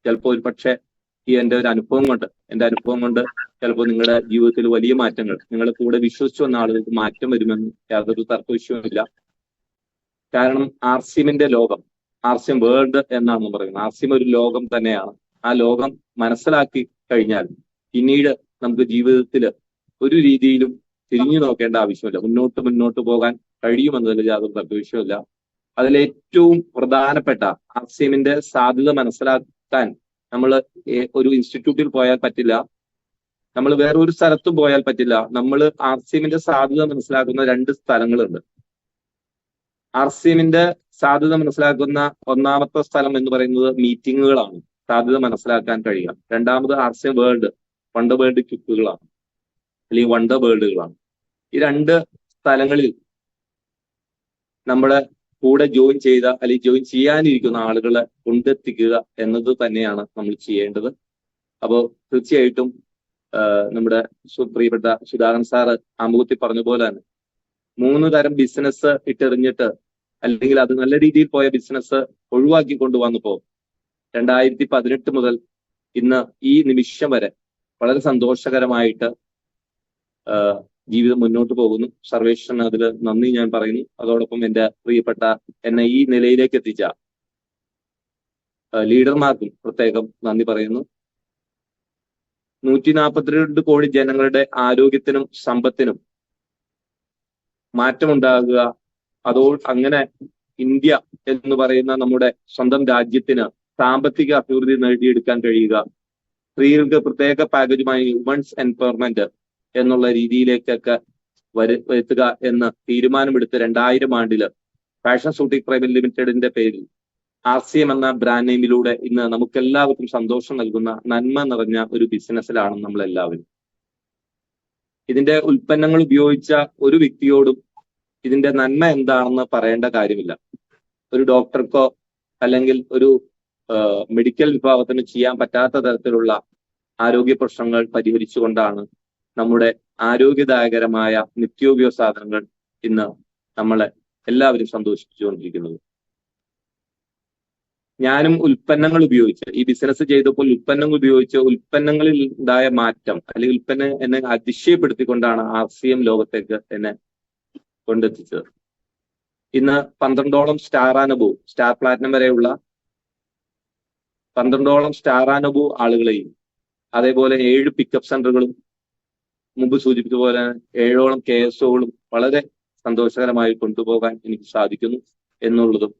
ചിലപ്പോൾ ഒരു പക്ഷേ എൻ്റെ അനുഭവം കൊണ്ട് ചിലപ്പോൾ നിങ്ങളുടെ ജീവിതത്തിൽ വലിയ മാറ്റങ്ങൾ, നിങ്ങളുടെ കൂടെ വിശ്വസിച്ചു വന്ന ആളുകൾക്ക് മാറ്റം വരുമെന്ന് യാതൊരു തർക്കവിഷയവുമില്ല. കാരണം ആർസിഎമ്മിന്റെ ലോകം, ആർസിഎം വേൾഡ് എന്നാണ് പറയുന്നത്. ആർസിഎം ഒരു ലോകം തന്നെയാണ്. ആ ലോകം മനസ്സിലാക്കി കഴിഞ്ഞാൽ പിന്നീട് നമുക്ക് ജീവിതത്തിൽ ഒരു രീതിയിലും തിരിഞ്ഞു നോക്കേണ്ട ആവശ്യമില്ല. മുന്നോട്ട് പോകാൻ കഴിയുമെന്നതിൽ യാതൊരു തർക്കവിഷയമില്ല. അതിലേറ്റവും പ്രധാനപ്പെട്ട ആർസിഎമ്മിന്റെ സാധ്യത മനസ്സിലാക്കാൻ നമ്മൾ ഒരു ഇൻസ്റ്റിറ്റ്യൂട്ടിൽ പോയാൽ പറ്റില്ല, നമ്മൾ വേറൊരു സ്ഥലത്തും പോയാൽ പറ്റില്ല. നമ്മൾ ആർസിഎമ്മിന്റെ സാധ്യത മനസ്സിലാക്കുന്ന 2 സ്ഥലങ്ങളുണ്ട്. ആർസിഎമ്മിന്റെ സാധ്യത മനസ്സിലാക്കുന്ന ഒന്നാമത്തെ സ്ഥലം എന്ന് പറയുന്നത് മീറ്റിങ്ങുകളാണ് സാധ്യത മനസ്സിലാക്കാൻ കഴിയുക. രണ്ടാമത് ആർസിഎം വേൾഡ്, വണ്ടർ വേൾഡ് ക്വിക്കുകളാണ്, അല്ലെങ്കിൽ വണ്ടർ വേൾഡുകളാണ്. ഈ 2 സ്ഥലങ്ങളിൽ നമ്മുടെ കൂടെ ജോയിൻ ചെയ്ത അല്ലെങ്കിൽ ജോയിൻ ചെയ്യാനിരിക്കുന്ന ആളുകളെ കൊണ്ടെത്തിക്കുക എന്നത് തന്നെയാണ് നമ്മൾ ചെയ്യേണ്ടത്. അപ്പോൾ തീർച്ചയായിട്ടും നമ്മുടെ പ്രിയപ്പെട്ട സുധാകരൻ സാറ് ആമുഖത്തിൽ പറഞ്ഞ പോലെ തന്നെ 3 തരം ബിസിനസ് ഇട്ടെറിഞ്ഞിട്ട്, അല്ലെങ്കിൽ അത് നല്ല രീതിയിൽ പോയ ബിസിനസ് ഒഴിവാക്കി കൊണ്ടുവന്നപ്പോൾ 2018 മുതൽ ഇന്ന് ഈ നിമിഷം വരെ വളരെ സന്തോഷകരമായിട്ട് ജീവിതം മുന്നോട്ട് പോകുന്നു. സർവേശ്വരൻ അതിൽ നന്ദി ഞാൻ പറയുന്നു. അതോടൊപ്പം എൻ്റെ പ്രിയപ്പെട്ട എന്നെ ഈ നിലയിലേക്ക് എത്തിച്ച ലീഡർമാർക്കും പ്രത്യേകം നന്ദി പറയുന്നു. 142 കോടി ജനങ്ങളുടെ ആരോഗ്യത്തിനും സമ്പത്തിനും മാറ്റമുണ്ടാകുക, അങ്ങനെ ഇന്ത്യ എന്ന് പറയുന്ന നമ്മുടെ സ്വന്തം രാജ്യത്തിന് സാമ്പത്തിക അഭിവൃദ്ധി നേടിയെടുക്കാൻ കഴിയുക, സ്ത്രീകൾക്ക് പ്രത്യേക പാക്കേജുമായി വുമൻസ് എംപവർമെന്റ് എന്നുള്ള രീതിയിലേക്കൊക്കെ എത്തുക എന്ന് തീരുമാനമെടുത്ത് 2000 ആണ്ടില് ഫാഷൻ സൂട്ടിക് പ്രൈവറ്റ് ലിമിറ്റഡിന്റെ പേരിൽ ആർസിഎം എന്ന ബ്രാൻഡ് നെയിമിലൂടെ ഇന്ന് നമുക്കെല്ലാവർക്കും സന്തോഷം നൽകുന്ന നന്മ നിറഞ്ഞ ഒരു ബിസിനസ്സിലാണ് നമ്മളെല്ലാവരും. ഇതിന്റെ ഉൽപ്പന്നങ്ങൾ ഉപയോഗിച്ച ഒരു വ്യക്തിയോടും ഇതിന്റെ നന്മ എന്താണെന്ന് പറയേണ്ട കാര്യമില്ല. ഒരു ഡോക്ടർക്കോ അല്ലെങ്കിൽ ഒരു മെഡിക്കൽ വിഭാഗത്തിന് ചെയ്യാൻ പറ്റാത്ത തരത്തിലുള്ള ആരോഗ്യ പ്രശ്നങ്ങൾ പരിഹരിച്ചുകൊണ്ടാണ് നമ്മുടെ ആരോഗ്യദായകരമായ നിത്യോപയോഗ സാധനങ്ങൾ ഇന്ന് നമ്മളെ എല്ലാവരും സന്തോഷിപ്പിച്ചുകൊണ്ടിരിക്കുന്നത്. ഞാനും ഉൽപ്പന്നങ്ങൾ ഉപയോഗിച്ച് ഈ ബിസിനസ് ചെയ്തപ്പോൾ ഉൽപ്പന്നങ്ങളിൽ ഉണ്ടായ മാറ്റം, അല്ലെങ്കിൽ ഉൽപ്പന്നം എന്നെ അതിശയപ്പെടുത്തിക്കൊണ്ടാണ് ആർസിഎം ലോകത്തേക്ക് എന്നെ കൊണ്ടെത്തിച്ചത്. ഇന്ന് 12ഓളം സ്റ്റാർ പ്ലാറ്റിനം വരെയുള്ള 12ഓളം സ്റ്റാർ ആനബു ആളുകളെയും, അതേപോലെ 7 പിക്കപ്പ് സെന്ററുകളും, മുമ്പ് സൂചിപ്പിച്ച പോലെ 7ഓളം KSOകളും വളരെ സന്തോഷകരമായി കൊണ്ടുപോകാൻ എനിക്ക് സാധിക്കുന്നു എന്നുള്ളതും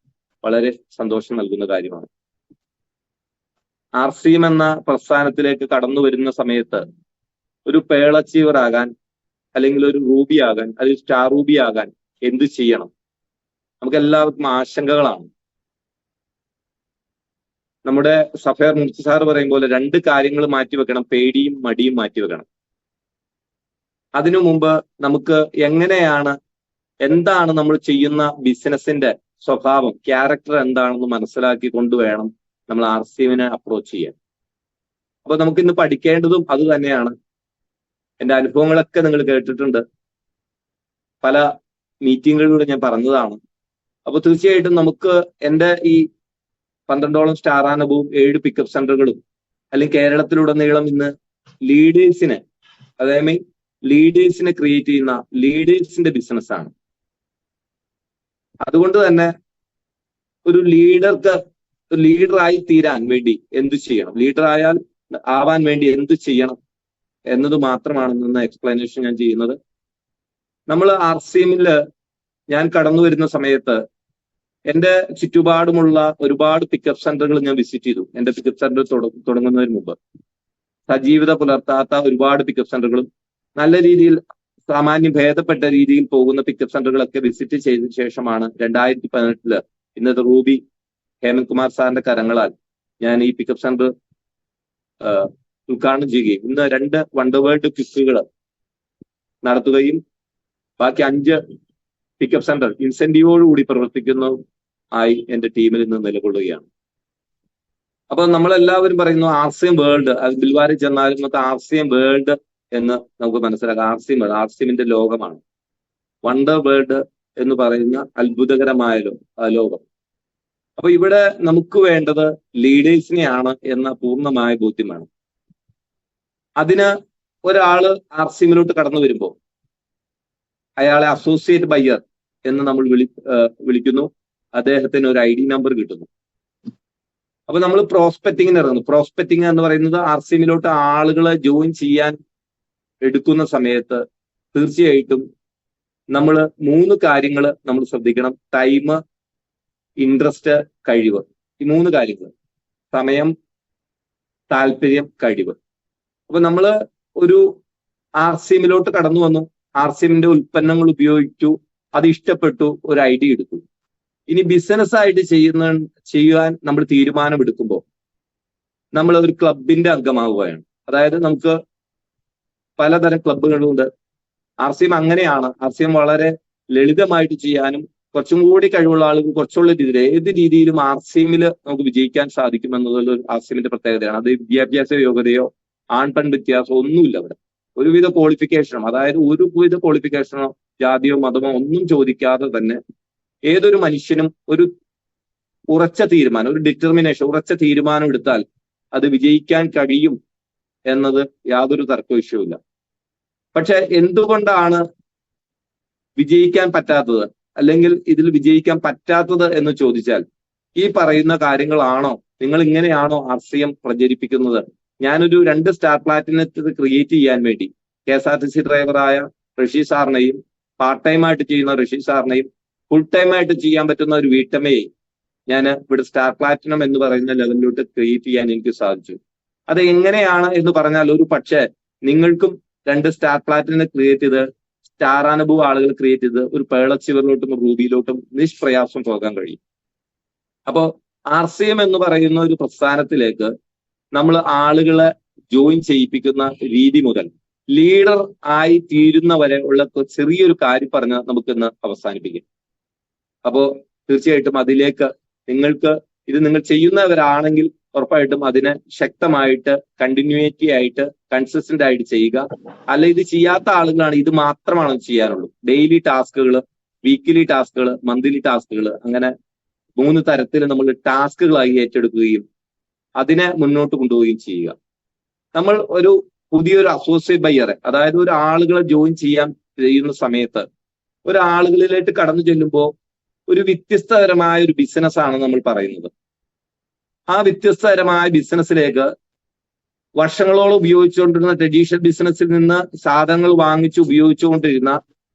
വളരെ സന്തോഷം നൽകുന്ന കാര്യമാണ്. ആർസിഎം എന്ന പ്രസ്ഥാനത്തിലേക്ക് കടന്നു വരുന്ന സമയത്ത് ഒരു പേൾ അച്ചീവർ ആകാൻ, അല്ലെങ്കിൽ ഒരു റൂബി ആകാൻ, അല്ലെങ്കിൽ സ്റ്റാർ റൂബി ആകാൻ എന്ത് ചെയ്യണം? നമുക്ക് എല്ലാവർക്കും ആശങ്കകളാണ്. നമ്മുടെ സഫേർ മുർത്തി സാർ പറയും പോലെ 2 കാര്യങ്ങൾ മാറ്റിവെക്കണം, പേടിയും മടിയും മാറ്റിവെക്കണം. അതിനു മുമ്പ് നമുക്ക് എന്താണ് നമ്മൾ ചെയ്യുന്ന ബിസിനസിന്റെ സ്വഭാവം, ക്യാരക്ടർ എന്താണെന്ന് മനസ്സിലാക്കി കൊണ്ടുവേണം നമ്മൾ ആർസിഎമ്മിനെ അപ്രോച്ച് ചെയ്യാൻ. അപ്പൊ നമുക്ക് ഇന്ന് പഠിക്കേണ്ടതും അത് തന്നെയാണ്. എൻ്റെ അനുഭവങ്ങളൊക്കെ നിങ്ങൾ കേട്ടിട്ടുണ്ട്, പല മീറ്റിങ്ങുകളിലൂടെ ഞാൻ പറഞ്ഞതാണ്. അപ്പൊ തീർച്ചയായിട്ടും നമുക്ക് എൻ്റെ ഈ 12ഓളം സ്റ്റാർ ആനബും 7 പിക്കപ്പ് സെന്ററുകളും, അല്ലെങ്കിൽ കേരളത്തിലുടനീളം ഇന്ന് ലീഡേഴ്സിനെ, അതായത് ലീഡേഴ്സിനെ ക്രിയേറ്റ് ചെയ്യുന്ന ലീഡേഴ്സിന്റെ ബിസിനസ്സാണ്. അതുകൊണ്ട് തന്നെ ഒരു ലീഡറായി തീരാൻ വേണ്ടി എന്തു ചെയ്യണം, ആവാൻ വേണ്ടി എന്തു ചെയ്യണം എന്നത് മാത്രമാണ് ഇന്ന് എക്സ്പ്ലനേഷൻ ഞാൻ ചെയ്യുന്നത്. നമ്മൾ ആർസിഎമ്മില് ഞാൻ കടന്നു വരുന്ന സമയത്ത് എൻ്റെ ചുറ്റുപാടുമുള്ള ഒരുപാട് പിക്കപ്പ് സെന്ററുകൾ ഞാൻ വിസിറ്റ് ചെയ്തു. എൻ്റെ പിക്കപ്പ് സെന്റർ തുടങ്ങുന്നതിന് മുമ്പ് സജീവത പുലർത്താത്ത ഒരുപാട് പിക്കപ്പ് സെന്ററുകളും, നല്ല രീതിയിൽ സാമാന്യം ഭേദപ്പെട്ട രീതിയിൽ പോകുന്ന പിക്കപ്പ് സെന്ററുകളൊക്കെ വിസിറ്റ് ചെയ്ത ശേഷമാണ് 2018 ഇന്നത്തെ റൂബി ഹേമന്ത് കുമാർ സാറിന്റെ കരങ്ങളാൽ ഞാൻ ഈ പിക്കപ്പ് സെന്റർ ഉദ്ഘാടനം ചെയ്യുകയും ഇന്ന് 2 വണ്ടർ വേൾഡ് ക്വിക്കുകൾ നടത്തുകയും ബാക്കി 5 പിക്കപ്പ് സെന്റർ ഇൻസെന്റീവോടുകൂടി പ്രവർത്തിക്കുന്ന ആയി എൻ്റെ ടീമിൽ നിന്ന് നിലകൊള്ളുകയാണ്. അപ്പൊ നമ്മളെല്ലാവരും പറയുന്നു ആർസിഎം വേൾഡ്, അത് ബിൽവാരി ചെന്നാലും ഇന്നത്തെ ആർസിഎം വേൾഡ് എന്ന് നമുക്ക് മനസ്സിലാക്കാം. ആർസിഎമ്മിന്റെ ലോകമാണ്. വണ്ടർ വേൾഡ് എന്ന് പറയുന്ന അത്ഭുതകരമായ ലോകം. അപ്പൊ ഇവിടെ നമുക്ക് വേണ്ടത് ലീഡേഴ്സിനെയാണ് എന്ന പൂർണ്ണമായ ബോധ്യം വേണം. അതിന് ഒരാള് ആർസിഎമ്മിലോട്ട് കടന്നു വരുമ്പോൾ അയാളെ അസോസിയേറ്റ് ബയ്യർ എന്ന് നമ്മൾ വിളിക്കുന്നു. അദ്ദേഹത്തിന് ഒരു ID നമ്പർ കിട്ടുന്നു. അപ്പൊ നമ്മൾ പ്രോസ്പെക്ടിങ്ങിന് ഇറങ്ങുന്നു. പ്രോസ്പെക്ടിങ് എന്ന് പറയുന്നത് ആർസിഎമ്മിലോട്ട് ആളുകളെ ജോയിൻ ചെയ്യാൻ എടുക്കുന്ന സമയത്ത് തീർച്ചയായിട്ടും നമ്മൾ 3 കാര്യങ്ങൾ നമ്മൾ ശ്രദ്ധിക്കണം. ടൈം, ഇൻട്രസ്റ്റ്, കഴിവ്. ഈ 3 കാര്യങ്ങൾ: സമയം, താല്പര്യം, കഴിവ്. അപ്പൊ നമ്മൾ ഒരു ആർസിഎമ്മിലോട്ട് കടന്നു വന്നു, ആർസിഎമ്മിന്റെ ഉൽപ്പന്നങ്ങൾ ഉപയോഗിച്ചു, അത് ഇഷ്ടപ്പെട്ടു, ഒരു ID എടുത്തു. ഇനി ബിസിനസ് ആയിട്ട് ചെയ്യാൻ നമ്മൾ തീരുമാനമെടുക്കുമ്പോൾ നമ്മൾ ഒരു ക്ലബിന്റെ അംഗമാവുകയാണ്. അതായത് നമുക്ക് പലതരം ക്ലബുകളുണ്ട്. ആർസിഎം അങ്ങനെയാണ്. ആർസിഎം വളരെ ലളിതമായിട്ട് ചെയ്യാനും കുറച്ചും കൂടി കഴിവുള്ള ആളുകൾ കുറച്ചുള്ള രീതിയിൽ ഏത് രീതിയിലും ആർസിഎമ്മിൽ നമുക്ക് വിജയിക്കാൻ സാധിക്കുമെന്നുള്ളത് ആർസിഎമ്മിന്റെ പ്രത്യേകതയാണ്. അത് വിദ്യാഭ്യാസ യോഗ്യതയോ ആൺപെൺ വ്യത്യാസമോ ഒന്നുമില്ല അവിടെ. ഒരുവിധ ക്വാളിഫിക്കേഷനോ, അതായത് ഒരുവിധ ക്വാളിഫിക്കേഷനോ ജാതിയോ മതമോ ഒന്നും ചോദിക്കാതെ തന്നെ ഏതൊരു മനുഷ്യനും ഒരു ഉറച്ച തീരുമാനം, ഒരു ഡിറ്റർമിനേഷൻ, ഉറച്ച തീരുമാനം എടുത്താൽ അത് വിജയിക്കാൻ കഴിയും എന്നത് യാതൊരു തർക്കവിഷയവുമില്ല. പക്ഷെ എന്തുകൊണ്ടാണ് വിജയിക്കാൻ പറ്റാത്തത്, അല്ലെങ്കിൽ ഇതിൽ വിജയിക്കാൻ പറ്റാത്തത് എന്ന് ചോദിച്ചാൽ, ഈ പറയുന്ന കാര്യങ്ങളാണോ, നിങ്ങൾ ഇങ്ങനെയാണോ ആർസിഎം പ്രചരിപ്പിക്കുന്നത്? ഞാനൊരു 2 സ്റ്റാർ പ്ലാറ്റിനറ്റ് ക്രിയേറ്റ് ചെയ്യാൻ വേണ്ടി KSRTC ഡ്രൈവറായ ഋഷി സാറിനെയും പാർട്ട് ടൈം ആയിട്ട് ചെയ്യുന്ന ഋഷി സാറിനെയും ഫുൾ ടൈം ആയിട്ട് ചെയ്യാൻ പറ്റുന്ന ഒരു വീട്ടമ്മയെ ഞാൻ ഇവിടെ സ്റ്റാർ പ്ലാറ്റിനം എന്ന് പറയുന്ന ലെവലിലോട്ട് ക്രിയേറ്റ് ചെയ്യാൻ എനിക്ക് സാധിച്ചു. അത് എങ്ങനെയാണ് എന്ന് പറഞ്ഞാൽ, ഒരു പക്ഷേ നിങ്ങൾക്കും 2 സ്റ്റാർ പ്ലാറ്റിനെ ക്രിയേറ്റ് ചെയ്ത് സ്റ്റാർ അനുഭവ ആളുകൾ ക്രിയേറ്റ് ചെയ്ത് ഒരു പേളച്ചിവറിലോട്ടും റൂബിയിലോട്ടും നിഷ്പ്രയാസം പോകാൻ കഴിയും. അപ്പോ ആർസിഎം എന്ന് പറയുന്ന ഒരു പ്രസ്ഥാനത്തിലേക്ക് നമ്മൾ ആളുകളെ ജോയിൻ ചെയ്യിപ്പിക്കുന്ന രീതി മുതൽ ലീഡർ ആയി തീരുന്നവരെ ഉള്ള ചെറിയൊരു കാര്യം പറഞ്ഞ് നമുക്കിന്ന് അവസാനിപ്പിക്കാം. അപ്പോ തീർച്ചയായിട്ടും അതിലേക്ക് ഇത് നിങ്ങൾ ചെയ്യുന്നവരാണെങ്കിൽ ഉറപ്പായിട്ടും അതിനെ ശക്തമായിട്ട് കണ്ടിന്യൂറ്റി ആയിട്ട് കൺസിസ്റ്റന്റ് ആയിട്ട് ചെയ്യുക. അല്ല, ഇത് ചെയ്യാത്ത ആളുകളാണ് ഇത് മാത്രമാണ് ചെയ്യാനുള്ളൂ. ഡെയിലി ടാസ്കുകൾ, വീക്കിലി ടാസ്കുകൾ, മന്ത്ലി ടാസ്കുകൾ, അങ്ങനെ 3 തരത്തിൽ നമ്മൾ ടാസ്കുകളായി ഏറ്റെടുക്കുകയും അതിനെ മുന്നോട്ട് കൊണ്ടുപോവുകയും ചെയ്യുക. നമ്മൾ ഒരു പുതിയൊരു അസോസിയേറ്റ് ബയ്യറെ, അതായത് ഒരു ആളുകളെ ജോയിൻ ചെയ്യുന്ന സമയത്ത് ഒരാളുകളിലേക്ക് കടന്നു ചെല്ലുമ്പോൾ ഒരു വ്യത്യസ്തതരമായ ഒരു ബിസിനസ്സാണ് നമ്മൾ പറയുന്നത്. ആ വ്യത്യസ്തതരമായ ബിസിനസ്സിലേക്ക് വർഷങ്ങളോളം ഉപയോഗിച്ചുകൊണ്ടിരുന്ന ട്രഡീഷണൽ ബിസിനസ്സിൽ നിന്ന് സാധനങ്ങൾ വാങ്ങിച്ച് ഉപയോഗിച്ചുകൊണ്ടിരുന്ന,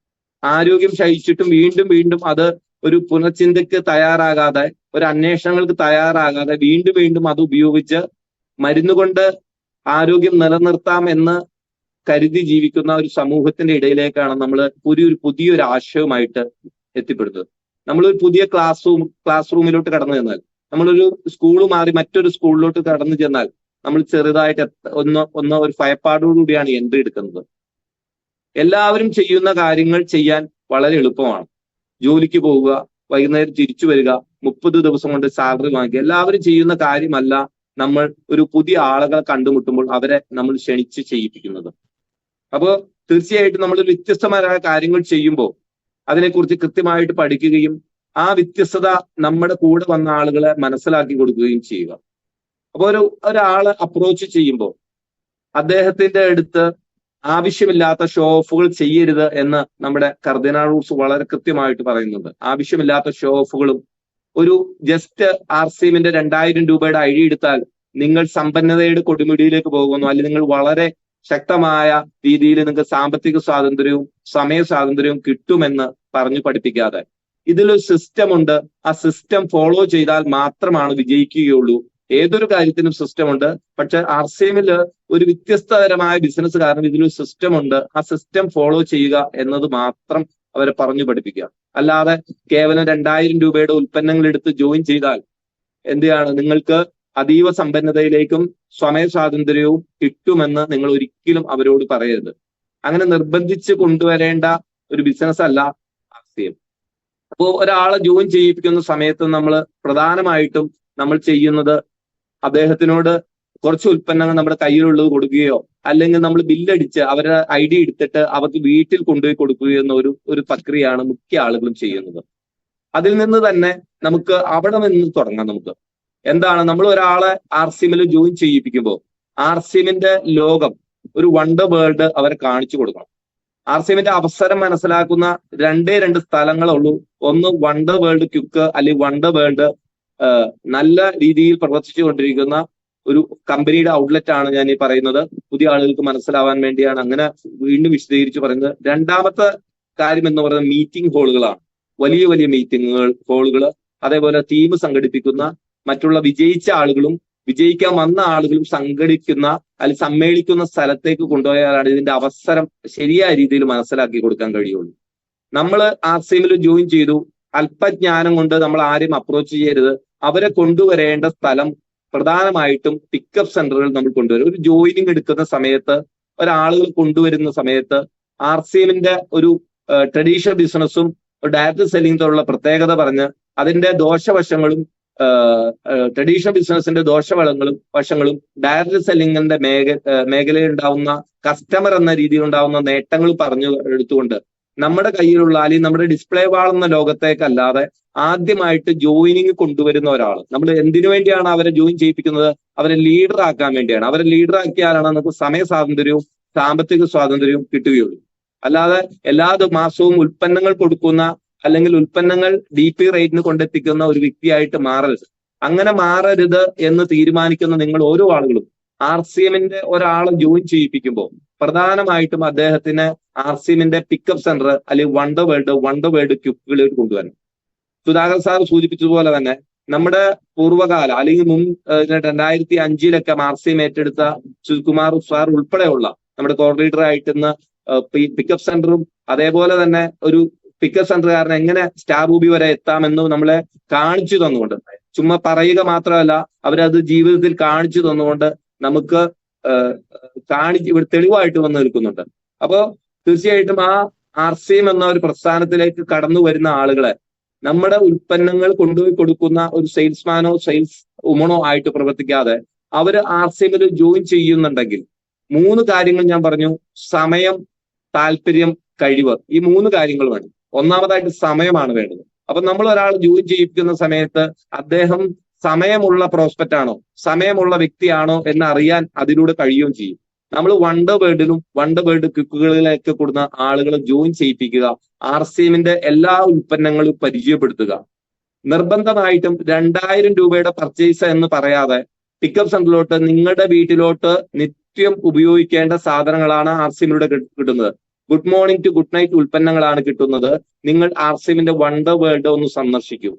ആരോഗ്യം ക്ഷയിച്ചിട്ടും വീണ്ടും വീണ്ടും അത് ഒരു പുനർചിന്തയ്ക്ക് തയ്യാറാകാതെ, ഒരു അന്വേഷണങ്ങൾക്ക് തയ്യാറാകാതെ വീണ്ടും വീണ്ടും അത് ഉപയോഗിച്ച് മരുന്നുകൊണ്ട് ആരോഗ്യം നിലനിർത്താം എന്ന് കരുതി ജീവിക്കുന്ന ഒരു സമൂഹത്തിന്റെ ഇടയിലേക്കാണ് നമ്മൾ പുതിയൊരു ആശയവുമായിട്ട് എത്തിപ്പെടുന്നത്. നമ്മളൊരു പുതിയ ക്ലാസ് റൂമിലോട്ട് കടന്നു ചെന്നാൽ, നമ്മളൊരു സ്കൂൾ മാറി മറ്റൊരു സ്കൂളിലോട്ട് കടന്നു ചെന്നാൽ നമ്മൾ ചെറുതായിട്ട് ഒരു ഭയപ്പാടോടുകൂടിയാണ് എൻട്രി എടുക്കുന്നത്. എല്ലാവരും ചെയ്യുന്ന കാര്യങ്ങൾ ചെയ്യാൻ വളരെ എളുപ്പമാണ്. ജോലിക്ക് പോവുക, വൈകുന്നേരം തിരിച്ചു വരിക, 30 ദിവസം കൊണ്ട് സാലറി വാങ്ങിക്കുക, എല്ലാവരും ചെയ്യുന്ന കാര്യമല്ല നമ്മൾ ഒരു പുതിയ ആളുകളെ കണ്ടുമുട്ടുമ്പോൾ അവരെ നമ്മൾ ക്ഷണിച്ച് ചെയ്യിപ്പിക്കുന്നത്. അപ്പോൾ തീർച്ചയായിട്ടും നമ്മൾ വ്യത്യസ്തമായ കാര്യങ്ങൾ ചെയ്യുമ്പോൾ അതിനെക്കുറിച്ച് കൃത്യമായിട്ട് പഠിക്കുകയും ആ വ്യത്യസ്തത നമ്മുടെ കൂടെ വന്ന ആളുകളെ മനസ്സിലാക്കി കൊടുക്കുകയും ചെയ്യുക. അപ്പോൾ ഒരാളെ അപ്രോച്ച് ചെയ്യുമ്പോൾ അദ്ദേഹത്തിന്റെ അടുത്ത് ആവശ്യമില്ലാത്ത ഷോ ഓഫുകൾ ചെയ്യരുത് എന്ന് നമ്മുടെ കർദിനാൾ റൂൾസ് വളരെ കൃത്യമായിട്ട് പറയുന്നുണ്ട്. ആവശ്യമില്ലാത്ത ഷോ ഓഫുകളും, ഒരു ജസ്റ്റ് ആർസിഎമ്മിന്റെ 2000 രൂപയുടെ ID എടുത്താൽ നിങ്ങൾ സമ്പന്നതയുടെ കൊടുമുടിയിലേക്ക് പോകുന്നു, അല്ലെങ്കിൽ നിങ്ങൾ വളരെ ശക്തമായ രീതിയിൽ നിങ്ങൾക്ക് സാമ്പത്തിക സ്വാതന്ത്ര്യവും സമയ സ്വാതന്ത്ര്യവും കിട്ടുമെന്ന് പറഞ്ഞു പഠിപ്പിക്കാതെ, ഇതിലൊരു സിസ്റ്റം ഉണ്ട്, ആ സിസ്റ്റം ഫോളോ ചെയ്താൽ മാത്രമാണ് വിജയിക്കുകയുള്ളൂ. ഏതൊരു കാര്യത്തിനും സിസ്റ്റം ഉണ്ട്. പക്ഷെ ആർസിഎമ്മിൽ ഒരു വ്യത്യസ്തതരമായ ബിസിനസ് കാരണം ഇതിലൊരു സിസ്റ്റം ഉണ്ട്, ആ സിസ്റ്റം ഫോളോ ചെയ്യുക എന്നത് മാത്രം അവരെ പറഞ്ഞു പഠിപ്പിക്കുക. അല്ലാതെ കേവലം 2000 രൂപയുടെ ഉൽപ്പന്നങ്ങൾ എടുത്ത് ജോയിൻ ചെയ്താൽ നിങ്ങൾക്ക് അതീവ സമ്പന്നതയിലേക്കും സമയ സ്വാതന്ത്ര്യവും കിട്ടുമെന്ന് നിങ്ങൾ ഒരിക്കലും അവരോട് പറയരുത്. അങ്ങനെ നിർബന്ധിച്ച് കൊണ്ടുവരേണ്ട ഒരു ബിസിനസ് അല്ല ആർസിഎം. അപ്പോൾ ഒരാളെ ജോയിൻ ചെയ്യിപ്പിക്കുന്ന സമയത്ത് നമ്മൾ പ്രധാനമായിട്ടും നമ്മൾ ചെയ്യുന്നത് അദ്ദേഹത്തിനോട് കുറച്ച് ഉൽപ്പന്നങ്ങൾ നമ്മുടെ കയ്യിലുള്ളത് കൊടുക്കുകയോ, അല്ലെങ്കിൽ നമ്മൾ ബില്ലടിച്ച് അവരുടെ ID എടുത്തിട്ട് അവർക്ക് വീട്ടിൽ കൊണ്ടുപോയി കൊടുക്കുകയോ എന്ന ഒരു പ്രക്രിയയാണ് മിക്ക ആളുകളും ചെയ്യുന്നത്. അതിൽ നിന്ന് തന്നെ നമുക്ക് അവിടെ നിന്ന് തുടങ്ങാം. നമുക്ക് എന്താണ്, നമ്മൾ ഒരാളെ RCMൽ ജോയിൻ ചെയ്യിപ്പിക്കുമ്പോൾ RCMന്റെ ലോകം, ഒരു വണ്ടർ വേൾഡ് അവരെ കാണിച്ചു കൊടുക്കണം. RCMന്റെ അവസരം മനസ്സിലാക്കുന്ന രണ്ട് സ്ഥലങ്ങളേ ഉള്ളൂ. ഒന്ന് വണ്ടർ വേൾഡ് ക്യുക്ക്, അല്ലെങ്കിൽ വണ്ടർ വേൾഡ് നല്ല രീതിയിൽ പ്രവർത്തിച്ചു കൊണ്ടിരിക്കുന്ന ഒരു കമ്പനിയുടെ ഔട്ട്ലെറ്റ് ആണ് ഞാൻ ഈ പറയുന്നത്. പുതിയ ആളുകൾക്ക് മനസ്സിലാവാൻ വേണ്ടിയാണ് അങ്ങനെ വീണ്ടും വിശദീകരിച്ച് പറയുന്നത്. രണ്ടാമത്തെ കാര്യം എന്ന് പറയുന്നത് മീറ്റിംഗ് ഹോളുകളാണ്. വലിയ വലിയ മീറ്റിംഗ് ഹോളുകൾ, അതേപോലെ ടീം സംഘടിപ്പിക്കുന്ന, മറ്റുള്ള വിജയിച്ച ആളുകളും വിജയിക്കാൻ വന്ന ആളുകളും സംഘടിക്കുന്ന അല്ലെങ്കിൽ സമ്മേളിക്കുന്ന സ്ഥലത്തേക്ക് കൊണ്ടുപോയാലാണ് ഇതിന്റെ അവസരം ശരിയായ രീതിയിൽ മനസ്സിലാക്കി കൊടുക്കാൻ കഴിയുള്ളൂ. നമ്മൾ RCMൽ ജോയിൻ ചെയ്തു, അല്പജ്ഞാനം കൊണ്ട് നമ്മൾ ആരെയും അപ്രോച്ച് ചെയ്യരുത്. അവരെ കൊണ്ടുവരേണ്ട സ്ഥലം പ്രധാനമായിട്ടും പിക്കപ്പ് സെന്ററുകൾ നമ്മൾ കൊണ്ടുവരും. ഒരു ജോയിനിങ് എടുക്കുന്ന സമയത്ത്, ഒരാളുകൾ കൊണ്ടുവരുന്ന സമയത്ത് RCMന്റെ ഒരു ട്രഡീഷണൽ ബിസിനസ്സും ഡയറക്ട് സെല്ലിംഗിലുള്ള പ്രത്യേകത പറഞ്ഞ് അതിന്റെ ദോഷവശങ്ങളും ട്രഡീഷണൽ ബിസിനസിന്റെ വശങ്ങളും ഡയറക്ട് സെല്ലിംഗിന്റെ മേഖലയിൽ ഉണ്ടാവുന്ന കസ്റ്റമർ എന്ന രീതിയിൽ ഉണ്ടാവുന്ന നേട്ടങ്ങൾ പറഞ്ഞു എടുത്തുകൊണ്ട് നമ്മുടെ കയ്യിലുള്ള, അല്ലെങ്കിൽ നമ്മുടെ ഡിസ്പ്ലേ വാളുന്ന ലോകത്തേക്കല്ലാതെ ആദ്യമായിട്ട് ജോയിനിങ് കൊണ്ടുവരുന്ന ഒരാൾ, നമ്മൾ എന്തിനു വേണ്ടിയാണ് അവരെ ജോയിൻ ചെയ്യിപ്പിക്കുന്നത്? അവരെ ലീഡർ ആക്കാൻ വേണ്ടിയാണ്. അവരെ ലീഡർ ആക്കിയാലാണ് നമുക്ക് സമയ സ്വാതന്ത്ര്യവും സാമ്പത്തിക സ്വാതന്ത്ര്യവും കിട്ടുകയുള്ളൂ. അല്ലാതെ എല്ലാ മാസവും ഉൽപ്പന്നങ്ങൾ കൊടുക്കുന്ന, അല്ലെങ്കിൽ ഉൽപ്പന്നങ്ങൾ DP റേറ്റിന് കൊണ്ടെത്തിക്കുന്ന ഒരു വ്യക്തിയായിട്ട് മാറരുത്. അങ്ങനെ മാറരുത് എന്ന് തീരുമാനിക്കുന്ന നിങ്ങൾ ഓരോ ആളുകളും RCMന്റെ ഒരാളെ ജോയിൻ ചെയ്യിപ്പിക്കുമ്പോൾ പ്രധാനമായിട്ടും അദ്ദേഹത്തിന് RCMന്റെ പിക്കപ്പ് സെന്റർ അല്ലെങ്കിൽ വണ്ടർ വേൾഡ് ക്യുക്കുകളിലേക്ക് കൊണ്ടുവരണം. സുധാകർ സാർ സൂചിപ്പിച്ചതുപോലെ തന്നെ നമ്മുടെ പൂർവ്വകാല, അല്ലെങ്കിൽ 2005 RCM ഏറ്റെടുത്ത സുകുമാർ സാർ ഉൾപ്പെടെയുള്ള നമ്മുടെ കോർഡിനേറ്റർ ആയിട്ടിന്ന് പിക്കപ്പ് സെന്ററും, അതേപോലെ തന്നെ ഒരു പിക്കപ്പ് സെന്ററുകാരനെ എങ്ങനെ സ്റ്റാർ റൂബി വരെ എത്താമെന്ന് നമ്മളെ കാണിച്ചു തന്നുകൊണ്ട്, ചുമ്മാ പറയുക മാത്രമല്ല, അവരത് ജീവിതത്തിൽ കാണിച്ചു തന്നുകൊണ്ട് നമുക്ക് ഇവിടെ തെളിവായിട്ട് വന്ന് നിൽക്കുന്നുണ്ട്. അപ്പോ തീർച്ചയായിട്ടും ആ RCM എന്ന ഒരു പ്രസ്ഥാനത്തിലേക്ക് കടന്നു വരുന്ന ആളുകളെ നമ്മുടെ ഉൽപ്പന്നങ്ങൾ കൊണ്ടുപോയി കൊടുക്കുന്ന ഒരു സെയിൽസ്മാനോ സെയിൽസ് വുമണോ ആയിട്ട് പ്രവർത്തിക്കാതെ അവര് RCMൽ ജോയിൻ ചെയ്യുന്നുണ്ടെങ്കിൽ 3 കാര്യങ്ങൾ ഞാൻ പറഞ്ഞു: സമയം, താല്പര്യം, കഴിവ്. ഈ 3 കാര്യങ്ങൾ വേണം. ഒന്നാമതായിട്ട് സമയമാണ് വേണ്ടത്. അപ്പൊ നമ്മൾ ഒരാൾ ജോയിൻ ചെയ്യിപ്പിക്കുന്ന സമയത്ത് അദ്ദേഹം സമയമുള്ള പ്രോസ്പെക്റ്റ് ആണോ, സമയമുള്ള വ്യക്തിയാണോ എന്ന് അറിയാൻ അതിലൂടെ കഴിയുകയും ചെയ്യും. നമ്മൾ വണ്ടർ വേൾഡ് ക്വിക്കുകളിലേക്ക് കൊടുക്കുന്ന ആളുകളെ ജോയിൻ ചെയ്യിപ്പിക്കുക, RCMന്റെ എല്ലാ ഉൽപ്പന്നങ്ങളും പരിചയപ്പെടുത്തുക. നിർബന്ധമായിട്ടും 2000 രൂപയുടെ പർച്ചേസ് എന്ന് പറയാതെ പിക്കപ്പ് സെന്ററിലോട്ട്, നിങ്ങളുടെ വീട്ടിലോട്ട് നിത്യം ഉപയോഗിക്കേണ്ട സാധനങ്ങളാണ് RCMലൂടെ കിട്ടുന്നത്. Good morning to good night ഉൽപ്പന്നങ്ങളാണ് കിട്ടുന്നത്. നിങ്ങൾ RCMന്റെ വണ്ടർ വേൾഡ് ഒന്ന് സന്ദർശിക്കൂ.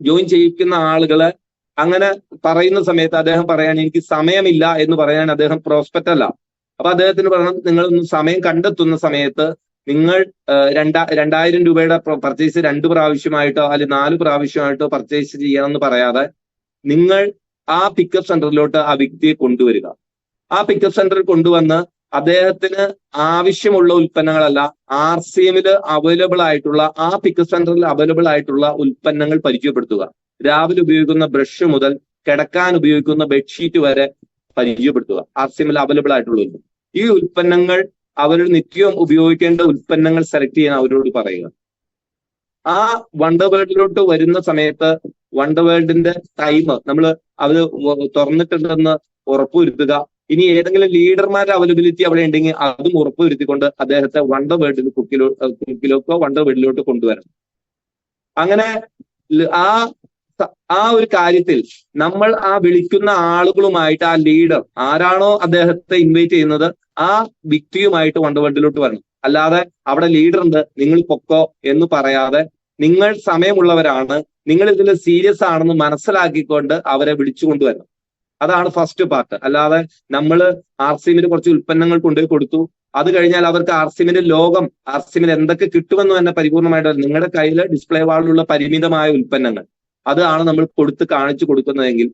ജോയിൻ ചെയ്യിക്കുന്ന ആളുകളെ അങ്ങനെ പറയുന്ന സമയത്ത് അദ്ദേഹം പറയാൻ, എനിക്ക് സമയമില്ല എന്ന് പറയാൻ അദ്ദേഹം പ്രോസ്പെക്റ്റ് അല്ല. അപ്പൊ അദ്ദേഹത്തിന് പറയണം, നിങ്ങൾ സമയം കണ്ടെത്തുന്ന സമയത്ത് നിങ്ങൾ 2000 രൂപയുടെ പർച്ചേസ് 2 പ്രാവശ്യമായിട്ടോ അല്ലെങ്കിൽ 4 പ്രാവശ്യമായിട്ടോ പർച്ചേസ് ചെയ്യണമെന്ന് പറയാതെ നിങ്ങൾ ആ പിക്കപ്പ് സെന്ററിലോട്ട് ആ വ്യക്തിയെ കൊണ്ടുവരിക. ആ പിക്കപ്പ് സെന്ററിൽ കൊണ്ടുവന്ന് അദ്ദേഹത്തിന് ആവശ്യമുള്ള ഉൽപ്പന്നങ്ങളല്ല, RCMൽ അവൈലബിൾ ആയിട്ടുള്ള, ആ പിക്കപ്പ് സെന്ററിൽ അവൈലബിൾ ആയിട്ടുള്ള ഉൽപ്പന്നങ്ങൾ പരിചയപ്പെടുത്തുക. രാവിലെ ഉപയോഗിക്കുന്ന ബ്രഷ് മുതൽ കിടക്കാൻ ഉപയോഗിക്കുന്ന ബെഡ്ഷീറ്റ് വരെ പരിചയപ്പെടുത്തുക. RCMൽ അവൈലബിൾ ആയിട്ടുള്ള ഈ ഉൽപ്പന്നങ്ങൾ, അവർ നിത്യവും ഉപയോഗിക്കേണ്ട ഉൽപ്പന്നങ്ങൾ സെലക്ട് ചെയ്യാൻ അവരോട് പറയുക. ആ വണ്ടർ വേൾഡിലോട്ട് വരുന്ന സമയത്ത് വണ്ടർ വേൾഡിന്റെ ടൈം നമ്മൾ അത് തുറന്നിട്ടുണ്ടെന്ന് ഉറപ്പുവരുത്തുക. ഇനി ഏതെങ്കിലും ലീഡർമാരുടെ അവൈലബിലിറ്റി അവിടെ ഉണ്ടെങ്കിൽ അതും ഉറപ്പുവരുത്തിക്കൊണ്ട് അദ്ദേഹത്തെ വണ്ടർ വേൾഡിൽ കുക്കിലോക്കോ വണ്ടർ വേൾഡിലോട്ട് കൊണ്ടുവരണം. അങ്ങനെ ആ ഒരു കാര്യത്തിൽ നമ്മൾ ആ വിളിക്കുന്ന ആളുകളുമായിട്ട്, ആ ലീഡർ ആരാണോ അദ്ദേഹത്തെ ഇൻവൈറ്റ് ചെയ്യുന്നത് ആ വ്യക്തിയുമായിട്ട് വണ്ടർ വേൾഡിലോട്ട് വരണം. അല്ലാതെ അവിടെ ലീഡർ ഉണ്ട്, നിങ്ങൾ പൊക്കോ എന്ന് പറയാതെ, നിങ്ങൾ സമയമുള്ളവരാണ്, നിങ്ങൾ ഇതിൽ സീരിയസ് ആണെന്ന് മനസ്സിലാക്കിക്കൊണ്ട് അവരെ വിളിച്ചുകൊണ്ടുവരണം. അതാണ് ഫസ്റ്റ് പാർട്ട്. അല്ലാതെ നമ്മൾ RCMൽ കുറച്ച് ഉൽപ്പന്നങ്ങൾ കൊണ്ടുപോയി കൊടുത്തു, അത് കഴിഞ്ഞാൽ അവർക്ക് RCMന്റെ ലോകം, RCMൽ എന്തൊക്കെ കിട്ടുമെന്ന് തന്നെ പരിപൂർണമായിട്ട് നിങ്ങളുടെ കയ്യിൽ ഡിസ്പ്ലേ വാളിലുള്ള പരിമിതമായ ഉൽപ്പന്നങ്ങൾ അതാണ് നമ്മൾ കാണിച്ചു കൊടുക്കുന്നതെങ്കിൽ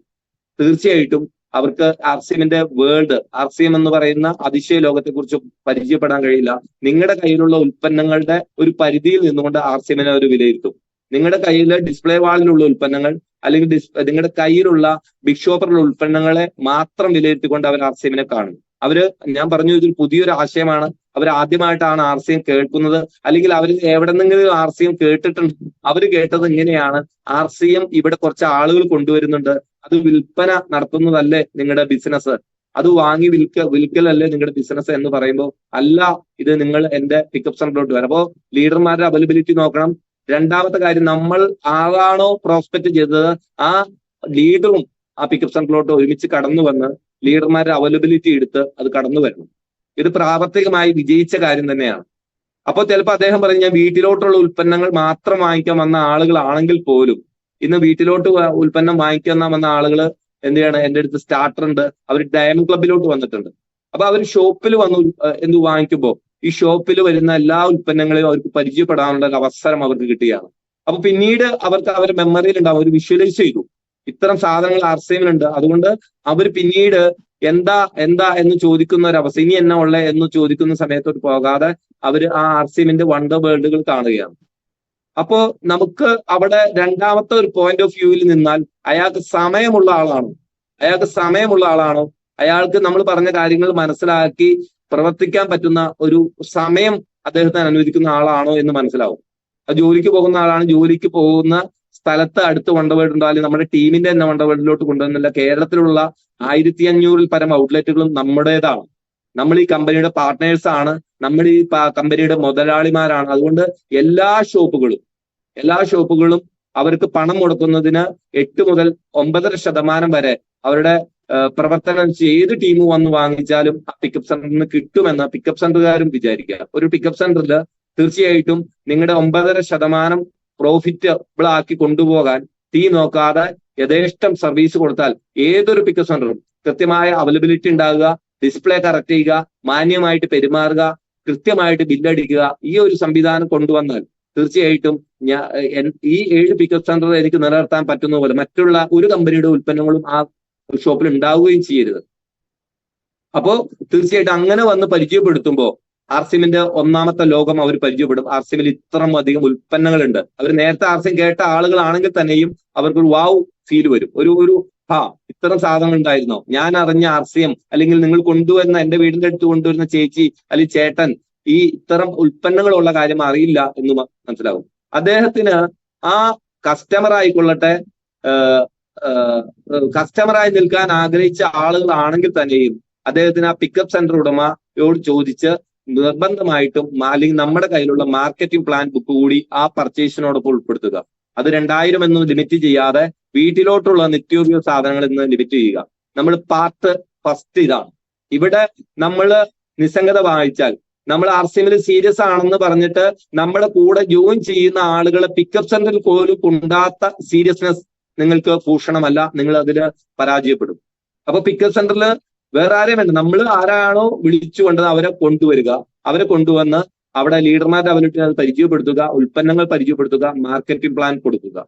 തീർച്ചയായിട്ടും അവർക്ക് RCMന്റെ വേൾഡ്, RCM എന്ന് പറയുന്ന അതിശയ ലോകത്തെക്കുറിച്ച് പരിചയപ്പെടാൻ കഴിയില്ല. നിങ്ങളുടെ കയ്യിലുള്ള ഉൽപ്പന്നങ്ങളുടെ ഒരു പരിധിയിൽ നിന്നുകൊണ്ട് RCMനെ അവർ വിലയിരുത്തും. നിങ്ങളുടെ കയ്യിലെ ഡിസ്പ്ലേ വാളിലുള്ള ഉൽപ്പന്നങ്ങൾ അല്ലെങ്കിൽ നിങ്ങളുടെ കയ്യിലുള്ള ബിഗ് ഷോപ്പറിലുള്ള ഉൽപ്പന്നങ്ങളെ മാത്രം വിലയിരുത്തിക്കൊണ്ട് അവർ RCMനെ കാണും. ഞാൻ പറഞ്ഞു ഇതൊരു പുതിയൊരു ആശയമാണ്. അവർ ആദ്യമായിട്ടാണ് RCM കേൾക്കുന്നത്, അല്ലെങ്കിൽ അവർ എവിടെന്നെങ്കിലും RCM കേട്ടിട്ടുണ്ട്. അവർ കേട്ടത് ഇങ്ങനെയാണ്, RCM ഇവിടെ കുറച്ച് ആളുകൾ കൊണ്ടുവരുന്നുണ്ട്, അത് വിൽപ്പന നടത്തുന്നതല്ലേ നിങ്ങളുടെ ബിസിനസ്, അത് വാങ്ങി വിൽക്കലല്ലേ നിങ്ങളുടെ ബിസിനസ് എന്ന് പറയുമ്പോൾ, അല്ല, ഇത് നിങ്ങൾ എന്റെ പിക്കപ്പ് സെന്ററിലോട്ട് വരാം. അപ്പോ ലീഡർമാരുടെ അവൈലബിലിറ്റി നോക്കണം. രണ്ടാമത്തെ കാര്യം, നമ്മൾ ആളാണോ പ്രോസ്പെക്ട് ചെയ്തത്, ആ ലീഡറും ആ പിക്കപ്പ് സെന്ററിലോട്ട് ഒരുമിച്ച് കടന്നു വന്ന് ലീഡർമാരുടെ അവൈലബിലിറ്റി എടുത്ത് അത് കടന്നു വരണം. ഇത് പ്രാവർത്തികമായി വിജയിച്ച കാര്യം തന്നെയാണ്. അപ്പോൾ ചിലപ്പോൾ അദ്ദേഹം പറയും, ഞാൻ വീട്ടിലോട്ടുള്ള ഉൽപ്പന്നങ്ങൾ മാത്രം വാങ്ങിക്കാൻ വന്ന ആളുകളാണെങ്കിൽ പോലും ഇന്ന് വീട്ടിലോട്ട് ഉൽപ്പന്നം വാങ്ങിക്കാൻ വന്ന ആളുകൾ എന്ത് ചെയ്യണം, എന്റെ അടുത്ത് സ്റ്റാർട്ടർ ഉണ്ട്, അവർ ഡയമണ്ട് ക്ലബിലോട്ട് വന്നിട്ടുണ്ട്. അപ്പൊ അവർ ഷോപ്പിൽ വന്ന് വാങ്ങിക്കുമ്പോൾ ഈ ഷോപ്പിൽ വരുന്ന എല്ലാ ഉൽപ്പന്നങ്ങളെയും അവർക്ക് പരിചയപ്പെടാനുള്ള ഒരു അവസരം അവർക്ക് കിട്ടുകയാണ്. അപ്പൊ പിന്നീട് അവർക്ക് അവരുടെ മെമ്മറിയിൽ ഉണ്ടാവും, അവർ വിഷ്വലൈസ് ചെയ്തു ഇത്തരം സാധനങ്ങൾ RCM ഉണ്ട്, അതുകൊണ്ട് അവർ പിന്നീട് എന്താ എന്ന് ചോദിക്കുന്ന ഒരു അവസ്ഥ, ഇനി എന്നാ ഉള്ള എന്ന് ചോദിക്കുന്ന സമയത്തോട്ട് പോകാതെ അവർ ആ RCMന്റെ വണ്ടർ വേൾഡുകൾ കാണുകയാണ്. അപ്പോ നമുക്ക് അവിടെ രണ്ടാമത്തെ ഒരു പോയിന്റ് ഓഫ് വ്യൂവിൽ നിന്നാൽ, അയാൾക്ക് സമയമുള്ള ആളാണോ, അയാൾക്ക് നമ്മൾ പറഞ്ഞ കാര്യങ്ങൾ മനസ്സിലാക്കി പ്രവർത്തിക്കാൻ പറ്റുന്ന ഒരു സമയം അദ്ദേഹത്തിന് അനുവദിക്കുന്ന ആളാണോ എന്ന് മനസ്സിലാവും. അത് ജോലിക്ക് പോകുന്ന ആളാണ്, ജോലിക്ക് പോകുന്ന സ്ഥലത്ത് അടുത്ത് വണ്ടർവേൾഡ് ഉണ്ടോ, അല്ലെങ്കിൽ നമ്മുടെ ടീമിന്റെ തന്നെ വണ്ടർവേൾഡിലോട്ട് കൊണ്ടുവന്നില്ല. കേരളത്തിലുള്ള 1500-ൽ പരം ഔട്ട്ലെറ്റുകളും നമ്മുടേതാണ്. നമ്മൾ ഈ കമ്പനിയുടെ പാർട്ട്നേഴ്സ് ആണ്, നമ്മൾ ഈ കമ്പനിയുടെ മുതലാളിമാരാണ്. അതുകൊണ്ട് എല്ലാ ഷോപ്പുകളും അവർക്ക് പണം മുടക്കുന്നതിന് 8 മുതൽ 9.5% വരെ അവരുടെ പ്രവർത്തനം ഏത് ടീം വന്ന് വാങ്ങിച്ചാലും ആ പിക്കപ്പ് സെന്ററിന് കിട്ടുമെന്ന് പിക്കപ്പ് സെന്ററുകാരും വിചാരിക്കുക. ഒരു പിക്കപ്പ് സെന്ററിൽ തീർച്ചയായിട്ടും നിങ്ങളുടെ 9.5% പ്രോഫിറ്റബിൾ ആക്കി കൊണ്ടുപോകാൻ തീ നോക്കാതെ യഥേഷ്ടം സർവീസ് കൊടുത്താൽ ഏതൊരു പിക്കപ്പ് സെന്ററും കൃത്യമായ അവൈലബിലിറ്റി ഉണ്ടാകുക, ഡിസ്പ്ലേ കറക്റ്റ് ചെയ്യുക, മാന്യമായിട്ട് പെരുമാറുക, കൃത്യമായിട്ട് ബില്ലടിക്കുക, ഈ ഒരു സംവിധാനം കൊണ്ടുവന്നാൽ തീർച്ചയായിട്ടും ഈ 7 പിക്കപ്പ് സെന്റർ എനിക്ക് നിലനിർത്താൻ പറ്റുന്ന പോലെ മറ്റുള്ള ഒരു കമ്പനിയുടെ ഉൽപ്പന്നങ്ങളും ആ ഷോപ്പിൽ ഉണ്ടാവുകയും ചെയ്യരുത്. അപ്പോ തീർച്ചയായിട്ടും അങ്ങനെ വന്ന് പരിചയപ്പെടുത്തുമ്പോൾ RCMന്റെ ഒന്നാമത്തെ ലോകം അവർ പരിചയപ്പെടും. RCMൽ ഇത്രയും അധികം ഉൽപ്പന്നങ്ങളുണ്ട്. അവർ നേരത്തെ RCM കേട്ട ആളുകളാണെങ്കിൽ തന്നെയും അവർക്കൊരു വാവ് ഫീൽ വരും. ഒരു ഇത്തരം സാധനങ്ങൾ ഉണ്ടായിരുന്നോ, ഞാൻ അറിഞ്ഞ RCM, അല്ലെങ്കിൽ നിങ്ങൾ കൊണ്ടുവരുന്ന എന്റെ വീടിന്റെ അടുത്ത് കൊണ്ടുവരുന്ന ചേച്ചി അല്ലെങ്കിൽ ചേട്ടൻ ഈ ഇത്തരം ഉൽപ്പന്നങ്ങളുള്ള കാര്യം അറിയില്ല എന്ന് മനസ്സിലാവും. അദ്ദേഹത്തിന് ആ കസ്റ്റമർ ആയിക്കൊള്ളട്ടെ, കസ്റ്റമറായി നിൽക്കാൻ ആഗ്രഹിച്ച ആളുകളാണെങ്കിൽ തന്നെയും അദ്ദേഹത്തിന് ആ പിക്കപ്പ് സെന്റർ ഉടമയോട് ചോദിച്ച് നിർബന്ധമായിട്ടും അല്ലെങ്കിൽ നമ്മുടെ കയ്യിലുള്ള മാർക്കറ്റിംഗ് പ്ലാൻ ബുക്ക് കൂടി ആ പർച്ചേസിനോടൊപ്പം ഉൾപ്പെടുത്തുക. അത് 2000 എന്ന് ലിമിറ്റ് ചെയ്യാതെ വീട്ടിലോട്ടുള്ള നിത്യോപയോഗ സാധനങ്ങൾ എന്ന് ലിമിറ്റ് ചെയ്യുക. നമ്മൾ പാർട്ട് ഫസ്റ്റ് ഇതാണ്. ഇവിടെ നമ്മൾ നിസ്സംഗത വായിച്ചാൽ, നമ്മൾ RCMൽ സീരിയസ് ആണെന്ന് പറഞ്ഞിട്ട് നമ്മുടെ കൂടെ ജോയിൻ ചെയ്യുന്ന ആളുകളെ പിക്കപ്പ് സെന്ററിൽ പോലും കൊണ്ടാത്ത സീരിയസ്നെസ് നിങ്ങൾക്ക് ഭൂഷണമല്ല, നിങ്ങൾ അതില് പരാജയപ്പെടും. അപ്പൊ പിക്കപ്പ് സെന്ററിൽ വേറെ ആരെയും വേണ്ട, നമ്മൾ ആരാണോ വിളിച്ചു കൊണ്ടത് അവരെ കൊണ്ടുവരിക, അവരെ കൊണ്ടുവന്ന് അവിടെ ലീഡർമാരുടെ അവരുടെ അത് പരിചയപ്പെടുത്തുക, ഉൽപ്പന്നങ്ങൾ പരിചയപ്പെടുത്തുക, മാർക്കറ്റിംഗ് പ്ലാൻ കൊടുക്കുക.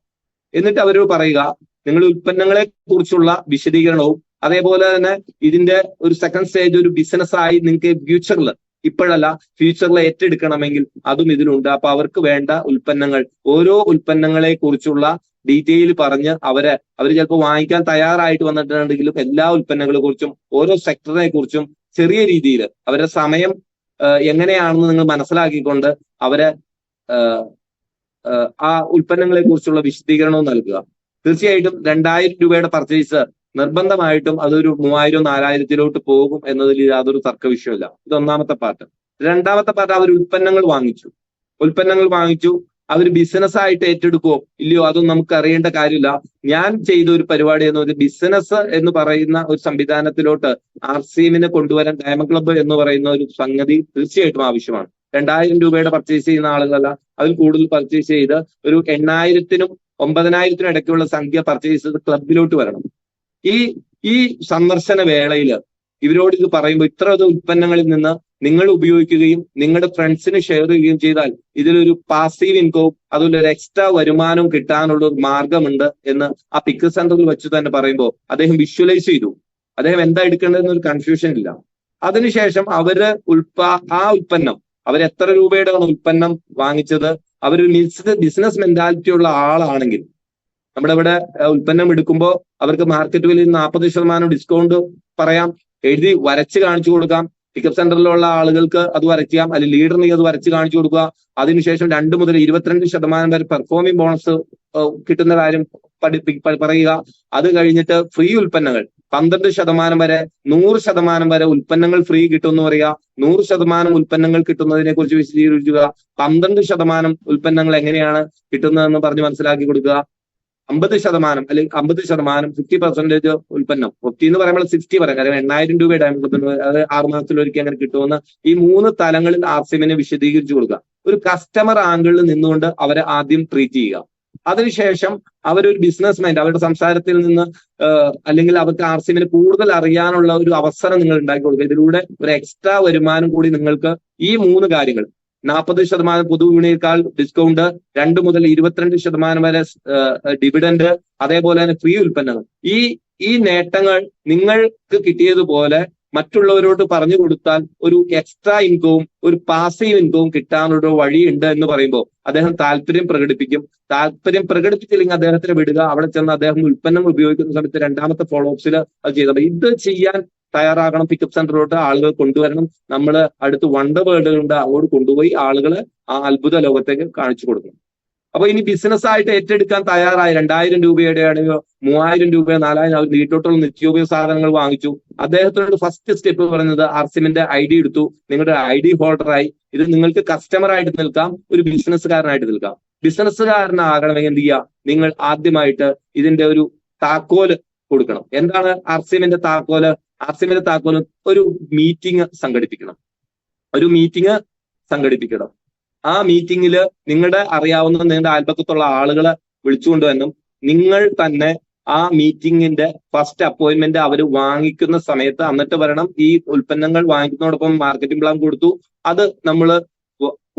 എന്നിട്ട് അവരോട് പറയുക, നിങ്ങൾ ഉൽപ്പന്നങ്ങളെ കുറിച്ചുള്ള വിശദീകരണവും അതേപോലെ തന്നെ ഇതിന്റെ ഒരു സെക്കൻഡ് സ്റ്റേജ് ഒരു ബിസിനസ്സായി നിങ്ങൾക്ക് ഫ്യൂച്ചറിൽ, ഇപ്പോഴല്ല ഫ്യൂച്ചറിൽ ഏറ്റെടുക്കണമെങ്കിൽ അതും ഇതിലുണ്ട്. അപ്പൊ അവർക്ക് വേണ്ട ഉൽപ്പന്നങ്ങൾ, ഓരോ ഉൽപ്പന്നങ്ങളെ കുറിച്ചുള്ള ഡീറ്റെയിൽ പറഞ്ഞ് അവർ ചിലപ്പോൾ വാങ്ങിക്കാൻ തയ്യാറായിട്ട് വന്നിട്ടുണ്ടെങ്കിലും എല്ലാ ഉൽപ്പന്നങ്ങളെ കുറിച്ചും ഓരോ സെക്ടറിനെ കുറിച്ചും ചെറിയ രീതിയിൽ അവരുടെ സമയം എങ്ങനെയാണെന്ന് നിങ്ങൾ മനസ്സിലാക്കിക്കൊണ്ട് അവരെ ആ ഉൽപ്പന്നങ്ങളെ കുറിച്ചുള്ള വിശദീകരണവും നൽകുക. തീർച്ചയായിട്ടും 2000 രൂപയുടെ പർച്ചേസ് നിർബന്ധമായിട്ടും അതൊരു 3000-4000-ത്തിലോട്ട് പോകും എന്നതിൽ യാതൊരു തർക്ക വിഷയമില്ല. ഇത് ഒന്നാമത്തെ പാർട്ട്. രണ്ടാമത്തെ പാർട്ട്, അവർ ഉൽപ്പന്നങ്ങൾ വാങ്ങിച്ചു, അവർ ബിസിനസ് ആയിട്ട് ഏറ്റെടുക്കുമോ ഇല്ലയോ അതൊന്നും നമുക്ക് അറിയേണ്ട കാര്യമില്ല. ഞാൻ ചെയ്ത ഒരു പരിപാടി എന്ന് പറയുന്നത് ബിസിനസ് എന്ന് പറയുന്ന ഒരു സംവിധാനത്തിലോട്ട് RCMനെ കൊണ്ടുവരാൻ ഡയമണ്ട് ക്ലബ്ബ് എന്ന് പറയുന്ന ഒരു സംഗതി തീർച്ചയായിട്ടും ആവശ്യമാണ്. 2000 രൂപയുടെ പർച്ചേസ് ചെയ്യുന്ന ആളുകളല്ല, അതിൽ കൂടുതൽ പർച്ചേസ് ചെയ്ത് ഒരു 8000-നും 9000-നും ഇടയ്ക്കുള്ള സംഖ്യ പർച്ചേസ് ചെയ്ത് ക്ലബിലോട്ട് വരണം. ഈ സന്ദർശന വേളയിൽ ഇവരോട് ഇത് പറയുമ്പോൾ ഇത്ര ഉൽപ്പന്നങ്ങളിൽ നിന്ന് നിങ്ങൾ ഉപയോഗിക്കുകയും നിങ്ങളുടെ ഫ്രണ്ട്സിന് ഷെയർ ചെയ്യുകയും ചെയ്താൽ ഇതിലൊരു പാസീവ് ഇൻകവും അതുപോലെ ഒരു എക്സ്ട്രാ വരുമാനവും കിട്ടാനുള്ള ഒരു മാർഗമുണ്ട് എന്ന് ആ പിക്കപ്പ് സെന്ററിൽ വെച്ച് തന്നെ പറയുമ്പോൾ അദ്ദേഹം വിഷ്വലൈസ് ചെയ്തു. അദ്ദേഹം എന്താ എടുക്കേണ്ടതെന്നൊരു കൺഫ്യൂഷൻ ഇല്ല. അതിനുശേഷം അവര് ആ ഉൽപ്പന്നം, അവരെത്ര രൂപയുടെ ഉൽപ്പന്നം വാങ്ങിച്ചത്, അവരൊരു ബിസിനസ് മെന്റാലിറ്റി ഉള്ള ആളാണെങ്കിൽ, നമ്മുടെ ഇവിടെ ഉൽപ്പന്നം എടുക്കുമ്പോൾ അവർക്ക് മാർക്കറ്റ് വിലയിൽ 40% ഡിസ്കൗണ്ട് പറയാം, എഴുതി വരച്ച് കാണിച്ചു കൊടുക്കാം. പിക്കപ്പ് സെന്ററിലുള്ള ആളുകൾക്ക് അത് വരയ്ക്കാം, അല്ലെങ്കിൽ ലീഡറിന് അത് വരച്ച് കാണിച്ചു കൊടുക്കുക. അതിനുശേഷം 2 മുതൽ 22% വരെ പെർഫോമിംഗ് ബോണസ് കിട്ടുന്ന കാര്യം പറയുക. അത് കഴിഞ്ഞിട്ട് ഫ്രീ ഉൽപ്പന്നങ്ങൾ 12% വരെ 100% വരെ ഉൽപ്പന്നങ്ങൾ ഫ്രീ കിട്ടുമെന്ന് പറയുക. 100% ഉൽപ്പന്നങ്ങൾ കിട്ടുന്നതിനെ കുറിച്ച് വിശദീകരിക്കുക. 12% ഉൽപ്പന്നങ്ങൾ എങ്ങനെയാണ് കിട്ടുന്നതെന്ന് പറഞ്ഞ് മനസ്സിലാക്കി കൊടുക്കുക. 50% അല്ലെങ്കിൽ 50%, 50% ഉൽപ്പന്നം. 50 എന്ന് പറയുമ്പോൾ 60 പറയാം, കാരണം 8,000 രൂപയുടെ അത് 6 മാസത്തിലൊരിക്കൽ അങ്ങനെ കിട്ടുമെന്ന് ഈ 3 തലങ്ങളിൽ ആർസിഎമ്മിനെ വിശദീകരിച്ചു കൊടുക്കുക. ഒരു കസ്റ്റമർ ആംഗിളിൽ നിന്നുകൊണ്ട് അവരെ ആദ്യം ട്രീറ്റ് ചെയ്യുക. അതിനുശേഷം അവരൊരു ബിസിനസ് മൈൻഡ്, അവരുടെ സംസാരത്തിൽ നിന്ന് അല്ലെങ്കിൽ അവർക്ക് ആർസിഎമ്മിനെ കൂടുതൽ അറിയാനുള്ള ഒരു അവസരം നിങ്ങൾ ഉണ്ടാക്കി കൊടുക്കുക. ഇതിലൂടെ ഒരു എക്സ്ട്രാ വരുമാനം കൂടി നിങ്ങൾക്ക് ഈ 3 കാര്യങ്ങൾ 40% പൊതുവിപണിയേക്കാൾ ഡിസ്കൗണ്ട്, 2 മുതൽ 22% വരെ ഡിവിഡൻഡ്, അതേപോലെ തന്നെ ഫ്രീ ഉൽപ്പന്നങ്ങൾ. ഈ നേട്ടങ്ങൾ നിങ്ങൾക്ക് കിട്ടിയതുപോലെ മറ്റുള്ളവരോട് പറഞ്ഞു കൊടുത്താൽ ഒരു എക്സ്ട്രാ ഇൻകവും ഒരു പാസീവ് ഇൻകവും കിട്ടാനൊരു വഴിയുണ്ട് എന്ന് പറയുമ്പോൾ അദ്ദേഹം താല്പര്യം പ്രകടിപ്പിക്കും. താല്പര്യം പ്രകടിപ്പിച്ചില്ലെങ്കിൽ അദ്ദേഹത്തിന് വിടുക. അവിടെ ചെന്ന് അദ്ദേഹം ഉൽപ്പന്നങ്ങൾ ഉപയോഗിക്കുന്ന സമയത്ത് 2ാമത്തെ ഫോളോ അപ്സിൽ അത് ചെയ്തത്. ഇത് ചെയ്യാൻ തയ്യാറാകണം. പിക്കപ്പ് സെന്ററിലോട്ട് ആളുകൾ കൊണ്ടുവരണം. നമ്മൾ അടുത്ത് വണ്ടർ വേൾഡുകളുണ്ട്, അങ്ങോട്ട് കൊണ്ടുപോയി ആളുകളെ ആ അത്ഭുത ലോകത്തേക്ക് കാണിച്ചു കൊടുക്കണം. അപ്പൊ ഇനി ബിസിനസ് ആയിട്ട് ഏറ്റെടുക്കാൻ തയ്യാറായി 2,000 രൂപയുടെ ആണെങ്കിൽ 3,000 രൂപ 4,000 അവർ വീട്ടോട്ടുള്ള നിത്യോപയോഗ സാധനങ്ങൾ വാങ്ങിച്ചു. അദ്ദേഹത്തോട് ഫസ്റ്റ് സ്റ്റെപ്പ് പറയുന്നത് ആർസിഎമ്മിന്റെ ID എടുത്തു, നിങ്ങളുടെ ID ഹോൾഡറായി. ഇത് നിങ്ങൾക്ക് കസ്റ്റമർ ആയിട്ട് നിൽക്കാം, ഒരു ബിസിനസ്സുകാരനായിട്ട് നിൽക്കാം. ബിസിനസ്സുകാരനാകണമെങ്കിൽ എന്ത് ചെയ്യുക, നിങ്ങൾ ആദ്യമായിട്ട് ഇതിന്റെ ഒരു താക്കോല് കൊടുക്കണം. എന്താണ് ആർസിഎമ്മിന്റെ താക്കോല്? ആർസിഎമ്മിന്റെ താക്കോല് ഒരു മീറ്റിംഗ് സംഘടിപ്പിക്കണം. ആ മീറ്റിംഗിൽ നിങ്ങളുടെ അറിയാവുന്ന നിങ്ങളുടെ അയൽപക്കത്തുള്ള ആളുകളെ വിളിച്ചുകൊണ്ടുവന്നും നിങ്ങൾ തന്നെ ആ മീറ്റിംഗിന്റെ ഫസ്റ്റ് അപ്പോയിന്റ്മെന്റ് അവർ വാങ്ങിക്കുന്ന സമയത്ത് എന്നിട്ട് വരണം. ഈ ഉൽപ്പന്നങ്ങൾ വാങ്ങിക്കുന്നതോടൊപ്പം മാർക്കറ്റിംഗ് പ്ലാൻ കൊടുത്തു, അത് നമ്മൾ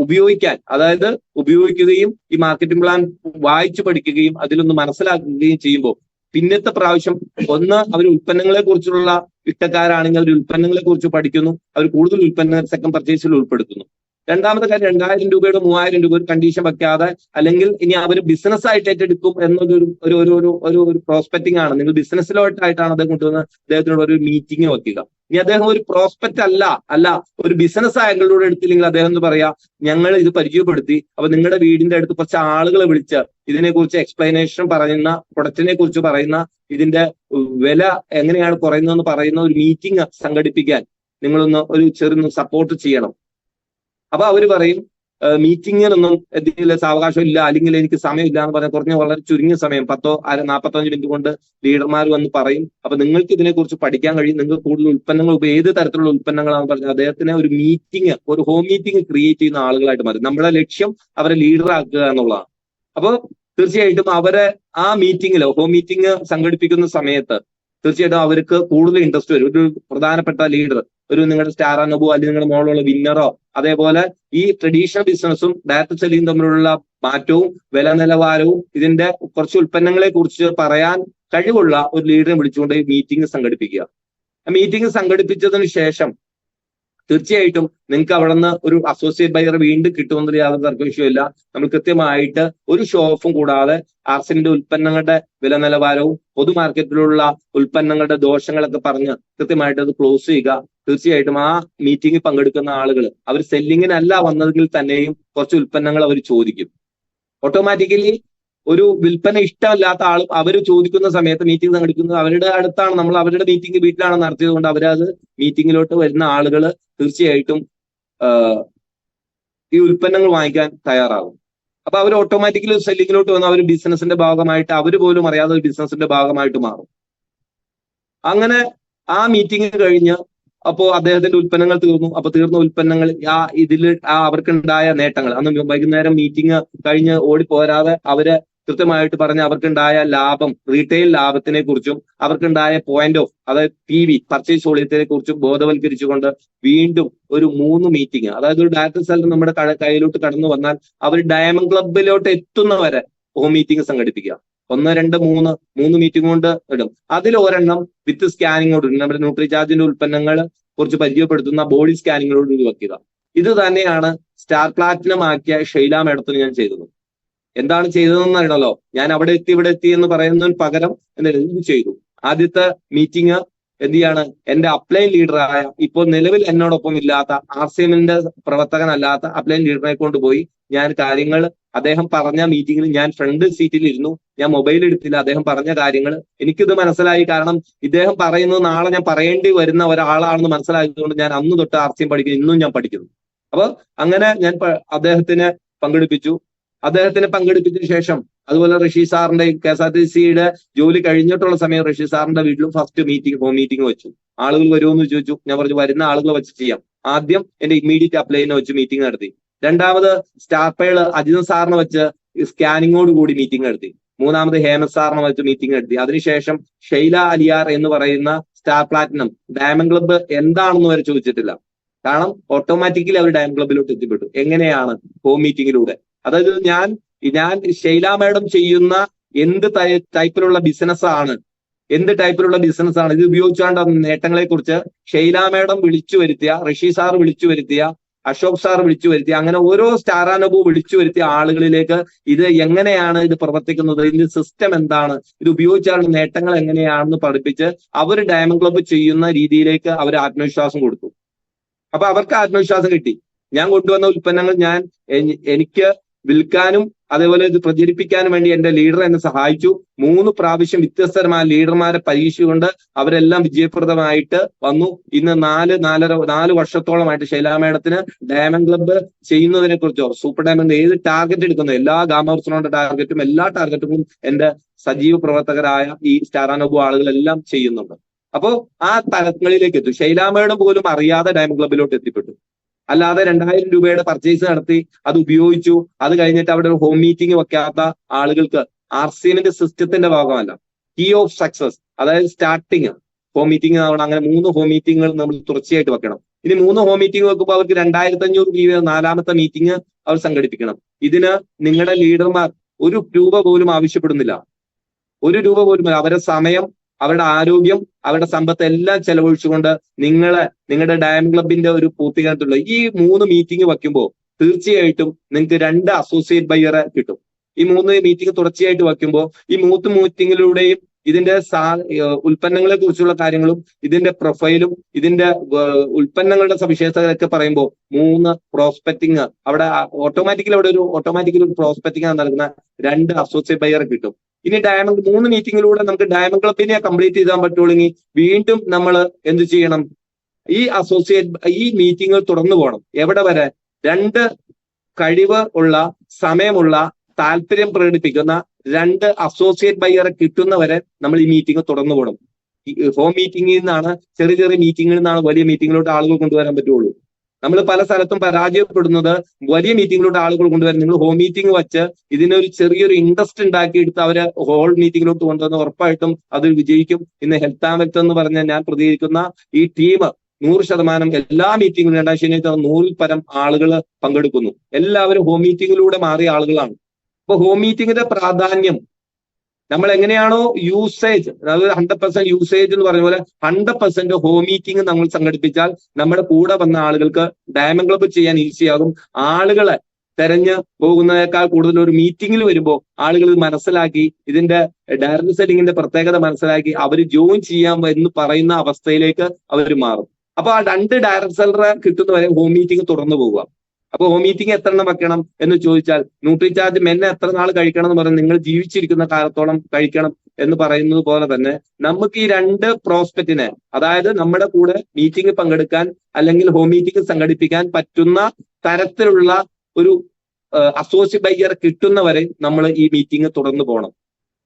ഉപയോഗിക്കാൻ, അതായത് ഉപയോഗിക്കുകയും ഈ മാർക്കറ്റിംഗ് പ്ലാൻ വായിച്ചു പഠിക്കുകയും അതിലൊന്ന് മനസ്സിലാക്കുകയും ചെയ്യുമ്പോൾ പിന്നത്തെ പ്രാവശ്യം ഒന്ന് അവർ ഉൽപ്പന്നങ്ങളെ കുറിച്ചുള്ള ഇഷ്ടക്കാരാണെങ്കിൽ അവർ ഉൽപ്പന്നങ്ങളെ കുറിച്ച് പഠിക്കുന്നു, അവർ കൂടുതൽ ഉൽപ്പന്നങ്ങൾ സെക്കൻഡ് പർച്ചേസിൽ ഉൾപ്പെടുത്തുന്നു. 2ാമത്തെ കാര്യം 2,000 രൂപയുടെ 3,000 രൂപ ഒരു കണ്ടീഷൻ വെക്കാതെ, അല്ലെങ്കിൽ ഇനി അവർ ബിസിനസ് ആയിട്ട് ഏറ്റെടുക്കും എന്നൊരു പ്രോസ്പെക്റ്റിംഗ് ആണ്. നിങ്ങൾ ബിസിനസ്സിലോട്ടായിട്ടാണ് അദ്ദേഹം കൊണ്ടുവന്ന് അദ്ദേഹത്തിനോട് ഒരു മീറ്റിംഗ് വെക്കുക. ഇനി അദ്ദേഹം ഒരു പ്രോസ്പെക്ട് അല്ല ഒരു ബിസിനസ് ആംഗിളിലൂടെ എടുത്തില്ലെങ്കിൽ അദ്ദേഹം എന്ന് പറയാ, ഞങ്ങൾ ഇത് പരിചയപ്പെടുത്തി, അപ്പൊ നിങ്ങളുടെ വീടിന്റെ അടുത്ത് കുറച്ച് ആളുകളെ വിളിച്ച് ഇതിനെക്കുറിച്ച് എക്സ്പ്ലനേഷൻ പറയുന്ന, പ്രൊഡക്റ്റിനെ കുറിച്ച് പറയുന്ന, ഇതിന്റെ വില എങ്ങനെയാണ് കുറയുന്നതെന്ന് പറയുന്ന ഒരു മീറ്റിംഗ് സംഘടിപ്പിക്കാൻ നിങ്ങളൊന്ന് ഒരു ചെറിയ സപ്പോർട്ട് ചെയ്യണം. അപ്പൊ അവര് പറയും മീറ്റിങ്ങിനൊന്നും എന്തെങ്കിലും സാവകാശം ഇല്ല, അല്ലെങ്കിൽ എനിക്ക് സമയമില്ല എന്ന് പറഞ്ഞാൽ വളരെ ചുരുങ്ങിയ സമയം 45 മിനിറ്റ് കൊണ്ട് ലീഡർമാർ വന്ന് പറയും. അപ്പൊ നിങ്ങൾക്ക് ഇതിനെക്കുറിച്ച് പഠിക്കാൻ കഴിയും, നിങ്ങൾക്ക് കൂടുതൽ ഉൽപ്പന്നങ്ങൾ ഏത് തരത്തിലുള്ള ഉൽപ്പന്നങ്ങളാണെന്ന് പറഞ്ഞാൽ അദ്ദേഹത്തിന് ഒരു മീറ്റിംഗ്, ഒരു ഹോം മീറ്റിംഗ് ക്രിയേറ്റ് ചെയ്യുന്ന ആളുകളായിട്ട് മാറി. നമ്മുടെ ലക്ഷ്യം അവരെ ലീഡറാക്കുക എന്നുള്ളതാണ്. അപ്പൊ തീർച്ചയായിട്ടും അവരെ ആ മീറ്റിംഗിലോ ഹോം മീറ്റിംഗ് സംഘടിപ്പിക്കുന്ന സമയത്ത് തീർച്ചയായിട്ടും അവർക്ക് കൂടുതൽ ഇൻട്രസ്റ്റ് വരും. ഒരു പ്രധാനപ്പെട്ട ലീഡർ, ഒരു നിങ്ങളുടെ സ്റ്റാർ അനുഭവോ അല്ലെങ്കിൽ നിങ്ങളുടെ മോളുള്ള വിന്നറോ, അതേപോലെ ഈ ട്രഡീഷണൽ ബിസിനസ്സും ഡയറക്ട് സെല്ലിംഗ് തമ്മിലുള്ള മാറ്റവും വില നിലവാരവും ഇതിന്റെ കുറച്ച് ഉൽപ്പന്നങ്ങളെ കുറിച്ച് പറയാൻ കഴിവുള്ള ഒരു ലീഡറെ വിളിച്ചുകൊണ്ട് മീറ്റിംഗ് സംഘടിപ്പിക്കുക. മീറ്റിംഗ് സംഘടിപ്പിച്ചതിന് ശേഷം തീർച്ചയായിട്ടും നിങ്ങൾക്ക് അവിടെ നിന്ന് ഒരു അസോസിയേറ്റ് ബയർ വീണ്ടും കിട്ടുമെന്നൊരു യാതൊരു തർക്കവിഷയമില്ല. നമ്മൾ കൃത്യമായിട്ട് ഒരു ഷോ ഓഫും കൂടാതെ ആർസിഎമ്മിന്റെ ഉൽപ്പന്നങ്ങളുടെ വില നിലവാരവും പൊതു മാർക്കറ്റിലുള്ള ഉൽപ്പന്നങ്ങളുടെ ദോഷങ്ങളൊക്കെ പറഞ്ഞ് കൃത്യമായിട്ട് അത് ക്ലോസ് ചെയ്യുക. തീർച്ചയായിട്ടും ആ മീറ്റിംഗിൽ പങ്കെടുക്കുന്ന ആളുകൾ അവർ സെല്ലിങ്ങിനല്ല വന്നതെങ്കിൽ തന്നെയും കുറച്ച് ഉൽപ്പന്നങ്ങൾ അവർ ചോദിക്കും. ഓട്ടോമാറ്റിക്കലി ഒരു വിൽപ്പന ഇഷ്ടമല്ലാത്ത ആളും അവർ ചോദിക്കുന്ന സമയത്ത് മീറ്റിംഗ് സംഘടിക്കുന്നത് അവരുടെ അടുത്താണ്, നമ്മൾ അവരുടെ മീറ്റിംഗ് വീട്ടിലാണ് നടത്തിയത് കൊണ്ട് അവരത് മീറ്റിങ്ങിലോട്ട് വരുന്ന ആളുകൾ തീർച്ചയായിട്ടും ഈ ഉൽപ്പന്നങ്ങൾ വാങ്ങിക്കാൻ തയ്യാറാകും. അപ്പൊ അവർ ഓട്ടോമാറ്റിക്കലി സെല്ലിങ്ങിലോട്ട് വന്ന് അവർ ബിസിനസിന്റെ ഭാഗമായിട്ട്, അവർ പോലും അറിയാതെ ഒരു ബിസിനസിന്റെ ഭാഗമായിട്ട് മാറും. അങ്ങനെ ആ മീറ്റിംഗ് കഴിഞ്ഞ് അപ്പോ അദ്ദേഹത്തിന്റെ ഉൽപ്പന്നങ്ങൾ തീർന്നു. അപ്പൊ തീർന്ന ഉൽപ്പന്നങ്ങൾ അവർക്കുണ്ടായ നേട്ടങ്ങൾ, അന്ന് വൈകുന്നേരം മീറ്റിംഗ് കഴിഞ്ഞ് ഓടിപ്പോരാതെ അവര് കൃത്യമായിട്ട് പറഞ്ഞ് അവർക്കുണ്ടായ ലാഭം, റീറ്റെയിൽ ലാഭത്തിനെ കുറിച്ചും അവർക്കുണ്ടായ പോയിന്റ് ഓഫ്, അതായത് PV പർച്ചേസ് വോളിയത്തിനെ കുറിച്ചും ബോധവൽക്കരിച്ചുകൊണ്ട് വീണ്ടും ഒരു 3 മീറ്റിംഗ്, അതായത് ഒരു ഡയറക്ടർ സെല്ലിൽ നമ്മുടെ കയ്യിലോട്ട് കടന്നു വന്നാൽ അവർ ഡയമണ്ട് ക്ലബിലോട്ട് എത്തുന്നവരെ ഹോം മീറ്റിംഗ് സംഘടിപ്പിക്കുക. 1, 2, 3 മീറ്റിംഗ് കൊണ്ട് ഇടും. അതിൽ ഒരെണ്ണം വിത്ത് സ്കാനിങ്ങോട് നമ്മുടെ ന്യൂട്രിചാർജിന്റെ ഉൽപ്പന്നങ്ങൾ കുറിച്ച് പരിചയപ്പെടുത്തുന്ന ബോഡി സ്കാനിങ്ങിനോട് വെക്കുക. ഇത് തന്നെയാണ് സ്റ്റാർ പ്ലാറ്റിനം ആക്കിയ ഷൈല മേഡത്തിന് ഞാൻ ചെയ്തത്. എന്താണ് ചെയ്തതെന്ന് അറിയണല്ലോ. ഞാൻ അവിടെ എത്തി ഇവിടെ എത്തി എന്ന് പറയുന്നതിന് പകരം ഇത് ചെയ്തു. ആദ്യത്തെ മീറ്റിംഗ് എന്ത് ചെയ്യാണ്, എന്റെ അപ്ലൈൻ ലീഡറായ ഇപ്പോൾ നിലവിൽ എന്നോടൊപ്പം ഇല്ലാത്ത RCMന്റെ പ്രവർത്തകനല്ലാത്ത അപ്ലൈൻ ലീഡറെ കൊണ്ടുപോയി ഞാൻ കാര്യങ്ങൾ അദ്ദേഹം പറഞ്ഞ മീറ്റിംഗിൽ ഞാൻ ഫ്രണ്ട് സീറ്റിൽ ഇരുന്നു. ഞാൻ മൊബൈൽ എടുത്തില്ല. അദ്ദേഹം പറഞ്ഞ കാര്യങ്ങൾ എനിക്കിത് മനസ്സിലായി. കാരണം ഇദ്ദേഹം പറയുന്നത് നാളെ ഞാൻ പറയേണ്ടി വരുന്ന ഒരാളാണെന്ന് മനസ്സിലായതുകൊണ്ട് ഞാൻ അന്ന് തൊട്ട് RCM പഠിക്കുന്നു, ഇന്നും ഞാൻ പഠിക്കുന്നു. അപ്പൊ അങ്ങനെ ഞാൻ അദ്ദേഹത്തിനെ പങ്കെടുപ്പിച്ച ശേഷം അതുപോലെ ഋഷി സാറിന്റെ KSRTCയുടെ ജോലി കഴിഞ്ഞിട്ടുള്ള സമയം ഋഷി സാറിന്റെ വീട്ടിലും ഫസ്റ്റ് ഹോം മീറ്റിംഗ് വെച്ചു. ആളുകൾ വരുമെന്ന് ചോദിച്ചു. ഞാൻ പറഞ്ഞു വരുന്ന ആളുകൾ വെച്ച് ചെയ്യാം. ആദ്യം എന്റെ ഇമ്മീഡിയറ്റ് അപ്ലൈനെ വെച്ച് മീറ്റിംഗ് നടത്തി. രണ്ടാമത് സ്റ്റാർപ്പേള് അജിത് സാറിനെ വെച്ച് സ്കാനിങ്ങോട് കൂടി മീറ്റിംഗ് നടത്തി. മൂന്നാമത് ഹേമന്ത് സാറിനെ വെച്ച് മീറ്റിംഗ് നടത്തി. അതിനുശേഷം ഷൈല അലിയാർ എന്ന് പറയുന്ന സ്റ്റാർ പ്ലാറ്റിനം ഡയമണ്ട് ക്ലബ്ബ് എന്താണെന്ന് വരെ ചോദിച്ചിട്ടില്ല. കാരണം ഓട്ടോമാറ്റിക്കലി അവർ ഡയമണ്ട് ക്ലബ്ബിലോട്ട് എത്തിപ്പെട്ടു. എങ്ങനെയാണ്? ഹോം മീറ്റിംഗിലൂടെ. അതായത് ഞാൻ ഷൈല മാഡം ചെയ്യുന്ന എന്ത് ടൈപ്പിലുള്ള ബിസിനസ്സാണ് ഇത് ഉപയോഗിച്ചാണ്ട് നേട്ടങ്ങളെ കുറിച്ച് ഷൈല മാഡം വിളിച്ചു വരുത്തിയ, ഋഷി സാർ വിളിച്ചു വരുത്തിയ, അശോക് സാർ വിളിച്ചു വരുത്തിയ, അങ്ങനെ ഓരോ സ്റ്റാറാനബു വിളിച്ചു വരുത്തിയ ആളുകളിലേക്ക് ഇത് എങ്ങനെയാണ് ഇത് പ്രവർത്തിക്കുന്നത്, ഇതിന്റെ സിസ്റ്റം എന്താണ്, ഇത് ഉപയോഗിച്ചാലുള്ള നേട്ടങ്ങൾ എങ്ങനെയാണെന്ന് പഠിപ്പിച്ച് അവർ ഡയമണ്ട് ക്ലബ്ബ് ചെയ്യുന്ന രീതിയിലേക്ക് അവർ ആത്മവിശ്വാസം കൊടുത്തു. അപ്പൊ അവർക്ക് ആത്മവിശ്വാസം കിട്ടി. ഞാൻ കൊണ്ടുവന്ന ഉൽപ്പന്നങ്ങൾ എനിക്ക് വിൽക്കാനും അതേപോലെ ഇത് പ്രചരിപ്പിക്കാനും വേണ്ടി എന്റെ ലീഡർ എന്നെ സഹായിച്ചു. 3 പ്രാവശ്യം വ്യത്യസ്തരമായ ലീഡർമാരെ പരീക്ഷിച്ചുകൊണ്ട് അവരെല്ലാം വിജയപ്രദമായിട്ട് വന്നു. ഇന്ന് 4 വർഷത്തോളമായിട്ട് ഷൈല മാഡത്തിന് ഡയമണ്ട് ക്ലബ്ബ് ചെയ്യുന്നതിനെ കുറിച്ചോ സൂപ്പർ ഡയമണ്ട് ഏത് ടാർഗറ്റ് എടുക്കുന്നു എല്ലാ ഗാമോർസിനോന്റെ ടാർഗറ്റും എല്ലാ ടാർഗറ്റും എന്റെ സജീവ പ്രവർത്തകരായ ഈ സ്റ്റാറാനോബു ആളുകളെല്ലാം ചെയ്യുന്നുണ്ട്. അപ്പോ ആ തലങ്ങളിലേക്ക് എത്തും. ഷൈല മാഡം പോലും അറിയാതെ ഡയമണ്ട് ക്ലബ്ബിലോട്ട് എത്തിപ്പെട്ടു. അല്ലാതെ 2000 രൂപയുടെ പർച്ചേസ് നടത്തി അത് ഉപയോഗിച്ചു. അത് കഴിഞ്ഞിട്ട് അവിടെ ഒരു ഹോം മീറ്റിംഗ് വെക്കാത്ത ആളുകൾക്ക് RCMന്റെ സിസ്റ്റത്തിന്റെ ഭാഗമല്ല. കീ ഓഫ് സക്സസ്, അതായത് സ്റ്റാർട്ടിങ് ഹോം മീറ്റിംഗ് അങ്ങനെ 3 ഹോം മീറ്റിംഗുകൾ നമ്മൾ തുടർച്ചയായിട്ട് വെക്കണം. ഇനി 3 ഹോം മീറ്റിംഗ് വെക്കുമ്പോൾ അവർക്ക് 2500 രൂപ 4ാമത്തെ മീറ്റിംഗ് അവർ സംഘടിപ്പിക്കണം. ഇതിന് നിങ്ങളുടെ ലീഡർമാർ 1 രൂപ പോലും ആവശ്യപ്പെടുന്നില്ല. 1 രൂപ പോലും. അവരുടെ സമയം, അവരുടെ ആരോഗ്യം, അവരുടെ സമ്പത്ത് എല്ലാം ചെലവഴിച്ചുകൊണ്ട് നിങ്ങളുടെ ഡയമണ്ട് ക്ലബിന്റെ ഒരു പൂർത്തീകരണത്തിലുള്ള ഈ 3 മീറ്റിംഗ് വയ്ക്കുമ്പോൾ തീർച്ചയായിട്ടും നിങ്ങൾക്ക് 2 അസോസിയേറ്റ് ബയ്യറെ കിട്ടും. ഈ 3 മീറ്റിംഗ് തുടർച്ചയായിട്ട് വയ്ക്കുമ്പോൾ ഈ 3 മീറ്റിംഗിലൂടെയും ഇതിന്റെ ഉൽപ്പന്നങ്ങളെ കുറിച്ചുള്ള കാര്യങ്ങളും ഇതിന്റെ പ്രൊഫൈലും ഇതിന്റെ ഉൽപ്പന്നങ്ങളുടെ സവിശേഷതകളൊക്കെ പറയുമ്പോൾ 3 പ്രോസ്പെക്ടിങ് അവിടെ ഓട്ടോമാറ്റിക്കലി ഒരു പ്രോസ്പെക്ടിങ് നടക്കുന്ന 2 അസോസിയേറ്റ് ബയ്യറെ കിട്ടും. ഇനി 3 മീറ്റിംഗിലൂടെ നമുക്ക് ഡയമണ്ട് ക്ലബിനെ കംപ്ലീറ്റ് ചെയ്യാൻ പറ്റുള്ളെങ്കിൽ വീണ്ടും നമ്മൾ എന്ത് ചെയ്യണം? ഈ മീറ്റിംഗ് തുടർന്നു പോകണം. എവിടെ വരെ? 2 കഴിവ് ഉള്ള, സമയമുള്ള, താല്പര്യം പ്രകടിപ്പിക്കുന്ന 2 അസോസിയേറ്റ് ബയ്യറെ കിട്ടുന്നവരെ നമ്മൾ ഈ മീറ്റിംഗ് തുടർന്നു പോകണം. ഹോം മീറ്റിംഗിൽ നിന്നാണ്, ചെറിയ ചെറിയ മീറ്റിംഗിൽ നിന്നാണ് വലിയ മീറ്റിംഗിലോട്ട് ആളുകൾ കൊണ്ടുവരാൻ പറ്റുള്ളൂ. നമ്മൾ പല സ്ഥലത്തും പരാജയപ്പെടുന്നത് വലിയ മീറ്റിംഗിലോട്ട് ആളുകൾ കൊണ്ടുവരാൻ. നിങ്ങൾ ഹോം മീറ്റിംഗ് വെച്ച് ഇതിനൊരു ചെറിയൊരു ഇൻട്രസ്റ്റ് ഉണ്ടാക്കിയെടുത്ത് അവരെ ഹോൾ മീറ്റിംഗിലോട്ട് കൊണ്ടുവന്ന് ഉറപ്പായിട്ടും അത് വിജയിക്കും. ഇന്ന് ഹെൽത്ത് ആൻഡ് വെൽത്ത് എന്ന് പറഞ്ഞ ഞാൻ പ്രതികരിക്കുന്ന ഈ ടീം 100% എല്ലാ മീറ്റിംഗിലും 2 ശനിയാഴ്ച 100ൽ പരം ആളുകൾ പങ്കെടുക്കുന്നു. എല്ലാവരും ഹോം മീറ്റിംഗിലൂടെ മാറിയ ആളുകളാണ്. അപ്പൊ ഹോം മീറ്റിംഗിന്റെ പ്രാധാന്യം നമ്മൾ എങ്ങനെയാണോ യൂസേജ്, അതായത് 100% യൂസേജ് എന്ന് പറഞ്ഞ പോലെ 100% ഹോം മീറ്റിംഗ് നമ്മൾ സംഘടിപ്പിച്ചാൽ നമ്മുടെ കൂടെ വന്ന ആളുകൾക്ക് ഡയമണ്ട് ക്ലബ്ബ് ചെയ്യാൻ ഈസിയാകും. ആളുകളെ തെരഞ്ഞു പോകുന്നതിനേക്കാൾ കൂടുതൽ ഒരു മീറ്റിംഗിൽ വരുമ്പോൾ ആളുകൾ മനസ്സിലാക്കി ഇതിന്റെ ഡയറക്ട് സെല്ലിങ്ങിന്റെ പ്രത്യേകത മനസ്സിലാക്കി അവർ ജോയിൻ ചെയ്യാൻ എന്ന് പറയുന്ന അവസ്ഥയിലേക്ക് അവർ മാറും. അപ്പൊ ആ 2 ഡയറക്ട് സെല്ലറെ കിട്ടുന്നവരെ ഹോം മീറ്റിംഗ് തുടർന്നു പോവുക. അപ്പൊ ഹോം മീറ്റിംഗ് എത്ര എണ്ണം വെക്കണം എന്ന് ചോദിച്ചാൽ ന്യൂട്രിചാർജ് മെന്നെ എത്ര നാൾ കഴിക്കണം എന്ന് പറഞ്ഞാൽ നിങ്ങൾ ജീവിച്ചിരിക്കുന്ന കാലത്തോളം കഴിക്കണം എന്ന് പറയുന്നത് പോലെ തന്നെ നമുക്ക് ഈ 2 പ്രോസ്പെക്റ്റിനെ, അതായത് നമ്മുടെ കൂടെ മീറ്റിംഗ് പങ്കെടുക്കാൻ അല്ലെങ്കിൽ ഹോം മീറ്റിംഗ് സംഘടിപ്പിക്കാൻ പറ്റുന്ന തരത്തിലുള്ള ഒരു അസോസിയേറ്റ് ബയ്യർ കിട്ടുന്നവരെ നമ്മൾ ഈ മീറ്റിംഗ് തുടർന്നു പോകണം.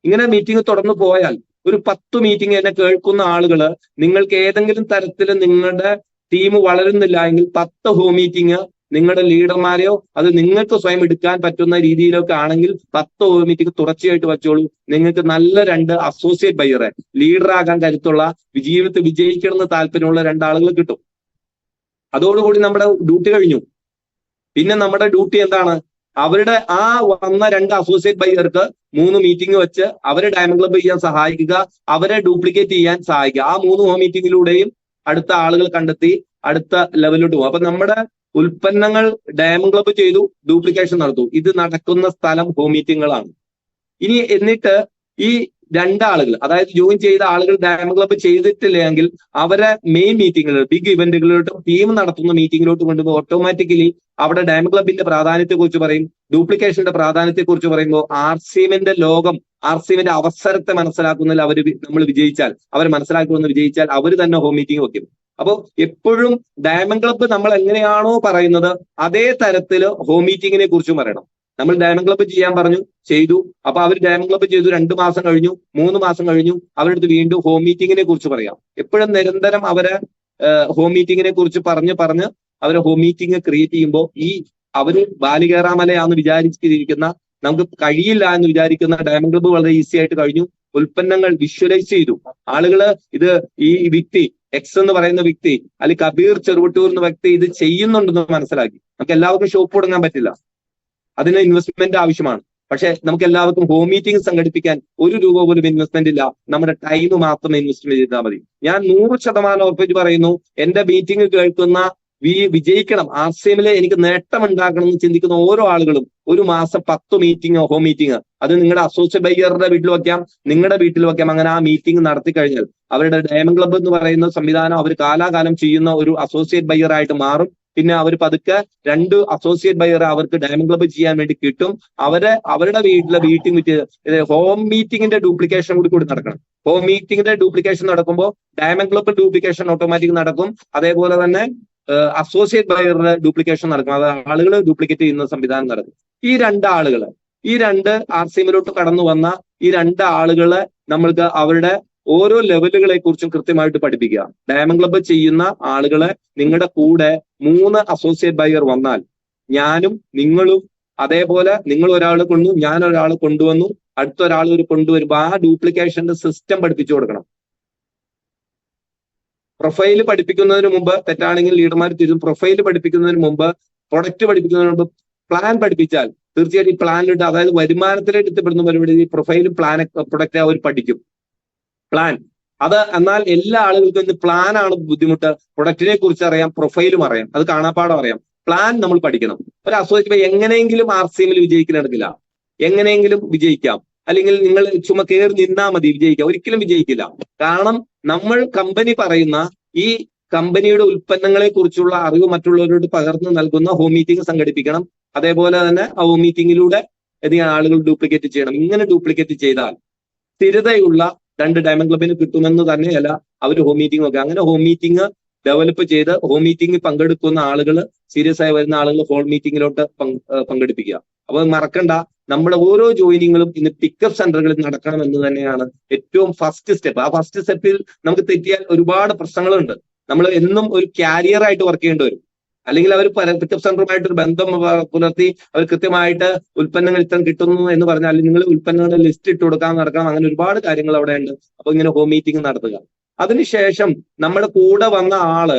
ഇങ്ങനെ മീറ്റിംഗ് തുടർന്നു പോയാൽ ഒരു 10 മീറ്റിംഗ് എന്നെ കേൾക്കുന്ന ആളുകൾ നിങ്ങൾക്ക് ഏതെങ്കിലും തരത്തിൽ നിങ്ങളുടെ ടീം വളരുന്നില്ല എങ്കിൽ 10 ഹോം മീറ്റിംഗ് നിങ്ങളുടെ ലീഡർമാരെയോ അത് നിങ്ങൾക്ക് സ്വയം എടുക്കാൻ പറ്റുന്ന രീതിയിലൊക്കെ ആണെങ്കിൽ 10 ഹോം മീറ്റിംഗ് തുടർച്ചയായിട്ട് വെച്ചോളൂ. നിങ്ങൾക്ക് നല്ല 2 അസോസിയേറ്റ് ബയ്യറെ, ലീഡറാകാൻ കരുത്തുള്ള, ജീവിതത്തിൽ വിജയിക്കണമെന്ന് താല്പര്യമുള്ള 2 ആളുകൾ കിട്ടും. അതോടുകൂടി നമ്മുടെ ഡ്യൂട്ടി കഴിഞ്ഞു. പിന്നെ നമ്മുടെ ഡ്യൂട്ടി എന്താണ്? അവരുടെ ആ വന്ന 2 അസോസിയേറ്റ് ബയ്യർക്ക് 3 മീറ്റിംഗ് വെച്ച് അവരെ ഡയമണ്ട് ക്ലബ്ബ് ചെയ്യാൻ സഹായിക്കുക, അവരെ ഡ്യൂപ്ലിക്കേറ്റ് ചെയ്യാൻ സഹായിക്കുക. ആ 3 ഹോം മീറ്റിംഗിലൂടെയും അടുത്ത ആളുകൾ കണ്ടെത്തി അടുത്ത ലെവലിലോട്ട് പോകും. അപ്പൊ നമ്മുടെ ഉൽപ്പന്നങ്ങൾ ഡയമണ്ട് ക്ലബ്ബ് ചെയ്തു, ഡ്യൂപ്ലിക്കേഷൻ നടത്തും. ഇത് നടക്കുന്ന സ്ഥലം ഹോം മീറ്റിങ്ങുകളാണ്. എന്നിട്ട് ഈ രണ്ടാളുകൾ, അതായത് ജോയിൻ ചെയ്ത ആളുകൾ ഡയമണ്ട് ക്ലബ്ബ് ചെയ്തിട്ടില്ലെങ്കിൽ അവരെ മെയിൻ മീറ്റിങ്ങുകൾ, ബിഗ് ഇവന്റുകളിലോട്ടും ടീം നടത്തുന്ന മീറ്റിങ്ങിലോട്ട് കൊണ്ടുപോയി ഓട്ടോമാറ്റിക്കലി അവിടെ ഡയമണ്ട് ക്ലബിന്റെ പ്രാധാന്യത്തെ കുറിച്ച് പറയും, ഡ്യൂപ്ലിക്കേഷന്റെ പ്രാധാന്യത്തെ കുറിച്ച് പറയുമ്പോൾ ആർസിഎമ്മിന്റെ ലോകം, ആർസിഎമ്മിന്റെ അവസരത്തെ മനസ്സിലാക്കുന്നതിൽ നമ്മൾ വിജയിച്ചാൽ, അവർ മനസ്സിലാക്കുമെന്ന് വിജയിച്ചാൽ അവർ തന്നെ ഹോം മീറ്റിംഗ് വെക്കും. അപ്പോൾ എപ്പോഴും ഡയമണ്ട് ക്ലബ്ബ് നമ്മൾ എങ്ങനെയാണോ പറയുന്നത് അതേ തരത്തിൽ ഹോം മീറ്റിങ്ങിനെ കുറിച്ചും പറയണം. നമ്മൾ ഡയമണ്ട് ക്ലബ്ബ് ചെയ്യാൻ പറഞ്ഞു, ചെയ്തു. അപ്പൊ അവർ ഡയമണ്ട് ക്ലബ്ബ് ചെയ്തു, 2 മാസം കഴിഞ്ഞു, 3 മാസം കഴിഞ്ഞു, അവരുടെ അടുത്ത് വീണ്ടും ഹോം മീറ്റിങ്ങിനെ കുറിച്ച് പറയാം. എപ്പോഴും നിരന്തരം അവരെ ഹോം മീറ്റിങ്ങിനെ കുറിച്ച് പറഞ്ഞ് അവരെ ഹോം മീറ്റിംഗ് ക്രിയേറ്റ് ചെയ്യുമ്പോൾ അവര് ബാലികേറാമലയാന്ന് വിചാരിച്ചിരിക്കുന്ന, നമുക്ക് കഴിയില്ല എന്ന് വിചാരിക്കുന്ന ഡയമണ്ട് ക്ലബ്ബ് വളരെ ഈസി ആയിട്ട് കഴിഞ്ഞു. ഉൽപ്പന്നങ്ങൾ വിഷ്വലൈസ് ചെയ്തു. ആളുകള് ഈ വ്യക്തി എക്സ് എന്ന് പറയുന്ന വ്യക്തി, അല്ലെങ്കിൽ കബീർ ചെറുവട്ടൂർ എന്ന വ്യക്തി ഇത് ചെയ്യുന്നുണ്ടെന്ന് മനസ്സിലാക്കി. നമുക്ക് എല്ലാവർക്കും ഷോപ്പ് തുടങ്ങാൻ പറ്റില്ല, അതിന് ഇൻവെസ്റ്റ്മെന്റ് ആവശ്യമാണ്. പക്ഷെ നമുക്ക് എല്ലാവർക്കും ഹോം മീറ്റിംഗ് സംഘടിപ്പിക്കാൻ 1 രൂപ പോലും ഇൻവെസ്റ്റ്മെന്റ് ഇല്ല, നമ്മുടെ ടൈം മാത്രം ഇൻവെസ്റ്റ്മെന്റ് ചെയ്താൽ മതി. ഞാൻ 100% ഉറപ്പിച്ച് പറയുന്നു, എന്റെ മീറ്റിംഗ് കേൾക്കുന്ന വിജയിക്കണം, ആർസിഎമ്മിലെ എനിക്ക് നേട്ടം ഉണ്ടാക്കണം എന്ന് ചിന്തിക്കുന്ന ഓരോ ആളുകളും 1 മാസം 10 മീറ്റിംഗ്, ഹോം മീറ്റിംഗ്, അത് നിങ്ങളുടെ അസോസിയേറ്റ് ബയ്യറുടെ വീട്ടിൽ വെക്കാം, നിങ്ങളുടെ വീട്ടിൽ വെക്കാം. അങ്ങനെ ആ മീറ്റിംഗ് നടത്തി കഴിഞ്ഞാൽ അവരുടെ ഡയമണ്ട് ക്ലബ്ബ് എന്ന് പറയുന്ന സംവിധാനം അവർ കാലാകാലം ചെയ്യുന്ന ഒരു അസോസിയേറ്റ് ബയ്യർ ആയിട്ട് മാറും. പിന്നെ അവർ പതുക്കെ 2 അസോസിയേറ്റ് ബയ്യർ അവർക്ക് ഡയമണ്ട് ക്ലബ്ബ് ചെയ്യാൻ വേണ്ടി കിട്ടും. അവരുടെ മീറ്റിംഗ് ഹോം മീറ്റിംഗിന്റെ ഡ്യൂപ്ലിക്കേഷൻ കൂടി നടക്കണം. ഹോം മീറ്റിംഗിന്റെ ഡ്യൂപ്ലിക്കേഷൻ നടക്കുമ്പോൾ ഡയമണ്ട് ക്ലബ്ബ് ഡ്യൂപ്ലിക്കേഷൻ ഓട്ടോമാറ്റിക് നടക്കും. അതേപോലെ തന്നെ അസോസിയേറ്റ് ബയറുടെ ഡ്യൂപ്ലിക്കേഷൻ നടക്കും, അത് ആളുകൾ ഡ്യൂപ്ലിക്കേറ്റ് ചെയ്യുന്ന സംവിധാനം നടക്കും. ഈ 2 ആർസിഎമ്മിലോട്ട് കടന്നു വന്ന ഈ 2 ആളുകളെ നമ്മൾക്ക് അവരുടെ ഓരോ ലെവലുകളെ കുറിച്ചും കൃത്യമായിട്ട് പഠിപ്പിക്കുക. ഡയമണ്ട് ക്ലബ്ബ് ചെയ്യുന്ന ആളുകളെ നിങ്ങളുടെ കൂടെ 3 അസോസിയേറ്റ് ബയർ വന്നാൽ, ഞാനും നിങ്ങളും, അതേപോലെ നിങ്ങൾ ഒരാൾ കൊണ്ടു, ഞാൻ ഒരാൾ കൊണ്ടുവന്നു, അടുത്ത ഒരാൾ കൊണ്ടുവരുമ്പോൾ ആ ഡ്യൂപ്ലിക്കേഷന്റെ സിസ്റ്റം പഠിപ്പിച്ചു കൊടുക്കണം. പ്രൊഫൈല് പഠിപ്പിക്കുന്നതിന് മുമ്പ്, തെറ്റാണെങ്കിൽ ലീഡർമാർ തിരും, പ്രൊഫൈല് പഠിപ്പിക്കുന്നതിന് മുമ്പ്, പ്രൊഡക്റ്റ് പഠിപ്പിക്കുന്നതിന് മുമ്പ് പ്ലാൻ പഠിപ്പിച്ചാൽ തീർച്ചയായിട്ടും ഈ പ്ലാനിലിട്ട്, അതായത് വരുമാനത്തിലേക്ക് എത്തിപ്പെടുന്ന പരിപാടി ഈ പ്രൊഫൈലും പ്രൊഡക്റ്റ് അവർ പഠിക്കും. പ്ലാൻ എന്നാൽ എല്ലാ ആളുകൾക്കും ഇന്ന് പ്ലാനാണ് ബുദ്ധിമുട്ട്. പ്രൊഡക്റ്റിനെ കുറിച്ച് അറിയാം, പ്രൊഫൈലും അറിയാം, അത് കാണാപ്പാടം അറിയാം. പ്ലാൻ നമ്മൾ പഠിക്കണം. ഒരു അസോസിയേറ്റ് എങ്ങനെയെങ്കിലും ആർസിഎമ്മിൽ വിജയിക്കുന്നിടക്കില്ല, എങ്ങനെയെങ്കിലും വിജയിക്കാം, അല്ലെങ്കിൽ നിങ്ങൾ ചുമ കയറി നിന്നാൽ മതി വിജയിക്കാം, ഒരിക്കലും വിജയിക്കില്ല. കാരണം നമ്മൾ കമ്പനി പറയുന്ന ഈ കമ്പനിയുടെ ഉൽപ്പന്നങ്ങളെ കുറിച്ചുള്ള അറിവ് മറ്റുള്ളവരോട് പകർന്നു നൽകുന്ന ഹോം മീറ്റിംഗ് സംഘടിപ്പിക്കണം. അതേപോലെ തന്നെ ആ ഹോം മീറ്റിംഗിലൂടെ ആളുകൾ ഡ്യൂപ്ലിക്കേറ്റ് ചെയ്യണം. ഇങ്ങനെ ഡ്യൂപ്ലിക്കേറ്റ് ചെയ്താൽ സ്ഥിരതയുള്ള 2 ഡയമണ്ട് ക്ലബിന് കിട്ടുമെന്ന് തന്നെയല്ല അവർ ഹോം മീറ്റിംഗ് ഒക്കെ. അങ്ങനെ ഹോം മീറ്റിംഗ് ഡെവലപ്പ് ചെയ്ത് ഹോം മീറ്റിംഗ് പങ്കെടുക്കുന്ന ആളുകൾ, സീരിയസ് ആയി വരുന്ന ആളുകൾ ഹോം മീറ്റിംഗിലോട്ട് പങ്കെടുപ്പിക്കുക. അപ്പൊ മറക്കണ്ട, നമ്മുടെ ഓരോ ജോയിനിങ്ങുകളും ഇന്ന് പിക്കപ്പ് സെന്ററുകളിൽ നടക്കണം എന്ന് തന്നെയാണ് ഏറ്റവും ഫസ്റ്റ് സ്റ്റെപ്പ്. ആ ഫസ്റ്റ് സ്റ്റെപ്പിൽ നമുക്ക് തെറ്റിയാൽ ഒരുപാട് പ്രശ്നങ്ങളുണ്ട്. നമ്മൾ എന്നും ഒരു കാരിയർ ആയിട്ട് വർക്ക് ചെയ്യേണ്ടി വരും. അല്ലെങ്കിൽ അവർ പിക്കപ്പ് സെന്ററുമായിട്ട് ഒരു ബന്ധം പുലർത്തി അവർ കൃത്യമായിട്ട് ഉൽപ്പന്നങ്ങൾ ഇത്തരം കിട്ടുന്നു എന്ന് പറഞ്ഞാൽ നിങ്ങൾ ഉൽപ്പന്നങ്ങളുടെ ലിസ്റ്റ് ഇട്ട് കൊടുക്കാൻ നടക്കണം. അങ്ങനെ ഒരുപാട് കാര്യങ്ങൾ അവിടെ ഉണ്ട്. അപ്പൊ ഇങ്ങനെ ഹോം മീറ്റിംഗ് നടത്തുക. അതിനുശേഷം നമ്മുടെ കൂടെ വന്ന ആള്,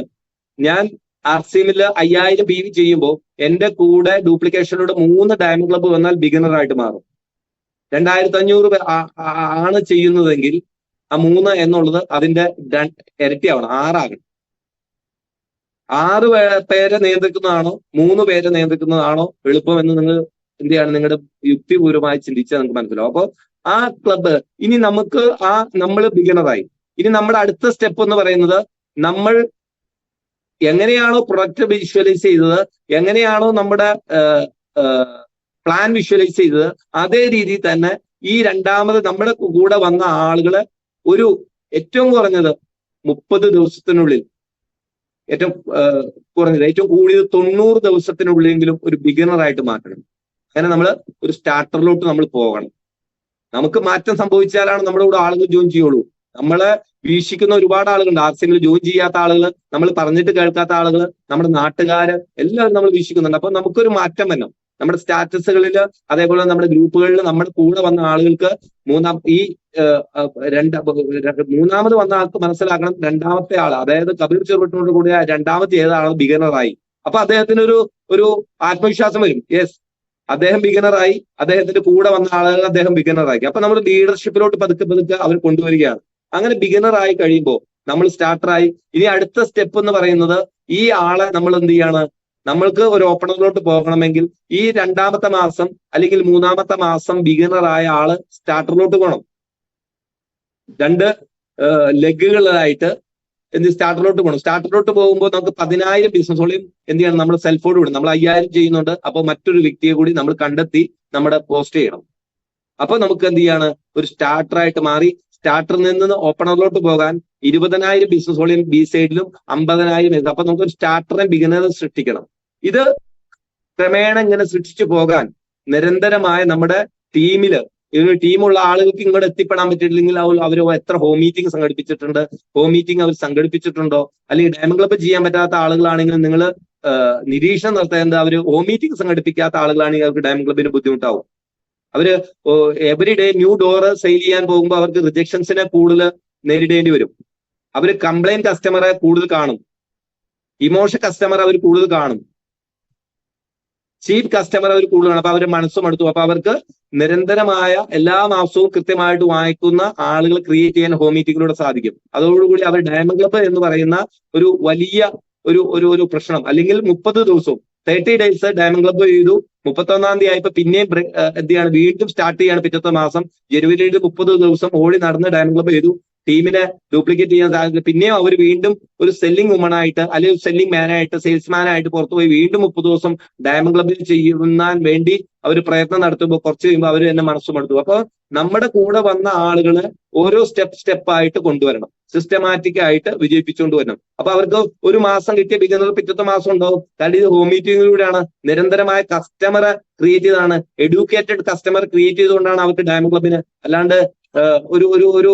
ഞാൻ ആർസിഎമ്മിൽ 5000 PV ചെയ്യുമ്പോൾ എന്റെ കൂടെ ഡ്യൂപ്ലിക്കേഷനിലൂടെ 3 ഡയമണ്ട് ക്ലബ്ബ് വന്നാൽ ബിഗിനർ ആയിട്ട് മാറും. 2500 ആണ് ചെയ്യുന്നതെങ്കിൽ ആ 3 എന്നുള്ളത് അതിന്റെ ഇരട്ടിയാവണം, 6 ആകണം. 6 പേരെ നിയന്ത്രിക്കുന്നതാണോ 3 പേരെ നിയന്ത്രിക്കുന്നതാണോ എളുപ്പം എന്ന് നിങ്ങൾ എന്ത് ചെയ്യാണ്, നിങ്ങളുടെ യുക്തിപൂർവമായി ചിന്തിച്ചാൽ നിങ്ങൾക്ക് മനസ്സിലാവും. അപ്പൊ ആ ക്ലബ്ബ് ഇനി നമ്മൾ ബിഗിനറായി. ഇനി നമ്മുടെ അടുത്ത സ്റ്റെപ്പ് എന്ന് പറയുന്നത്, നമ്മൾ എങ്ങനെയാണോ പ്രൊഡക്റ്റ് വിഷ്വലൈസ് ചെയ്തത്, എങ്ങനെയാണോ നമ്മുടെ പ്ലാൻ വിഷ്വലൈസ് ചെയ്തത്, അതേ രീതിയിൽ തന്നെ ഈ രണ്ടാമത് നമ്മുടെ കൂടെ വന്ന ആളുകളെ ഒരു ഏറ്റവും കുറഞ്ഞത് 30 ദിവസത്തിനുള്ളിൽ, ഏറ്റവും കുറഞ്ഞത് ഏറ്റവും കൂടിയത് 90 ദിവസത്തിനുള്ളിലെങ്കിലും ഒരു ബിഗിനറായിട്ട് മാറ്റണം. അങ്ങനെ നമ്മൾ ഒരു സ്റ്റാർട്ടറിലോട്ട് നമ്മൾ പോകണം. നമുക്ക് മാറ്റം സംഭവിച്ചാലാണ് നമ്മുടെ കൂടെ ആളുകൾ ജോയിൻ ചെയ്യുള്ളൂ. നമ്മളെ വീക്ഷിക്കുന്ന ഒരുപാട് ആളുകളുണ്ട്, ആർസിഎമ്മിൽ ജോയിൻ ചെയ്യാത്ത ആളുകൾ, നമ്മൾ പറഞ്ഞിട്ട് കേൾക്കാത്ത ആളുകൾ, നമ്മുടെ നാട്ടുകാര് എല്ലാവരും നമ്മൾ വീക്ഷിക്കുന്നുണ്ട്. അപ്പൊ നമുക്കൊരു മാറ്റം വരണം. നമ്മുടെ സ്റ്റാറ്റസുകളിൽ, അതേപോലെ നമ്മുടെ ഗ്രൂപ്പുകളിൽ നമ്മുടെ കൂടെ വന്ന ആളുകൾക്ക് മൂന്നാമത് വന്ന ആൾക്ക് മനസ്സിലാക്കണം, രണ്ടാമത്തെ ആൾ, അതായത് കബീർ ചെറുവട്ടൂരിന്റെ കൂടെ രണ്ടാമത്തെ ഏതാണ് ബിഗിനറായി. അപ്പൊ അദ്ദേഹത്തിന് ഒരു ആത്മവിശ്വാസം വരും. യെസ്, അദ്ദേഹം ബിഗിനറായി, അദ്ദേഹത്തിന്റെ കൂടെ വന്ന ആളുകൾ അദ്ദേഹം ബിഗിനറാക്കി. അപ്പൊ നമ്മൾ ലീഡർഷിപ്പിലോട്ട് പതുക്കെ അവർ കൊണ്ടുവരികയാണ്. അങ്ങനെ ബിഗിനറായി കഴിയുമ്പോൾ നമ്മൾ സ്റ്റാർട്ടറായി. ഇനി അടുത്ത സ്റ്റെപ്പ് എന്ന് പറയുന്നത്, ഈ ആളെ നമ്മൾ എന്ത് ചെയ്യാണ്, നമ്മൾക്ക് ഒരു ഓപ്പണറിലോട്ട് പോകണമെങ്കിൽ ഈ 2ാമത്തെ മാസം അല്ലെങ്കിൽ 3ാമത്തെ മാസം ബിഗിനറായ ആള് സ്റ്റാർട്ടറിലോട്ട് പോകണം. 2 ലെഗുകളായിട്ട് സ്റ്റാർട്ടറിലോട്ട് പോകണം. സ്റ്റാർട്ടറിലോട്ട് പോകുമ്പോൾ നമുക്ക് 10,000 ബിസിനസ്സുകളെയും എന്ത് ചെയ്യണം, നമ്മൾ സെൽഫോട് വിടും. നമ്മൾ 5000 ചെയ്യുന്നുണ്ട്, അപ്പോൾ മറ്റൊരു വ്യക്തിയെ കൂടി നമ്മൾ കണ്ടെത്തി നമ്മുടെ പോസ്റ്റ് ചെയ്യണം. അപ്പൊ നമുക്ക് എന്ത് ചെയ്യാണ്, ഒരു സ്റ്റാർട്ടറായിട്ട് മാറി സ്റ്റാർട്ടറിൽ നിന്ന് ഓപ്പണറിലോട്ട് പോകാൻ 20,000 ബിസിനസ്സുകളെയും ബി സൈഡിലും 50,000. അപ്പൊ നമുക്കൊരു സ്റ്റാർട്ടറെ ബിഗിനറെ സൃഷ്ടിക്കണം. ഇത് ക്രമേണ ഇങ്ങനെ സൃഷ്ടിച്ചു പോകാൻ നിരന്തരമായ നമ്മുടെ ടീമില് ഒരു ടീമുള്ള ആളുകൾക്ക് ഇങ്ങോട്ട് എത്തിപ്പെടാൻ പറ്റിയിട്ടില്ലെങ്കിൽ അവർ എത്ര ഹോം മീറ്റിംഗ് സംഘടിപ്പിച്ചിട്ടുണ്ട്, ഹോം മീറ്റിംഗ് അവർ സംഘടിപ്പിച്ചിട്ടുണ്ടോ, അല്ലെങ്കിൽ ഡയമണ്ട് ക്ലബ്ബ് ചെയ്യാൻ പറ്റാത്ത ആളുകളാണെങ്കിൽ നിങ്ങൾ നിരീക്ഷണം നടത്തേണ്ടത് അവർ ഹോം മീറ്റിംഗ് സംഘടിപ്പിക്കാത്ത ആളുകളാണെങ്കിൽ അവർക്ക് ഡയമണ്ട് ക്ലബ്ബിന് ബുദ്ധിമുട്ടാവും. അവര് every day new door sale ചെയ്യാൻ പോകുമ്പോൾ അവർക്ക് റിജക്ഷൻസിനെ കൂടുതൽ നേരിടേണ്ടി വരും. അവര് കംപ്ലൈന്റ് കസ്റ്റമറെ കൂടുതൽ കാണും, ഇമോഷൻ കസ്റ്റമർ അവർ കൂടുതൽ കാണും, ചീപ്പ് കസ്റ്റമർ അവർ കൂടുതലാണ്. അപ്പൊ അവരുടെ മനസ്സും അടുത്തു. അപ്പൊ അവർക്ക് നിരന്തരമായ എല്ലാ മാസവും കൃത്യമായിട്ട് വാങ്ങിക്കുന്ന ആളുകൾ ക്രിയേറ്റ് ചെയ്യാൻ ഹോം മീറ്റിംഗിലൂടെ സാധിക്കും. അതോടുകൂടി അവർ ഡയമണ്ട് ക്ലബ്ബ് എന്ന് പറയുന്ന ഒരു വലിയ ഒരു പ്രശ്നം, അല്ലെങ്കിൽ 30 ദിവസവും 30 ഡേയ്സ് ഡയമണ്ട് ക്ലബ്ബ് ചെയ്തു, 31-ാം തീയതി ആയപ്പോ പിന്നെയും എന്ത് ചെയ്യാണ്, വീണ്ടും സ്റ്റാർട്ട് ചെയ്യാണ് പിറ്റത്തെ മാസം. ജനുവരിയിൽ 30 ദിവസം ഓടി നടന്ന് ഡയമണ്ട് ക്ലബ്ബ് ചെയ്തു, ടീമിനെ ഡ്യൂപ്ലിക്കേറ്റ് ചെയ്യാൻ സാധിക്കും. പിന്നെയും അവർ വീണ്ടും ഒരു സെല്ലിംഗ് വുമൺ ആയിട്ട് അല്ലെങ്കിൽ സെല്ലിംഗ് മാനായിട്ട് സെയിൽസ്മാനായിട്ട് പുറത്തുപോയി വീണ്ടും 30 ദിവസം ഡയമണ്ട് ക്ലബ്ബിൽ ചെയ്യാൻ വേണ്ടി അവർ പ്രയത്നം നടത്തുമ്പോൾ കുറച്ച് കഴിയുമ്പോൾ അവർ തന്നെ മനസ്സുമെടുത്തു. അപ്പൊ നമ്മുടെ കൂടെ വന്ന ആളുകളെ ഓരോ സ്റ്റെപ്പായിട്ട് കൊണ്ടുവരണം, സിസ്റ്റമാറ്റിക് ആയിട്ട് വിജയിപ്പിച്ചുകൊണ്ട് വരണം. അപ്പൊ അവർക്ക് ഒരു മാസം കിട്ടിയ ബിഗിനർ പിറ്റത്തെ മാസം ഉണ്ടാവും. കാരണം ഇത് ഹോം മീറ്റിംഗിലൂടെയാണ്, നിരന്തരമായ കസ്റ്റമറെ ക്രിയേറ്റ് ചെയ്താണ്, എഡ്യൂക്കേറ്റഡ് കസ്റ്റമർ ക്രിയേറ്റ് ചെയ്തുകൊണ്ടാണ് അവർക്ക് ഡയമണ്ട് ക്ലബിന്, അല്ലാണ്ട് ഒരു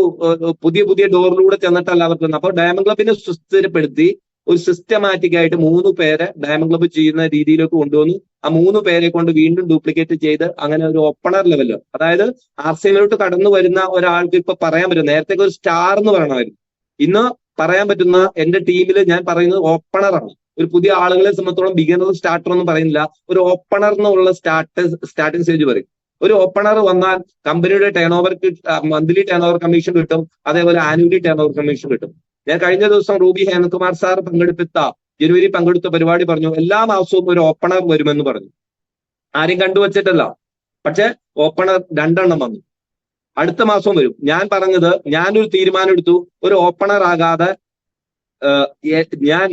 പുതിയ ഡോറിലൂടെ ചെന്നിട്ടല്ല അവർക്ക്. അപ്പൊ ഡയമണ്ട് ക്ലബിനെ സുസ്ഥിരപ്പെടുത്തി ഒരു സിസ്റ്റമാറ്റിക് ആയിട്ട് 3 പേരെ ഡയമണ്ട് ക്ലബ്ബ് ചെയ്യുന്ന രീതിയിലേക്ക് കൊണ്ടുവന്നു. ആ 3 പേരെ കൊണ്ട് വീണ്ടും ഡ്യൂപ്ലിക്കേറ്റ് ചെയ്ത് അങ്ങനെ ഒരു ഓപ്പണർ ലെവലില്, അതായത് ആർസിഎമ്മിലോട്ട് കടന്നു വരുന്ന ഒരാൾക്ക് ഇപ്പൊ പറയാൻ പറ്റും, നേരത്തെ ഒരു സ്റ്റാർ എന്ന് പറയണമായിരുന്നു, ഇന്ന് പറയാൻ പറ്റുന്ന എന്റെ ടീമിൽ ഞാൻ പറയുന്നത് ഓപ്പണറാണ്. ഒരു പുതിയ ആളുകളെ സംബന്ധിച്ചോളം ബിഗിനർ സ്റ്റാർട്ടർ ഒന്നും പറയുന്നില്ല, ഒരു ഓപ്പണർ എന്നുള്ള സ്റ്റാർട്ടിംഗ് സ്റ്റേജ് പറയും. ഒരു ഓപ്പണർ വന്നാൽ കമ്പനിയുടെ മന്ത്ലി ടേൺ ഓവർ കമ്മീഷൻ കിട്ടും, അതേപോലെ ആനുവലി ടേൺ ഓവർ കമ്മീഷൻ കിട്ടും. ഞാൻ കഴിഞ്ഞ ദിവസം റൂബി ഹേമന്ത്കുമാർ സാർ ജനുവരി പങ്കെടുത്ത പരിപാടി പറഞ്ഞു, എല്ലാ മാസവും ഒരു ഓപ്പണർ വരുമെന്ന് പറഞ്ഞു. ആരും കണ്ടുവച്ചിട്ടല്ല, പക്ഷെ ഓപ്പണർ 2 എണ്ണം വന്നു. അടുത്ത മാസവും വരും. ഞാൻ പറഞ്ഞത്, ഞാനൊരു തീരുമാനം എടുത്തു, ഒരു ഓപ്പണർ ആകാതെ ഞാൻ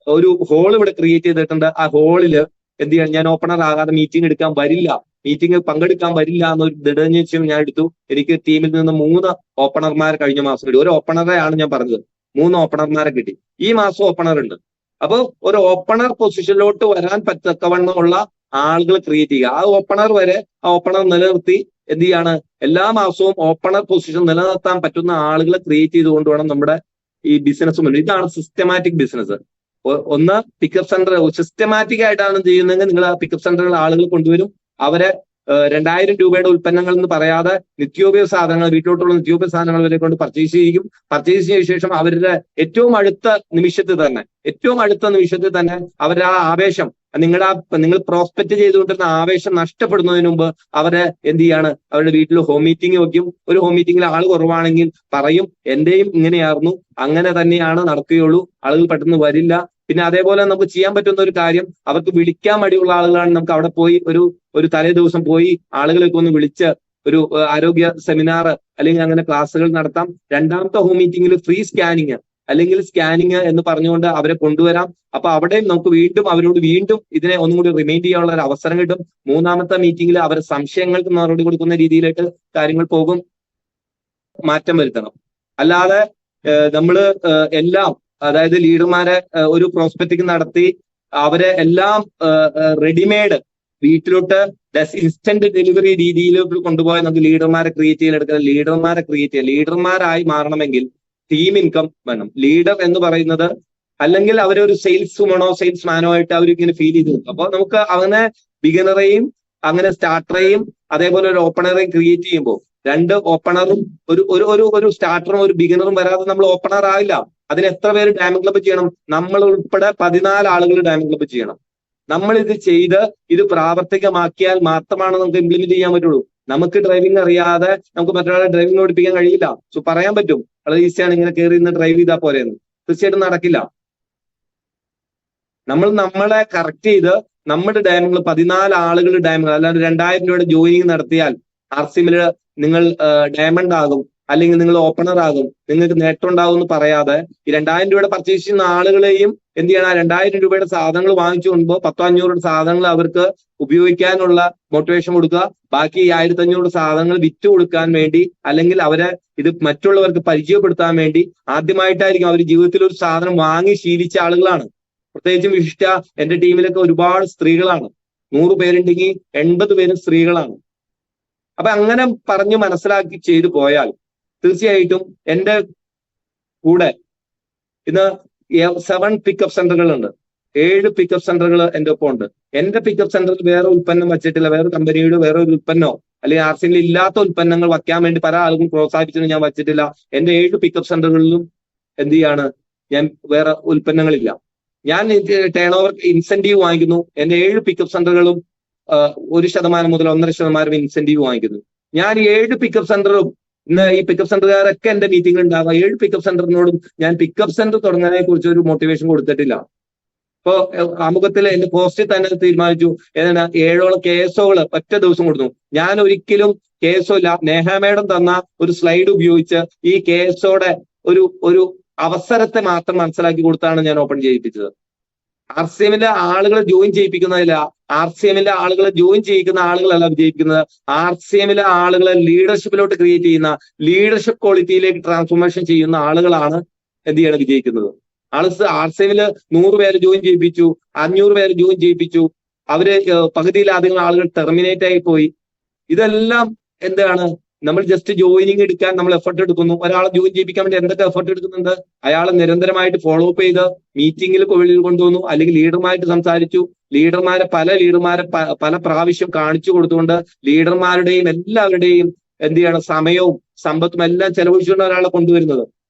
ഒരു ഹോൾ ഇവിടെ ക്രിയേറ്റ് ചെയ്തിട്ടുണ്ട്. ആ ഹോളില് എന്ത് ചെയ്യണം, ഞാൻ ഓപ്പണർ ആകാതെ മീറ്റിംഗ് പങ്കെടുക്കാൻ വരില്ല എന്നൊരു ദൃഢനിശ്ചയം ഞാൻ എടുത്തു. എനിക്ക് ടീമിൽ നിന്ന് 3 ഓപ്പണർമാർ കഴിഞ്ഞ മാസം കിട്ടി. ഒരു ഓപ്പണറെയാണ് ഞാൻ പറഞ്ഞത്, 3 ഓപ്പണർമാരെ കിട്ടി. ഈ മാസം ഓപ്പണർ ഉണ്ട്. അപ്പൊ ഒരു ഓപ്പണർ പൊസിഷനിലോട്ട് വരാൻ പറ്റത്തക്കവണ്ണമുള്ള ആളുകൾ ക്രിയേറ്റ് ചെയ്യുക. ആ ഓപ്പണർ വരെ ആ ഓപ്പണർ നിലനിർത്തി എന്ത് ചെയ്യാണ്, എല്ലാ മാസവും ഓപ്പണർ പൊസിഷൻ നിലനിർത്താൻ പറ്റുന്ന ആളുകളെ ക്രിയേറ്റ് ചെയ്തുകൊണ്ട് വേണം നമ്മുടെ ഈ ബിസിനസ് മുന്നിൽ. ഇതാണ് സിസ്റ്റമാറ്റിക് ബിസിനസ്. ഒന്ന് പിക്കപ്പ് സെന്റർ സിസ്റ്റമാറ്റിക് ആയിട്ടാണ് ചെയ്യുന്നതെങ്കിൽ നിങ്ങൾ ആ പിക്കപ്പ് സെന്ററുകൾ ആളുകൾ കൊണ്ടുവരും. അവരെ 2000 രൂപയുടെ ഉൽപ്പന്നങ്ങൾ എന്ന് പറയാതെ നിത്യോപയോഗ സാധനങ്ങൾ, വീട്ടിലോട്ടുള്ള നിത്യോപയോഗ സാധനങ്ങൾ വരെ കൊണ്ട് പർച്ചേസ് ചെയ്യും. പർച്ചേസ് ചെയ്ത ശേഷം അവരുടെ ഏറ്റവും അടുത്ത നിമിഷത്തിൽ തന്നെ അവരുടെ ആ ആവേശം, നിങ്ങൾ പ്രോസ്പെക്ട് ചെയ്തുകൊണ്ടിരുന്ന ആവേശം നഷ്ടപ്പെടുന്നതിന് മുമ്പ് അവരെ എന്ത് ചെയ്യാണ്, അവരുടെ വീട്ടിൽ ഹോം മീറ്റിംഗ് വയ്ക്കും. ഒരു ഹോം മീറ്റിംഗിൽ ആൾ കുറവാണെങ്കിൽ പറയും, എന്റെയും ഇങ്ങനെയായിരുന്നു, അങ്ങനെ തന്നെയാണ് നടക്കുകയുള്ളൂ, ആളുകൾ പെട്ടെന്ന് വരില്ല. പിന്നെ അതേപോലെ നമുക്ക് ചെയ്യാൻ പറ്റുന്ന ഒരു കാര്യം, അവർക്ക് വിളിക്കാൻ മടിയുള്ള ആളുകളാണ്, നമുക്ക് അവിടെ പോയി ഒരു തലേ ദിവസം പോയി ആളുകളെയൊക്കെ ഒന്ന് വിളിച്ച് ഒരു ആരോഗ്യ സെമിനാർ അല്ലെങ്കിൽ അങ്ങനെ ക്ലാസ്സുകൾ നടത്താം. രണ്ടാമത്തെ ഹോം മീറ്റിംഗിൽ ഫ്രീ സ്കാനിങ് അല്ലെങ്കിൽ സ്കാനിങ് എന്ന് പറഞ്ഞുകൊണ്ട് അവരെ കൊണ്ടുവരാം. അപ്പൊ അവിടെയും നമുക്ക് അവരോട് ഇതിനെ ഒന്നും കൂടി റിമൈൻഡ് ചെയ്യാനുള്ള ഒരു അവസരം കിട്ടും. 3-ാമത്തെ മീറ്റിംഗിൽ അവരുടെ സംശയങ്ങൾക്ക് മറുപടി കൊടുക്കുന്ന രീതിയിലായിട്ട് കാര്യങ്ങൾ പോകും. മാറ്റം വരുത്തണം. അല്ലാതെ നമ്മള് എല്ലാം, അതായത് ലീഡർമാരെ ഒരു പ്രോസ്പെക്ടിങ് നടത്തി അവരെ എല്ലാം റെഡിമെയ്ഡ് വീട്ടിലോട്ട് ഇൻസ്റ്റന്റ് ഡെലിവറി രീതിയിൽ കൊണ്ടുപോയി നമുക്ക് ലീഡർമാരെ ക്രിയേറ്റ് ചെയ്യാൻ ലീഡർമാരായി മാറണമെങ്കിൽ ടീം ഇൻകം വേണം. ലീഡർ എന്ന് പറയുന്നത്, അല്ലെങ്കിൽ അവരൊരു സെയിൽസ് വുമണോ സെയിൽസ് മാനോ ആയിട്ട് അവരിങ്ങനെ ഫീൽ ചെയ്ത് നിൽക്കും. അപ്പൊ നമുക്ക് അങ്ങനെ ബിഗിനറെയും അങ്ങനെ സ്റ്റാർട്ടറെയും അതേപോലെ ഒരു ഓപ്പണറെയും ക്രിയേറ്റ് ചെയ്യുമ്പോൾ 2 ഓപ്പണറും ഒരു സ്റ്റാർട്ടറും ഒരു ബിഗിനറും വരാതെ നമ്മൾ ഓപ്പണർ ആവില്ല. അതിന് എത്ര പേര് ഡയമണ്ട് ക്ലബ്ബ് ചെയ്യണം? നമ്മൾ ഉൾപ്പെടെ 14 ആളുകൾ ഡയമണ്ട് ക്ലബ്ബ് ചെയ്യണം. നമ്മൾ ഇത് ചെയ്ത് ഇത് പ്രാവർത്തികമാക്കിയാൽ മാത്രമാണ് നമുക്ക് ഇംപ്ലിമെന്റ് ചെയ്യാൻ പറ്റുള്ളൂ. നമുക്ക് ഡ്രൈവിംഗ് അറിയാതെ നമുക്ക് മറ്റൊരാളെ ഡ്രൈവിംഗ് ഓടിപ്പിക്കാൻ കഴിയില്ല. സോ പറയാൻ പറ്റും വളരെ ഈസിയാണ്, ഇങ്ങനെ കയറി നിന്ന് ഡ്രൈവ് ചെയ്താൽ പോരെയെന്ന്. തീർച്ചയായിട്ടും നടക്കില്ല. നമ്മളെ കറക്റ്റ് ചെയ്ത് നമ്മുടെ ഡയമണ്ട് 14 ആളുകൾ ഡയമണ്ട്, അല്ലാണ്ട് 2000 രൂപയുടെ ജോയിനിങ് നടത്തിയാൽ ആർസിഎമ്മില് നിങ്ങൾ ഡയമണ്ട് ആകും, അല്ലെങ്കിൽ നിങ്ങൾ ഓപ്പണർ ആകും, നിങ്ങൾക്ക് നേട്ടം ഉണ്ടാകും എന്ന് പറയാതെ ഈ 2000 രൂപയുടെ പർച്ചേസ് ചെയ്യുന്ന ആളുകളെയും എന്ത് ചെയ്യണം, 2000 രൂപയുടെ സാധനങ്ങൾ വാങ്ങിച്ചു കൊണ്ടുമ്പോൾ 1000-500 സാധനങ്ങൾ അവർക്ക് ഉപയോഗിക്കാനുള്ള മോട്ടിവേഷൻ കൊടുക്കുക. ബാക്കി 1500 സാധനങ്ങൾ വിറ്റ് കൊടുക്കാൻ വേണ്ടി, അല്ലെങ്കിൽ അവരെ ഇത് മറ്റുള്ളവർക്ക് പരിചയപ്പെടുത്താൻ വേണ്ടി ആദ്യമായിട്ടായിരിക്കും അവർ ജീവിതത്തിൽ ഒരു സാധനം വാങ്ങി ശീലിച്ച ആളുകളാണ്. പ്രത്യേകിച്ചും വിശിഷ്ട എന്റെ ടീമിലൊക്കെ ഒരുപാട് സ്ത്രീകളാണ്. 100 പേരുണ്ടെങ്കിൽ 80 പേരും സ്ത്രീകളാണ്. അപ്പൊ അങ്ങനെ പറഞ്ഞ് മനസ്സിലാക്കി ചെയ്തു പോയാൽ തീർച്ചയായിട്ടും എന്റെ കൂടെ ഇന്ന് 7 പിക്കപ്പ് സെന്ററുകളുണ്ട്. 7 പിക്കപ്പ് സെന്ററുകൾ എന്റെ ഒപ്പം ഉണ്ട്. എന്റെ പിക്കപ്പ് സെന്ററിൽ വേറെ ഉൽപ്പന്നം വെച്ചിട്ടില്ല, വേറെ കമ്പനിയുടെ വേറെ ഒരു ഉൽപ്പന്നോ അല്ലെങ്കിൽ ആർസിയിൽ ഇല്ലാത്ത ഉൽപ്പന്നങ്ങൾ വയ്ക്കാൻ വേണ്ടി പല ആളുകളും പ്രോത്സാഹിപ്പിച്ചത് ഞാൻ വച്ചിട്ടില്ല. എന്റെ 7 പിക്കപ്പ് സെന്ററുകളിലും എന്ത് ചെയ്യാണ്, ഞാൻ വേറെ ഉൽപ്പന്നങ്ങളില്ല. ഞാൻ ടേൺ ഓവർ ഇൻസെന്റീവ് വാങ്ങിക്കുന്നു. എന്റെ 7 പിക്കപ്പ് സെന്ററുകളും 1% മുതൽ 1.5% ഇൻസെന്റീവ് വാങ്ങിക്കുന്നു. ഞാൻ 7 പിക്കപ്പ് സെന്ററും ഇന്ന് ഈ പിക്കപ്പ് സെന്ററുകാരൊക്കെ എന്റെ മീറ്റിംഗിൽ ഉണ്ടാവുക. 7 പിക്കപ്പ് സെന്ററിനോടും ഞാൻ പിക്കപ്പ് സെന്റർ തുടങ്ങുന്നതിനെ കുറിച്ച് ഒരു മോട്ടിവേഷൻ കൊടുത്തിട്ടില്ല. ഇപ്പോ ആമുഖത്തിൽ എന്റെ പോസ്റ്റിൽ തന്നെ തീരുമാനിച്ചു, ഏതാണ് 7ഓളം കേസോകൾ ഒറ്റ ദിവസം കൊടുത്തു. ഞാൻ ഒരിക്കലും കേസോ ഇല്ല, നേഹ മേഡം തന്ന ഒരു സ്ലൈഡ് ഉപയോഗിച്ച് ഈ കേസോടെ ഒരു അവസരത്തെ മാത്രം മനസ്സിലാക്കി കൊടുത്താണ് ഞാൻ ഓപ്പൺ ചെയ്യിപ്പിച്ചത്. RCMലെ ആളുകളെ ജോയിൻ ചെയ്യിപ്പിക്കുന്നതില്ല, RCMലെ ആളുകളെ ജോയിൻ ചെയ്യിക്കുന്ന ആളുകളല്ല വിജയിക്കുന്നത്. RCMലെ ആളുകളെ ലീഡർഷിപ്പിലോട്ട് ക്രിയേറ്റ് ചെയ്യുന്ന, ലീഡർഷിപ്പ് ക്വാളിറ്റിയിലേക്ക് ട്രാൻസ്ഫോർമേഷൻ ചെയ്യുന്ന ആളുകളാണ് എന്ത് ചെയ്യണം, വിജയിക്കുന്നത്. RCMല് 100 പേര് ജോയിൻ ചെയ്യിപ്പിച്ചു, 500 പേര് ജോയിൻ ചെയ്യിപ്പിച്ചു, അവര് പകുതിയിലധികം ആളുകൾ ടെർമിനേറ്റ് ആയി പോയി. ഇതെല്ലാം എന്താണ്, നമ്മൾ ജസ്റ്റ് ജോയിനിങ് എടുക്കാൻ നമ്മൾ എഫർട്ട് എടുക്കുന്നു. ഒരാളെ ജോയിൻ ചെയ്യിപ്പിക്കാൻ വേണ്ടി എന്തൊക്കെ എഫർട്ട് എടുക്കുന്നുണ്ട്, അയാളെ നിരന്തരമായിട്ട് ഫോളോ അപ്പ് ചെയ്ത് മീറ്റിംഗിൽ വെളിയിൽ കൊണ്ടുവന്നു, അല്ലെങ്കിൽ ലീഡറുമായിട്ട് സംസാരിച്ചു, പല ലീഡർമാരെ പല പ്രാവശ്യം കാണിച്ചു കൊടുത്തുകൊണ്ട് ലീഡർമാരുടെയും എല്ലാവരുടെയും എന്ത് ചെയ്യണം, സമയവും സമ്പത്തും എല്ലാം ചെലവഴിച്ചുകൊണ്ട് ഒരാളെ കൊണ്ടുവരുന്നത്.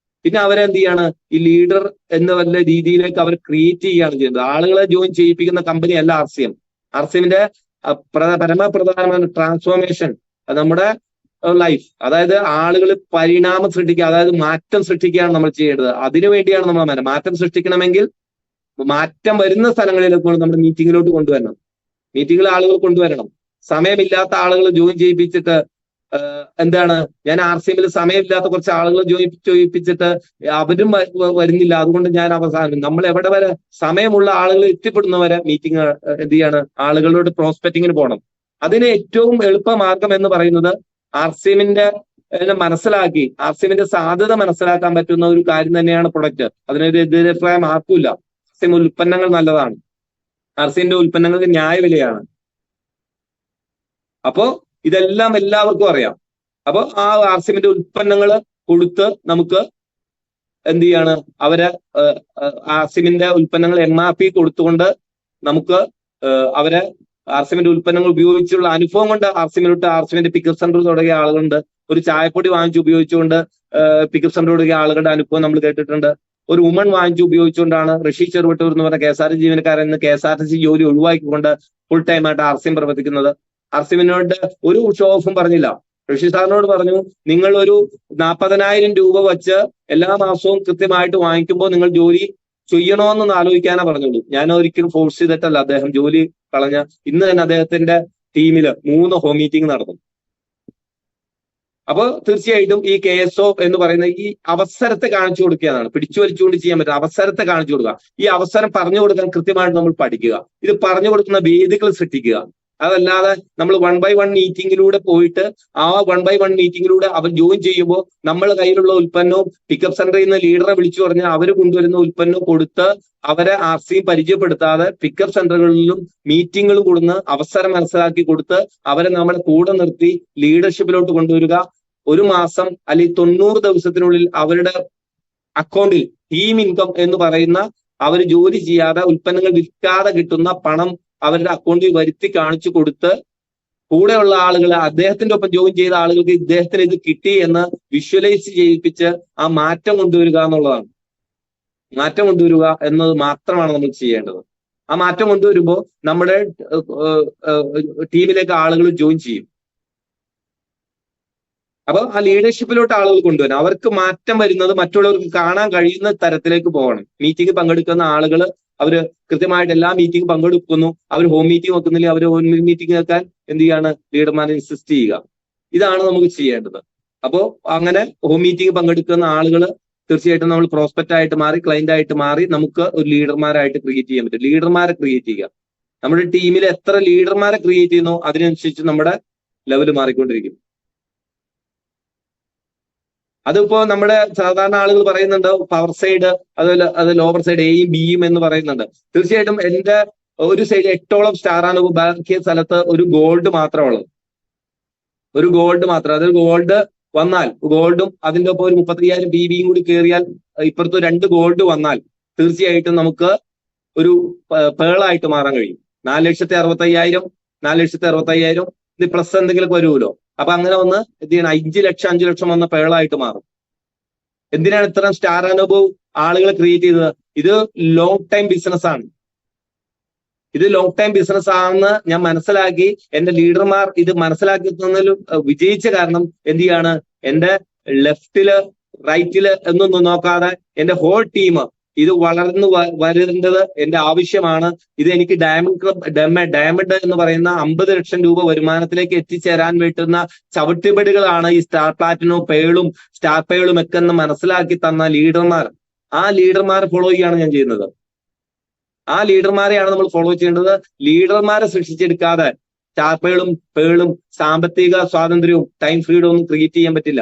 പിന്നെ അവരെന്ത് ചെയ്യാണ്, ഈ ലീഡർ എന്ന വല്ല രീതിയിലേക്ക് അവർ ക്രിയേറ്റ് ചെയ്യുകയാണ് ചെയ്യുന്നത്. ആളുകളെ ജോയിൻ ചെയ്യിപ്പിക്കുന്ന കമ്പനി അല്ല RCM. RCMന്റെ പരമപ്രധാനമായ ട്രാൻസ്ഫോർമേഷൻ നമ്മുടെ ലൈഫ്, അതായത് ആളുകൾ പരിണാമം സൃഷ്ടിക്കുക, അതായത് മാറ്റം സൃഷ്ടിക്കുകയാണ് നമ്മൾ ചെയ്യേണ്ടത്. അതിനുവേണ്ടിയാണ് നമ്മൾ മാറ്റം സൃഷ്ടിക്കണമെങ്കിൽ മാറ്റം വരുന്ന സ്ഥലങ്ങളിലേക്ക് നമ്മൾ മീറ്റിങ്ങിലോട്ട് കൊണ്ടുവരണം. മീറ്റിങ്ങിൽ ആളുകൾ കൊണ്ടുവരണം. സമയമില്ലാത്ത ആളുകൾ ജോയിൻ ചെയ്യിപ്പിച്ചിട്ട് എന്താണ്, ഞാൻ RCMൽ സമയമില്ലാത്ത കുറച്ച് ആളുകൾ ചെയ്യിപ്പിച്ചിട്ട് അവരും വരുന്നില്ല, അതുകൊണ്ട് ഞാൻ അവസാനം നമ്മൾ എവിടെ വരെ സമയമുള്ള ആളുകൾ എത്തിപ്പെടുന്നവരെ മീറ്റിംഗ് എന്ത് ചെയ്യാണ്, ആളുകളോട് പ്രോസ്പെക്റ്റിങ്ങിന് പോകണം. അതിന് ഏറ്റവും എളുപ്പമാർഗം എന്ന് പറയുന്നത് RCMന്റെ മനസ്സിലാക്കി RCMന്റെ സാധ്യത മനസ്സിലാക്കാൻ പറ്റുന്ന ഒരു കാര്യം തന്നെയാണ് പ്രൊഡക്റ്റ്. അതിനൊരു എതിരഭിപ്രായം ആർക്കുമില്ല. RCM ഉൽപ്പന്നങ്ങൾ നല്ലതാണ്, RCMന്റെ ഉൽപ്പന്നങ്ങൾക്ക് ന്യായവിലയാണ്. അപ്പോ ഇതെല്ലാം എല്ലാവർക്കും അറിയാം. അപ്പൊ ആ RCMന്റെ ഉൽപ്പന്നങ്ങൾ കൊടുത്ത് നമുക്ക് എന്ത് ചെയ്യാണ്, അവരെ RCMന്റെ ഉൽപ്പന്നങ്ങൾ MRP കൊടുത്തുകൊണ്ട് നമുക്ക് അവരെ RCMന്റെ ഉൽപ്പന്നങ്ങൾ ഉപയോഗിച്ചുള്ള അനുഭവം കൊണ്ട് RCMന്റെ പിക്കപ്പ് സെന്റർ തുടങ്ങിയ ആളുകളുണ്ട്. ഒരു ചായപ്പൊടി വാങ്ങിച്ച് ഉപയോഗിച്ചുകൊണ്ട് പിക്കപ്പ് സെന്റർ തുടങ്ങിയ ആളുകളുടെ അനുഭവം നമ്മൾ കേട്ടിട്ടുണ്ട്. ഒരു വുമൺ വാങ്ങിച്ച് ഉപയോഗിച്ചുകൊണ്ടാണ് ഋഷി ചെറുവട്ടൂർ എന്ന് പറഞ്ഞ KSRTC ജീവനക്കാരൻ ഇന്ന് KSRTC ജോലി ഒഴിവാക്കിക്കൊണ്ട് ഫുൾ ടൈം ആയിട്ട് RCM പ്രവർത്തിക്കുന്നത്. RCMനോട് ഒരു ഷോ ഓഫും പറഞ്ഞില്ല. ഋഷി സാറിനോട് പറഞ്ഞു, നിങ്ങൾ ഒരു 40,000 രൂപ വെച്ച് എല്ലാ മാസവും കൃത്യമായിട്ട് വാങ്ങിക്കുമ്പോൾ നിങ്ങൾ ജോലി ചെയ്യണമെന്നൊന്ന് ആലോചിക്കാനാ പറഞ്ഞുള്ളൂ. ഞാൻ ഒരിക്കലും ഫോഴ്സ് ചെയ്തിട്ടല്ല അദ്ദേഹം ജോലി കളഞ്ഞ. ഇന്ന് തന്നെ അദ്ദേഹത്തിന്റെ ടീമില് 3 ഹോം മീറ്റിംഗ് നടന്നു. അപ്പൊ തീർച്ചയായിട്ടും ഈ KSO എന്ന് പറയുന്ന ഈ അവസരത്തെ കാണിച്ചു കൊടുക്കുകയാണ്. പിടിച്ചു വലിച്ചുകൊണ്ട് ചെയ്യാൻ പറ്റുന്ന അവസരത്തെ കാണിച്ചു കൊടുക്കുക. ഈ അവസരം പറഞ്ഞു കൊടുക്കാൻ കൃത്യമായിട്ട് നമ്മൾ പഠിക്കുക. ഇത് പറഞ്ഞു കൊടുക്കുന്ന വേദികൾ സൃഷ്ടിക്കുക. അതല്ലാതെ നമ്മൾ 1 by 1 മീറ്റിംഗിലൂടെ പോയിട്ട് ആ 1 by 1 മീറ്റിംഗിലൂടെ അവർ ജോയിൻ ചെയ്യുമ്പോൾ നമ്മളെ കയ്യിലുള്ള ഉൽപ്പന്നവും പിക്കപ്പ് സെന്ററിൽ നിന്ന് ലീഡറെ വിളിച്ചു പറഞ്ഞ് അവർ കൊണ്ടുവരുന്ന ഉൽപ്പന്നവും കൊടുത്ത് അവരെ RCM പരിചയപ്പെടുത്താതെ പിക്കപ്പ് സെന്ററുകളിലും മീറ്റിങ്ങുകളും കൊടുന്ന് അവസരം മനസ്സിലാക്കി കൊടുത്ത് അവരെ നമ്മളെ കൂടെ നിർത്തി ലീഡർഷിപ്പിലോട്ട് കൊണ്ടുവരിക. 1 മാസം അല്ലെങ്കിൽ 90 ദിവസത്തിനുള്ളിൽ അവരുടെ അക്കൗണ്ടിൽ ടീം ഇൻകം എന്ന് പറയുന്ന അവർ ജോലി ചെയ്യാതെ ഉൽപ്പന്നങ്ങൾ വിൽക്കാതെ കിട്ടുന്ന പണം അവരുടെ അക്കൗണ്ടിൽ വരുത്തി കാണിച്ചു കൊടുത്ത് കൂടെയുള്ള ആളുകൾ അദ്ദേഹത്തിന്റെ ഒപ്പം ജോയിൻ ചെയ്ത ആളുകൾക്ക് ഇദ്ദേഹത്തിന് ഇത് കിട്ടി എന്ന് വിഷ്വലൈസ് ചെയ്യിപ്പിച്ച് ആ മാറ്റം കൊണ്ടുവരിക എന്നുള്ളതാണ്. മാറ്റം കൊണ്ടുവരിക എന്നത് മാത്രമാണ് നമ്മൾ ചെയ്യേണ്ടത്. ആ മാറ്റം കൊണ്ടുവരുമ്പോൾ നമ്മുടെ ടീമിലേക്ക് ആളുകൾ ജോയിൻ ചെയ്യും. അപ്പൊ ആ ലീഡർഷിപ്പിലോട്ട് ആളുകൾ കൊണ്ടുവരണം. അവർക്ക് മാറ്റം വരുന്നത് മറ്റുള്ളവർക്ക് കാണാൻ കഴിയുന്ന തരത്തിലേക്ക് പോകണം. മീറ്റിംഗ് പങ്കെടുക്കുന്ന ആളുകൾ അവര് കൃത്യമായിട്ട് എല്ലാ മീറ്റിംഗ് പങ്കെടുക്കുന്നു. അവർ ഹോം മീറ്റിംഗ് വെക്കുന്നില്ല, അവർ ഹോം മീറ്റിംഗ് വെക്കാൻ എന്ത് ചെയ്യാണ്, ലീഡർമാരെ ഇൻസിസ്റ്റ് ചെയ്യുക. ഇതാണ് നമുക്ക് ചെയ്യേണ്ടത്. അപ്പോൾ അങ്ങനെ ഹോം മീറ്റിംഗ് പങ്കെടുക്കുന്ന ആളുകൾ തീർച്ചയായിട്ടും നമ്മൾ പ്രോസ്പെക്റ്റ് ആയിട്ട് മാറി, ക്ലയന്റ് ആയിട്ട് മാറി, നമുക്ക് ഒരു ലീഡർമാരായിട്ട് ക്രിയേറ്റ് ചെയ്യാൻ പറ്റും. ലീഡർമാരെ ക്രിയേറ്റ് ചെയ്യുക. നമ്മുടെ ടീമിൽ എത്ര ലീഡർമാരെ ക്രിയേറ്റ് ചെയ്യുന്നോ അതിനനുസരിച്ച് നമ്മുടെ ലെവൽ മാറിക്കൊണ്ടിരിക്കും. അതിപ്പോ നമ്മുടെ സാധാരണ ആളുകൾ പറയുന്നുണ്ട് പവർ സൈഡ്, അതുപോലെ അത് ലോവർ സൈഡ് എയും ബിയും എന്ന് പറയുന്നുണ്ട്. തീർച്ചയായിട്ടും എന്റെ ഒരു സൈഡ് 8ഓളം സ്റ്റാർ ആണ്, ബാക്കിയ സ്ഥലത്ത് ഒരു ഗോൾഡ് മാത്രമുള്ളത്. ഒരു ഗോൾഡ് മാത്രം. അതായത് ഗോൾഡ് വന്നാൽ, ഗോൾഡും അതിന്റെ ഒപ്പം ഒരു 35,000 PBയും കൂടി കയറിയാൽ, ഇപ്പുറത്ത് 2 ഗോൾഡ് വന്നാൽ തീർച്ചയായിട്ടും നമുക്ക് ഒരു പേളായിട്ട് മാറാൻ കഴിയും. 4,65,000 4,65,000 ഇത് പ്ലസ് എന്തെങ്കിലും വരുമല്ലോ. അപ്പൊ അങ്ങനെ ഒന്ന് എന്ത് ചെയ്യണം, 5 ലക്ഷം വന്ന പേളായിട്ട് മാറും. എന്തിനാണ് ഇത്തരം സ്റ്റാർ അനുഭവ് ആളുകളെ ക്രിയേറ്റ് ചെയ്തത്? ഇത് ലോങ് ടൈം ബിസിനസ് ആണ്. ഇത് ലോങ് ടൈം ബിസിനസ് ആണെന്ന് ഞാൻ മനസ്സിലാക്കി. എന്റെ ലീഡർമാർ ഇത് മനസ്സിലാക്കി തന്നതിൽ വിജയിച്ച കാരണം എന്ത് ചെയ്യാണ്, എന്റെ ലെഫ്റ്റില് റൈറ്റില് എന്നൊന്നും നോക്കാതെ എന്റെ ഹോൾ ടീം ഇത് വളർന്നു വരേണ്ടത് എന്റെ ആവശ്യമാണ്. ഇത് എനിക്ക് ഡയമണ്ട് എന്ന് പറയുന്ന 50 ലക്ഷം രൂപ വരുമാനത്തിലേക്ക് എത്തിച്ചേരാൻ പറ്റുന്ന ചവിട്ടുപടികളാണ് ഈ സ്റ്റാർ പ്ലാറ്റിനും പേളും സ്റ്റാർ പേളും ഒക്കെ എന്ന് മനസ്സിലാക്കി തന്ന ലീഡർമാർ. ആ ലീഡർമാരെ ഫോളോ ചെയ്യാണ് ഞാൻ ചെയ്യുന്നത്. ആ ലീഡർമാരെയാണ് നമ്മൾ ഫോളോ ചെയ്യേണ്ടത്. ലീഡർമാരെ സൃഷ്ടിച്ചെടുക്കാതെ സ്റ്റാർ പേളും സാമ്പത്തിക സ്വാതന്ത്ര്യവും ടൈം ഫ്രീഡവും ഒന്നും ക്രിയേറ്റ് ചെയ്യാൻ പറ്റില്ല.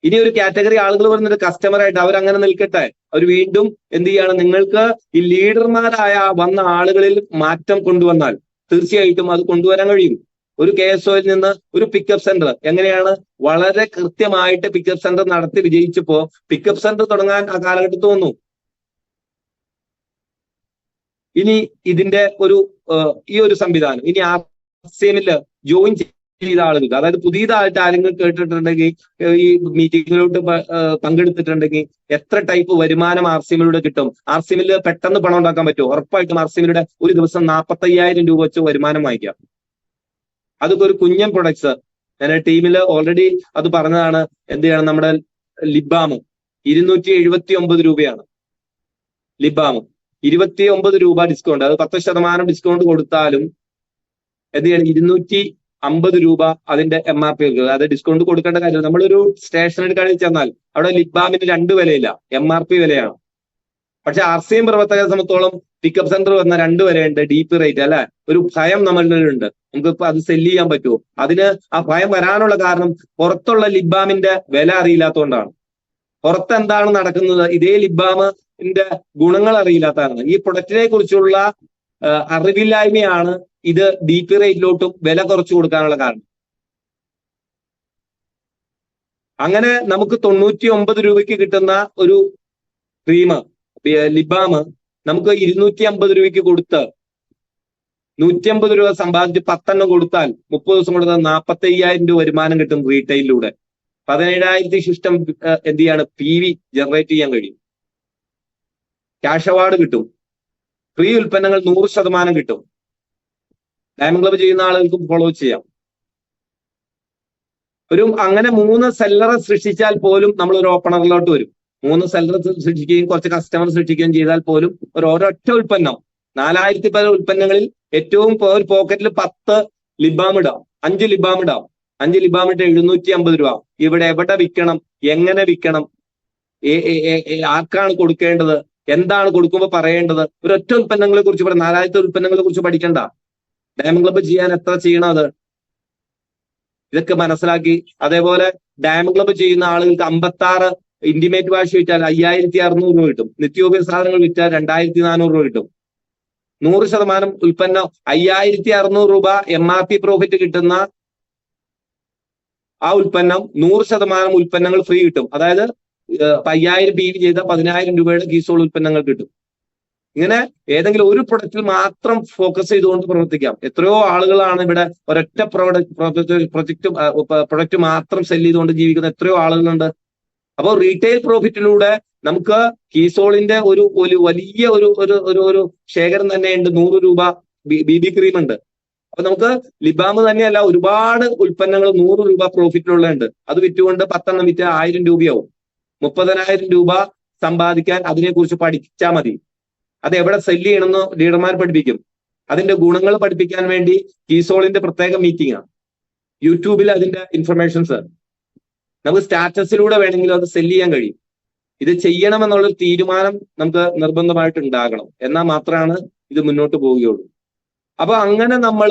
ഇനി ഒരു കാറ്റഗറി ആളുകൾ വരുന്നത് കസ്റ്റമറായിട്ട്, അവരങ്ങനെ നിൽക്കട്ടെ. അവർ വീണ്ടും എന്ത് ചെയ്യാണ്, നിങ്ങൾക്ക് ഈ ലീഡർമാരായ വന്ന ആളുകളിൽ മാറ്റം കൊണ്ടുവന്നാൽ തീർച്ചയായിട്ടും അത് കൊണ്ടുവരാൻ കഴിയും. ഒരു KSOയിൽ നിന്ന് ഒരു പിക്കപ്പ് സെന്റർ എങ്ങനെയാണ് വളരെ കൃത്യമായിട്ട് പിക്കപ്പ് സെന്റർ നടത്തി വിജയിച്ചപ്പോ പിക്കപ്പ് സെന്റർ തുടങ്ങാൻ ആ കാലഘട്ടത്തിൽ വന്നു. ഇനി ഇതിന്റെ ഈ ഒരു സംവിധാനം ഇനി RCMൽ ജോയിൻ ചെയ്ത ആളുകൾക്ക്, അതായത് പുതിയതായിട്ട് ആരെങ്കിലും കേട്ടിട്ടുണ്ടെങ്കിൽ, ഈ മീറ്റിങ്ങിലോട്ട് പങ്കെടുത്തിട്ടുണ്ടെങ്കിൽ എത്ര ടൈപ്പ് വരുമാനം RCMലൂടെ കിട്ടും, RCMൽ പെട്ടെന്ന് പണം ഉണ്ടാക്കാൻ പറ്റുമോ? ഉറപ്പായിട്ടും RCMലൂടെ ഒരു ദിവസം 45,000 രൂപ വെച്ച് വരുമാനം വാങ്ങിക്കാം. അതൊക്കെ ഒരു കുഞ്ഞൻ പ്രൊഡക്ട്സ്. ഞാൻ ടീമിൽ ഓൾറെഡി അത് പറഞ്ഞതാണ്. എന്ത് ചെയ്യണം, നമ്മുടെ ലിബാം 279 രൂപയാണ്. ലിബാം 29 രൂപ ഡിസ്കൗണ്ട്, അത് 10% ഡിസ്കൗണ്ട് കൊടുത്താലും എന്ത് ചെയ്യണം, 250 രൂപ അതിന്റെ MRP. അത് ഡിസ്കൗണ്ട് കൊടുക്കേണ്ട കാര്യം. നമ്മളൊരു സ്റ്റേഷനറി കടയിൽ ചെന്നാൽ അവിടെ ലിബാമിന് 2 വിലയില്ല, MRP വിലയാണ്. പക്ഷെ RCM പ്രവർത്തകരെ സംബന്ധിച്ചോളം പിക്കപ്പ് സെന്റർ വന്ന 2 വിലയുണ്ട്, DP റേറ്റ് അല്ലെ. ഒരു ഭയം നമ്മളിലുണ്ട്, നമുക്കിപ്പോ അത് സെല്ല് ചെയ്യാൻ പറ്റുമോ? അതിന് ആ ഭയം വരാനുള്ള കാരണം പുറത്തുള്ള ലിബാമിന്റെ വില അറിയില്ലാത്തതുകൊണ്ടാണ്. പുറത്ത് എന്താണ് നടക്കുന്നത്, ഇതേ ലിബാമിന്റെ ഗുണങ്ങൾ അറിയില്ലാത്തതാണ്. ഈ പ്രൊഡക്റ്റിനെ കുറിച്ചുള്ള അറിവില്ലായ്മയാണ് ഇത് DP റേറ്റിലോട്ടും വില കുറച്ചു കൊടുക്കാനുള്ള കാരണം. അങ്ങനെ നമുക്ക് 99 രൂപയ്ക്ക് കിട്ടുന്ന ഒരു ക്രീം ലിബാം നമുക്ക് 250 രൂപയ്ക്ക് കൊടുത്ത് 150 രൂപ സമ്പാദിച്ച് 10 എണ്ണം കൊടുത്താൽ 30 ദിവസം കൊടുത്താൽ 45,000 രൂപ വരുമാനം കിട്ടും റീറ്റെയിലൂടെ. 17,000 ശിഷ്ടം എന്ത് ചെയ്യാണ്, PV ജനറേറ്റ് ചെയ്യാൻ കഴിയും. ക്യാഷ് അവാർഡ് കിട്ടും. ഫ്രീ ഉൽപ്പന്നങ്ങൾ 100% കിട്ടും. ഡയമണ്ട് ക്ലബ് ചെയ്യുന്ന ആളുകൾക്ക് ഫോളോ ചെയ്യാം. അങ്ങനെ 3 സെല്ലറെ സൃഷ്ടിച്ചാൽ പോലും നമ്മൾ ഒരു ഓപ്പണറിലോട്ട് വരും. 3 സെല്ലറെ സൃഷ്ടിക്കുകയും കുറച്ച് കസ്റ്റമർ സൃഷ്ടിക്കുകയും ചെയ്താൽ പോലും ഒരൊറ്റ ഉൽപ്പന്നം 4000 പല ഉൽപ്പന്നങ്ങളിൽ ഏറ്റവും ഒരു പോക്കറ്റിൽ 10 ലിബാം ഇടാം, 5 ലിബാം ഇടാം. 5 ലിബാം ഇട്ട് 750 രൂപ. ഇവിടെ എവിടെ വിൽക്കണം, എങ്ങനെ വിൽക്കണം, ആർക്കാണ് കൊടുക്കേണ്ടത്, എന്താണ് കൊടുക്കുമ്പോൾ പറയേണ്ടത്, ഒരൊറ്റ ഉൽപ്പന്നങ്ങളെ കുറിച്ച് 4000 ഉൽപ്പന്നങ്ങളെ കുറിച്ച് പഠിക്കണ്ട. ഡയമണ്ട് ക്ലബ് ചെയ്യാൻ എത്ര ചെയ്യണം, അത് ഇതൊക്കെ മനസ്സിലാക്കി. അതേപോലെ ഡയമണ്ട് ക്ലബ് ചെയ്യുന്ന ആളുകൾക്ക് 56 ഇന്റിമേറ്റ് വാഷ് വിറ്റാൽ 5,600 രൂപ കിട്ടും. നിത്യോപയോഗ സാധനങ്ങൾ വിറ്റാൽ 2,400 രൂപ കിട്ടും. 100% ഉൽപ്പന്നം 5,600 രൂപ MRP പ്രോഫിറ്റ് കിട്ടുന്ന ആ ഉൽപ്പന്നം 100% ഉൽപ്പന്നങ്ങൾ ഫ്രീ കിട്ടും. അതായത് 5,000 PV ചെയ്ത 10,000 രൂപയുടെ കീസോൾ ഉൽപ്പന്നങ്ങൾ കിട്ടും. ഇങ്ങനെ ഏതെങ്കിലും ഒരു പ്രൊഡക്റ്റിൽ മാത്രം ഫോക്കസ് ചെയ്തുകൊണ്ട് പ്രവർത്തിക്കാം. എത്രയോ ആളുകളാണ് ഇവിടെ ഒരൊറ്റ പ്രൊഡക്റ്റ് മാത്രം സെല് ചെയ്തുകൊണ്ട് ജീവിക്കുന്ന എത്രയോ ആളുകളുണ്ട്. അപ്പോൾ റീറ്റെയിൽ പ്രോഫിറ്റിലൂടെ നമുക്ക് കീസോളിന്റെ ഒരു വലിയ ഒരു ശേഖരം തന്നെയുണ്ട്. 100 രൂപ BB ക്രീം ഉണ്ട്. അപ്പൊ നമുക്ക് ലിബാം തന്നെയല്ല, ഒരുപാട് ഉൽപ്പന്നങ്ങൾ 100 രൂപ പ്രോഫിറ്റിലുള്ളുണ്ട്. അത് വിറ്റുകൊണ്ട് 10 എണ്ണം വിറ്റ് 1000 രൂപയാവും. 30,000 രൂപ സമ്പാദിക്കാൻ അതിനെക്കുറിച്ച് പഠിച്ചാൽ മതി. അത് എവിടെ സെല് ചെയ്യണമെന്ന് ലീഡർമാർ പഠിപ്പിക്കും. അതിന്റെ ഗുണങ്ങൾ പഠിപ്പിക്കാൻ വേണ്ടി കീസോളിന്റെ പ്രത്യേക മീറ്റിംഗ് ആണ്. യൂട്യൂബിൽ അതിന്റെ ഇൻഫർമേഷൻസ് നമുക്ക് സ്റ്റാറ്റസിലൂടെ വേണമെങ്കിലും അത് സെല്ല് ചെയ്യാൻ കഴിയും. ഇത് ചെയ്യണമെന്നുള്ളൊരു തീരുമാനം നമുക്ക് നിർബന്ധമായിട്ട് ഉണ്ടാകണം. എന്നാൽ മാത്രമാണ് ഇത് മുന്നോട്ട് പോവുകയുള്ളൂ. അപ്പൊ അങ്ങനെ നമ്മൾ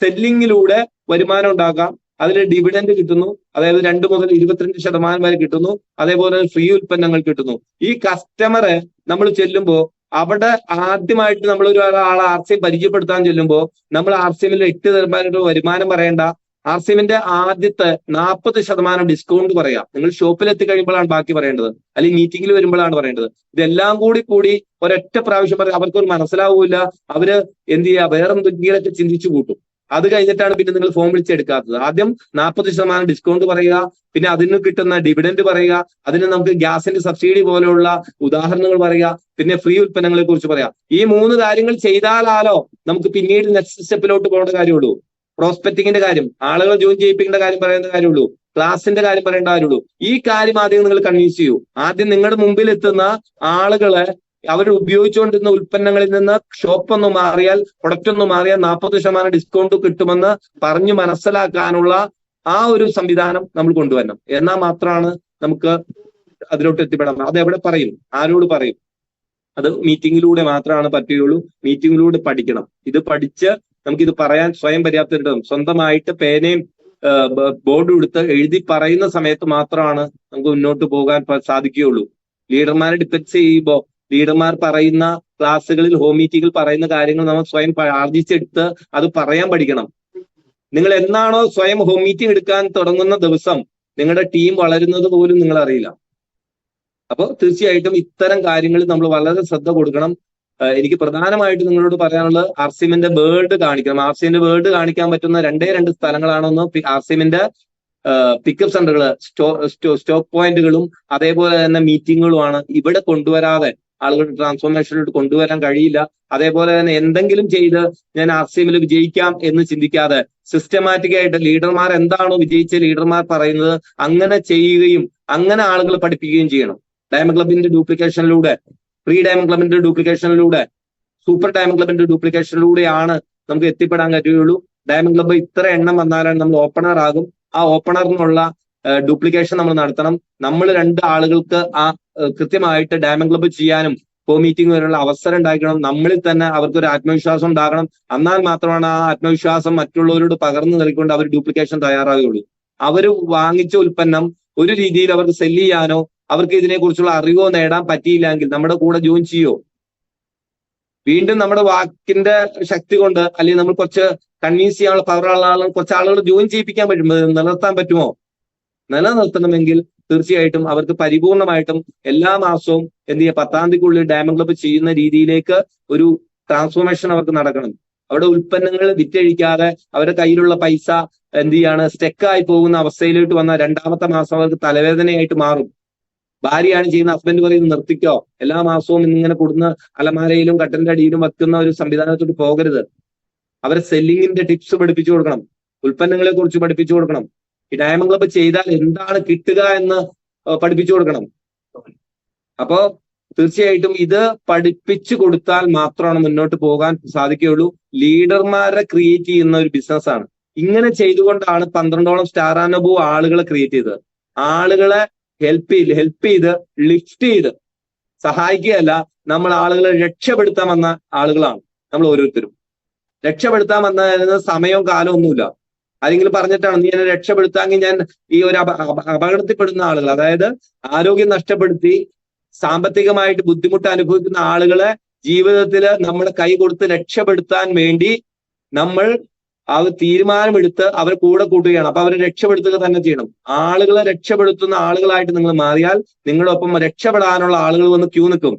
സെല്ലിങ്ങിലൂടെ വരുമാനം ഉണ്ടാക്കാം. അതിൽ ഡിവിഡൻഡ് കിട്ടുന്നു, അതായത് 2 മുതൽ 22% വരെ കിട്ടുന്നു. അതേപോലെ ഫ്രീ ഉൽപ്പന്നങ്ങൾ കിട്ടുന്നു. ഈ കസ്റ്റമറെ നമ്മൾ ചെല്ലുമ്പോൾ അവിടെ ആദ്യമായിട്ട് നമ്മൾ ഒരാളെ RCM പരിചയപ്പെടുത്താൻ ചെല്ലുമ്പോൾ നമ്മൾ RCMൽ 8% വരുമാനം പറയേണ്ട, RCMന്റെ ആദ്യത്തെ 40% ഡിസ്കൗണ്ട് പറയാം. നിങ്ങൾ ഷോപ്പിൽ എത്തിക്കഴിയുമ്പോഴാണ് ബാക്കി പറയേണ്ടത്, അല്ലെങ്കിൽ മീറ്റിംഗിൽ വരുമ്പോഴാണ് പറയേണ്ടത്. ഇതെല്ലാം കൂടി ഒരൊറ്റ പ്രാവശ്യം പറയും, അവർക്കൊരു മനസ്സിലാവൂല. അവര് എന്ത് ചെയ്യുക, വേറെ എന്തെങ്കിലുമൊക്കെ ചിന്തിച്ചു കൂട്ടും. അത് കഴിഞ്ഞിട്ടാണ് പിന്നെ നിങ്ങൾ ഫോം വിളിച്ചെടുക്കാത്തത്. ആദ്യം 40% ഡിസ്കൗണ്ട് പറയുക, പിന്നെ അതിന് കിട്ടുന്ന ഡിവിഡൻഡ് പറയുക, അതിന് നമുക്ക് ഗ്യാസിന്റെ സബ്സിഡി പോലെയുള്ള ഉദാഹരണങ്ങൾ പറയുക, പിന്നെ ഫ്രീ ഉൽപ്പന്നങ്ങളെ കുറിച്ച് പറയാം. ഈ 3 കാര്യങ്ങൾ ചെയ്താലാലോ നമുക്ക് പിന്നീട് നെക്സ്റ്റ് സ്റ്റെപ്പിലോട്ട് പോകേണ്ട കാര്യമുള്ളൂ. പ്രോസ്പെക്ടിങ്ങിന്റെ കാര്യം, ആളുകളെ ജോയിൻ ചെയ്യിപ്പിക്കേണ്ട കാര്യം പറയുന്ന കാര്യമുള്ളൂ, ക്ലാസിന്റെ കാര്യം പറയേണ്ട കാര്യമുള്ളൂ. ഈ കാര്യം ആദ്യം നിങ്ങൾ കൺവിൻസ് ചെയ്യൂ. ആദ്യം നിങ്ങളുടെ മുമ്പിൽ എത്തുന്ന ആളുകളെ അവർ ഉപയോഗിച്ചുകൊണ്ടിരുന്ന ഉൽപ്പന്നങ്ങളിൽ നിന്ന് ഷോപ്പ് ഒന്ന് മാറിയാൽ, പ്രൊഡക്റ്റ് ഒന്ന് മാറിയാൽ 40% ഡിസ്കൗണ്ട് കിട്ടുമെന്ന് പറഞ്ഞു മനസ്സിലാക്കാനുള്ള ആ ഒരു സംവിധാനം നമ്മൾ കൊണ്ടുവരണം. എന്നാൽ മാത്രമാണ് നമുക്ക് അതിലോട്ട് എത്തിപ്പെടാൻ. അതെവിടെ പറയും, ആരോട് പറയും? അത് മീറ്റിങ്ങിലൂടെ മാത്രമാണ് പറ്റുകയുള്ളൂ. മീറ്റിങ്ങിലൂടെ പഠിക്കണം. ഇത് പഠിച്ച് നമുക്കിത് പറയാൻ സ്വയം പര്യാപ്തം. സ്വന്തമായിട്ട് പേനയും ബോർഡും എടുത്ത് എഴുതി പറയുന്ന സമയത്ത് മാത്രമാണ് നമുക്ക് മുന്നോട്ട് പോകാൻ സാധിക്കുകയുള്ളൂ. ലീഡർമാരെ ഡിപ്പെൻഡ് ചെയ്യുമ്പോൾ ലീഡർമാർ പറയുന്ന ക്ലാസ്സുകളിൽ, ഹോം മീറ്റിംഗിൽ പറയുന്ന കാര്യങ്ങൾ നമ്മൾ സ്വയം ആർജിച്ചെടുത്ത് അത് പറയാൻ പഠിക്കണം. നിങ്ങൾ എന്നാണോ സ്വയം ഹോം മീറ്റിംഗ് എടുക്കാൻ തുടങ്ങുന്ന ദിവസം നിങ്ങളുടെ ടീം വളരുന്നത് പോലും നിങ്ങൾ അറിയില്ല. അപ്പോൾ തീർച്ചയായിട്ടും ഇത്തരം കാര്യങ്ങളിൽ നമ്മൾ വളരെ ശ്രദ്ധ കൊടുക്കണം. എനിക്ക് പ്രധാനമായിട്ട് നിങ്ങളോട് പറയാനുള്ളത് RCMന്റെ വേർഡ് കാണിക്കണം. RCMന്റെ വേർഡ് കാണിക്കാൻ പറ്റുന്ന 2 സ്ഥലങ്ങളാണെന്ന് RCMന്റെ പിക്കപ്പ് സെന്ററുകൾ, സ്റ്റോക്ക് പോയിന്റുകളും അതേപോലെ തന്നെ മീറ്റിങ്ങുകളുമാണ്. ഇവിടെ കൊണ്ടുവരാതെ ആളുകളുടെ ട്രാൻസ്ഫോർമേഷനിലോട്ട് കൊണ്ടുവരാൻ കഴിയില്ല. അതേപോലെ തന്നെ എന്തെങ്കിലും ചെയ്ത് ഞാൻ RCMൽ വിജയിക്കാം എന്ന് ചിന്തിക്കാതെ സിസ്റ്റമാറ്റിക് ആയിട്ട് ലീഡർമാർ എന്താണോ വിജയിച്ച ലീഡർമാർ പറയുന്നത് അങ്ങനെ ചെയ്യുകയും അങ്ങനെ ആളുകളെ പഠിപ്പിക്കുകയും ചെയ്യണം. ഡയമണ്ട് ക്ലബിന്റെ ഡ്യൂപ്ലിക്കേഷനിലൂടെ, പ്രീ ഡയമണ്ട് ക്ലബിന്റെ ഡ്യൂപ്ലിക്കേഷനിലൂടെ, സൂപ്പർ ഡയമണ്ട് ക്ലബിന്റെ ഡ്യൂപ്ലിക്കേഷനിലൂടെയാണ് നമുക്ക് എത്തിപ്പെടാൻ കഴിയുള്ളൂ. ഡയമണ്ട് ക്ലബ് ഇത്ര എണ്ണം വന്നാലാണ് നമ്മൾ ഓപ്പണർ ആകും. ആ ഓപ്പണറിനുള്ള ഡ്യൂപ്ലിക്കേഷൻ നമ്മൾ നടത്തണം. നമ്മൾ 2 ആളുകൾക്ക് ആ കൃത്യമായിട്ട് ഡയമണ്ട് ക്ലബ് ചെയ്യാനും ഹോം മീറ്റിംഗ് വരെയുള്ള അവസരം ഉണ്ടാക്കണം. നമ്മളിൽ തന്നെ അവർക്കൊരു ആത്മവിശ്വാസം ഉണ്ടാകണം. എന്നാൽ മാത്രമാണ് ആ ആത്മവിശ്വാസം മറ്റുള്ളവരോട് പകർന്നു നൽകിക്കൊണ്ട് അവർ ഡ്യൂപ്ലിക്കേഷൻ തയ്യാറാകുകയുള്ളൂ. അവർ വാങ്ങിച്ച ഉൽപ്പന്നം ഒരു രീതിയിൽ അവർക്ക് സെല്ല് ചെയ്യാനോ അവർക്ക് ഇതിനെക്കുറിച്ചുള്ള അറിവോ നേടാൻ പറ്റിയില്ലെങ്കിൽ നമ്മുടെ കൂടെ ജോയിൻ ചെയ്യോ? വീണ്ടും നമ്മുടെ വാക്കിന്റെ ശക്തി കൊണ്ട്, അല്ലെങ്കിൽ നമ്മൾ കുറച്ച് കൺവിൻസ് ചെയ്യാനുള്ള പവറുള്ള ആളുകൾ, കുറച്ച് ആളുകൾ ജോയിൻ ചെയ്യിപ്പിക്കാൻ പറ്റും. നിലനിർത്താൻ പറ്റുമോ? നിലനിർത്തണമെങ്കിൽ തീർച്ചയായിട്ടും അവർക്ക് പരിപൂർണമായിട്ടും എല്ലാ മാസവും എന്ത് ചെയ്യുക, 10-ാം തീയതിക്കുള്ളിൽ ഡയമണ്ട് ക്ലബ് ചെയ്യുന്ന രീതിയിലേക്ക് ഒരു ട്രാൻസ്ഫോർമേഷൻ അവർക്ക് നടക്കണം. അവിടെ ഉൽപ്പന്നങ്ങൾ വിറ്റഴിക്കാതെ അവരുടെ കയ്യിലുള്ള പൈസ എന്ത് ചെയ്യാണ്, സ്റ്റെക്കായി പോകുന്ന അവസ്ഥയിലോട്ട് വന്ന 2-ാമത്തെ മാസം അവർക്ക് തലവേദനയായിട്ട് മാറും. ഭാര്യയാണ് ചെയ്യുന്ന, ഹസ്ബൻഡ് പറയുന്നത് നിർത്തിക്കോ, എല്ലാ മാസവും ഇങ്ങനെ കൊടുന്ന് അലമാരയിലും കട്ടന്റെ അടിയിലും വെക്കുന്ന ഒരു സംവിധാനത്തോട്ട് പോകരുത്. അവരെ സെല്ലിങ്ങിന്റെ ടിപ്സ് പഠിപ്പിച്ചു കൊടുക്കണം, ഉൽപ്പന്നങ്ങളെ കുറിച്ച് പഠിപ്പിച്ചു കൊടുക്കണം. ഈ ഡയമണ്ട് ക്ലബ് ചെയ്താൽ എന്താണ് കിട്ടുക എന്ന് പഠിപ്പിച്ചു കൊടുക്കണം. അപ്പോ തീർച്ചയായിട്ടും ഇത് പഠിപ്പിച്ചു കൊടുത്താൽ മാത്രമാണ് മുന്നോട്ട് പോകാൻ സാധിക്കുകയുള്ളൂ. ലീഡർമാരെ ക്രിയേറ്റ് ചെയ്യുന്ന ഒരു ബിസിനസ്സാണ്. ഇങ്ങനെ ചെയ്തുകൊണ്ടാണ് 12ഓളം സ്റ്റാർ അനുഭവ ആളുകളെ ക്രിയേറ്റ് ചെയ്തത്. ആളുകളെ ഹെൽപ്പ് ചെയ്ത് ലിഫ്റ്റ് ചെയ്ത് സഹായിക്കുകയല്ല, നമ്മൾ ആളുകളെ രക്ഷപ്പെടുത്താൻ വന്ന ആളുകളാണ് നമ്മൾ ഓരോരുത്തരും. രക്ഷപ്പെടുത്താൻ വന്ന സമയവും കാലവും ഒന്നുമില്ല. ആരെങ്കിലും പറഞ്ഞിട്ടാണ് നീ എന്നെ രക്ഷപ്പെടുത്താമെങ്കിൽ ഞാൻ ഈ ഒരു അപകടത്തിൽപ്പെടുന്ന ആളുകൾ, അതായത് ആരോഗ്യം നഷ്ടപ്പെടുത്തി സാമ്പത്തികമായിട്ട് ബുദ്ധിമുട്ട് അനുഭവിക്കുന്ന ആളുകളെ ജീവിതത്തിൽ നമ്മുടെ കൈ കൊടുത്ത് രക്ഷപ്പെടുത്താൻ വേണ്ടി നമ്മൾ തീരുമാനമെടുത്ത് അവരെ കൂടെ കൂട്ടുകയാണ്. അപ്പൊ അവരെ രക്ഷപ്പെടുത്തുക തന്നെ ചെയ്യണം. ആളുകളെ രക്ഷപ്പെടുത്തുന്ന ആളുകളായിട്ട് നിങ്ങൾ മാറിയാൽ നിങ്ങളൊപ്പം രക്ഷപ്പെടാനുള്ള ആളുകൾ വന്ന് ക്യൂ നിൽക്കും.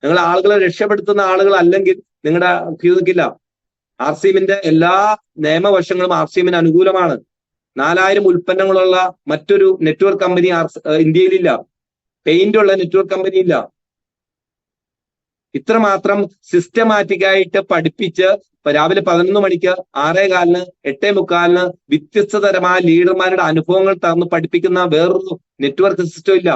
നിങ്ങൾ ആളുകളെ രക്ഷപ്പെടുത്തുന്ന ആളുകൾ അല്ലെങ്കിൽ നിങ്ങളുടെ ക്യൂ നിൽക്കില്ല. RCMന്റെ എല്ലാ നിയമവശങ്ങളും RCMന് അനുകൂലമാണ്. 4000 ഉൽപ്പന്നങ്ങളുള്ള മറ്റൊരു നെറ്റ്വർക്ക് കമ്പനി ഇന്ത്യയിലില്ല. പെയിന്റ് ഉള്ള നെറ്റ്വർക്ക് കമ്പനി ഇല്ല. ഇത്രമാത്രം സിസ്റ്റമാറ്റിക് ആയിട്ട് പഠിപ്പിച്ച് രാവിലെ 11 മണിക്ക് 6:15 8:45 വ്യത്യസ്ത തരമായ ലീഡർമാരുടെ അനുഭവങ്ങൾ തന്ന് പഠിപ്പിക്കുന്ന വേറൊരു നെറ്റ്വർക്ക് സിസ്റ്റം ഇല്ല.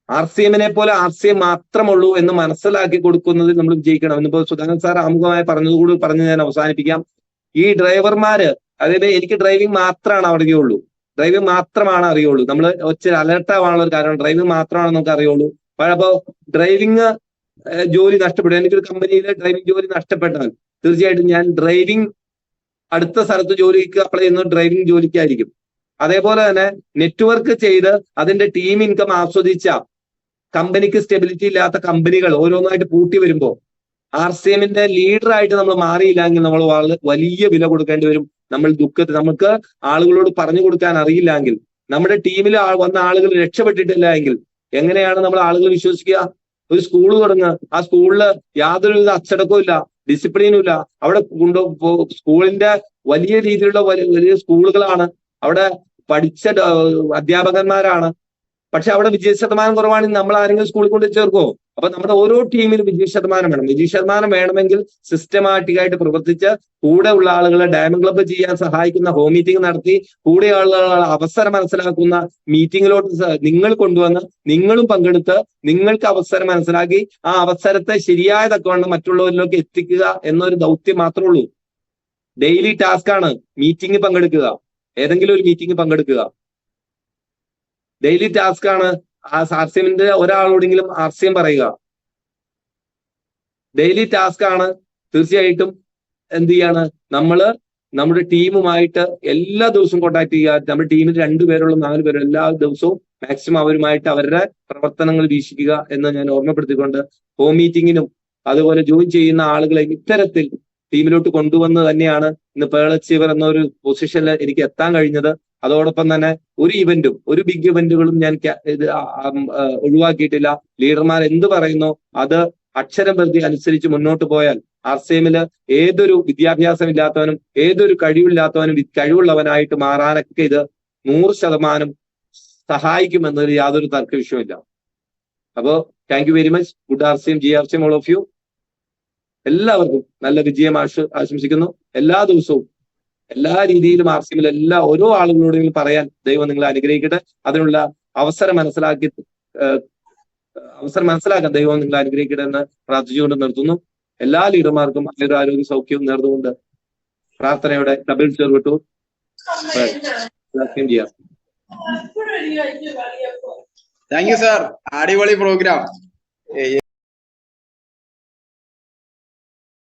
RCMനെ പോലെ RCM മാത്രമുള്ളൂ എന്ന് മനസ്സിലാക്കി കൊടുക്കുന്നതിൽ നമ്മൾ വിജയിക്കണം. ഇന്നിപ്പോ സുധാകരൻ സാർ ആമുഖമായി പറഞ്ഞതുകൂടി പറഞ്ഞ് ഞാൻ അവസാനിപ്പിക്കാം. ഈ ഡ്രൈവർമാര് അതായത് എനിക്ക് ഡ്രൈവിംഗ് മാത്രമാണ് അറിയുള്ളൂ, ഡ്രൈവിംഗ് മാത്രമാണ് അറിയുള്ളൂ. നമ്മൾ ഒച്ച അലർട്ട് ആവാനുള്ള ഒരു കാരണം ഡ്രൈവിംഗ് മാത്രമാണ് നമുക്ക് അറിയുള്ളൂ. അപ്പോ ഡ്രൈവിംഗ് ജോലി നഷ്ടപ്പെടും. എനിക്കൊരു കമ്പനിയിലെ ഡ്രൈവിംഗ് ജോലി നഷ്ടപ്പെട്ടാൽ തീർച്ചയായിട്ടും ഞാൻ ഡ്രൈവിംഗ് അടുത്ത സ്ഥലത്ത് ജോലിക്ക് അപ്ലൈ ചെയ്യുന്നത് ഡ്രൈവിംഗ് ജോലിക്കായിരിക്കും. അതേപോലെ തന്നെ നെറ്റ്വർക്ക് ചെയ്ത് അതിന്റെ ടീം ഇൻകം ആസ്വദിച്ച കമ്പനിക്ക് സ്റ്റെബിലിറ്റി ഇല്ലാത്ത കമ്പനികൾ ഓരോന്നായിട്ട് പൂട്ടി വരുമ്പോൾ RCMന്റെ ലീഡറായിട്ട് നമ്മൾ മാറിയില്ലെങ്കിൽ നമ്മൾ വലിയ വില കൊടുക്കേണ്ടി വരും. നമ്മൾ ദുഃഖത്തിൽ നമുക്ക് ആളുകളോട് പറഞ്ഞു കൊടുക്കാൻ അറിയില്ലെങ്കിൽ, നമ്മുടെ ടീമിൽ വന്ന ആളുകൾ രക്ഷപ്പെട്ടിട്ടില്ല എങ്കിൽ എങ്ങനെയാണ് നമ്മൾ ആളുകൾ വിശ്വസിക്കുക? ഒരു സ്കൂൾ തുടങ്ങുക, ആ സ്കൂളില് യാതൊരുവിധ അച്ചടക്കവും ഇല്ല, ഡിസിപ്ലിനും ഇല്ല. അവിടെ സ്കൂളിന്റെ വലിയ രീതിയിലുള്ള വലിയ സ്കൂളുകളാണ്, അവിടെ പഠിച്ച അധ്യാപകന്മാരാണ്, പക്ഷെ അവിടെ വിജയശതമാനം കുറവാണെങ്കിൽ നമ്മൾ ആരെങ്കിലും സ്കൂളിൽ കൊണ്ട് ചേർക്കുമോ? അപ്പൊ നമ്മുടെ ഓരോ ടീമിലും വിജയശതമാനം വേണം. വിജയശതമാനം വേണമെങ്കിൽ സിസ്റ്റമാറ്റിക് ആയിട്ട് പ്രവർത്തിച്ച് കൂടെ ഉള്ള ആളുകളെ ഡയമണ്ട് ക്ലബ്ബ് ചെയ്യാൻ സഹായിക്കുന്ന ഹോം മീറ്റിംഗ് നടത്തി കൂടെ ആളുകളെ അവസരം മനസ്സിലാക്കുന്ന മീറ്റിങ്ങിലോട്ട് നിങ്ങൾ കൊണ്ടുവന്ന് നിങ്ങളും പങ്കെടുത്ത് നിങ്ങൾക്ക് അവസരം മനസ്സിലാക്കി ആ അവസരത്തെ ശരിയായ തക്കവണ്ണം മറ്റുള്ളവരിലേക്ക് എത്തിക്കുക എന്നൊരു ദൗത്യം മാത്രമേ ഉള്ളൂ. ഡെയിലി ടാസ്ക് ആണ് മീറ്റിംഗ് പങ്കെടുക്കുക, ഏതെങ്കിലും ഒരു മീറ്റിംഗ് പങ്കെടുക്കുക. ഡെയിലി ടാസ്ക് ആണ് RCMന്റെ ഒരാളോടെങ്കിലും RCM പറയുക. ഡെയിലി ടാസ്ക് ആണ് തീർച്ചയായിട്ടും എന്ത് ചെയ്യാണ് നമ്മള് നമ്മുടെ ടീമുമായിട്ട് എല്ലാ ദിവസവും കോൺടാക്ട് ചെയ്യുക. നമ്മുടെ ടീമിൽ 2 പേരുള്ള 4 പേരും എല്ലാ ദിവസവും മാക്സിമം അവരുമായിട്ട് അവരുടെ പ്രവർത്തനങ്ങൾ വീക്ഷിക്കുക എന്ന് ഞാൻ ഓർമ്മപ്പെടുത്തിക്കൊണ്ട് ഹോം മീറ്റിങ്ങിനും അതുപോലെ ജോയിൻ ചെയ്യുന്ന ആളുകളെ ഇത്തരത്തിൽ ടീമിലോട്ട് കൊണ്ടുവന്ന് തന്നെയാണ് ഇന്ന് പേൾ അച്ചീവർ എന്നൊരു പൊസിഷനിൽ എനിക്ക് എത്താൻ കഴിഞ്ഞത്. അതോടൊപ്പം തന്നെ ഒരു ബിഗ് ഇവന്റുകളും ഞാൻ ഒഴിവാക്കിയിട്ടില്ല. ലീഡർമാർ എന്ത് പറയുന്നോ അത് അക്ഷരം പ്രതി അനുസരിച്ച് മുന്നോട്ട് പോയാൽ RCMല് ഏതൊരു വിദ്യാഭ്യാസം ഇല്ലാത്തവനും ഏതൊരു കഴിവില്ലാത്തവനും കഴിവുള്ളവനായിട്ട് മാറാനൊക്കെ ഇത് 100% സഹായിക്കുമെന്നൊരു യാതൊരു തർക്ക വിഷയമില്ല. അപ്പോ thank you very much. Good RCM, GRCM all of you. എല്ലാവർക്കും നല്ല വിജയം ആശംസിക്കുന്നു. എല്ലാ ദിവസവും എല്ലാ രീതിയിലും RCMൽ ഓരോ ആളുകളോടും പറയാൻ ദൈവം നിങ്ങളെ അനുഗ്രഹിക്കട്ടെ. അതിനുള്ള അവസരം മനസ്സിലാക്കാൻ ദൈവം നിങ്ങളെ അനുഗ്രഹിക്കട്ടെ എന്ന് പ്രാർത്ഥിച്ചുകൊണ്ട് നിർത്തുന്നു. എല്ലാ ലീഡർമാർക്കും ആരോഗ്യ സൗഖ്യവും നേർന്നുകൊണ്ട് പ്രാർത്ഥനയോടെ ഡബിൾ ചേർവിട്ടു. താങ്ക് യു സാർ, അടിപൊളി പ്രോഗ്രാം.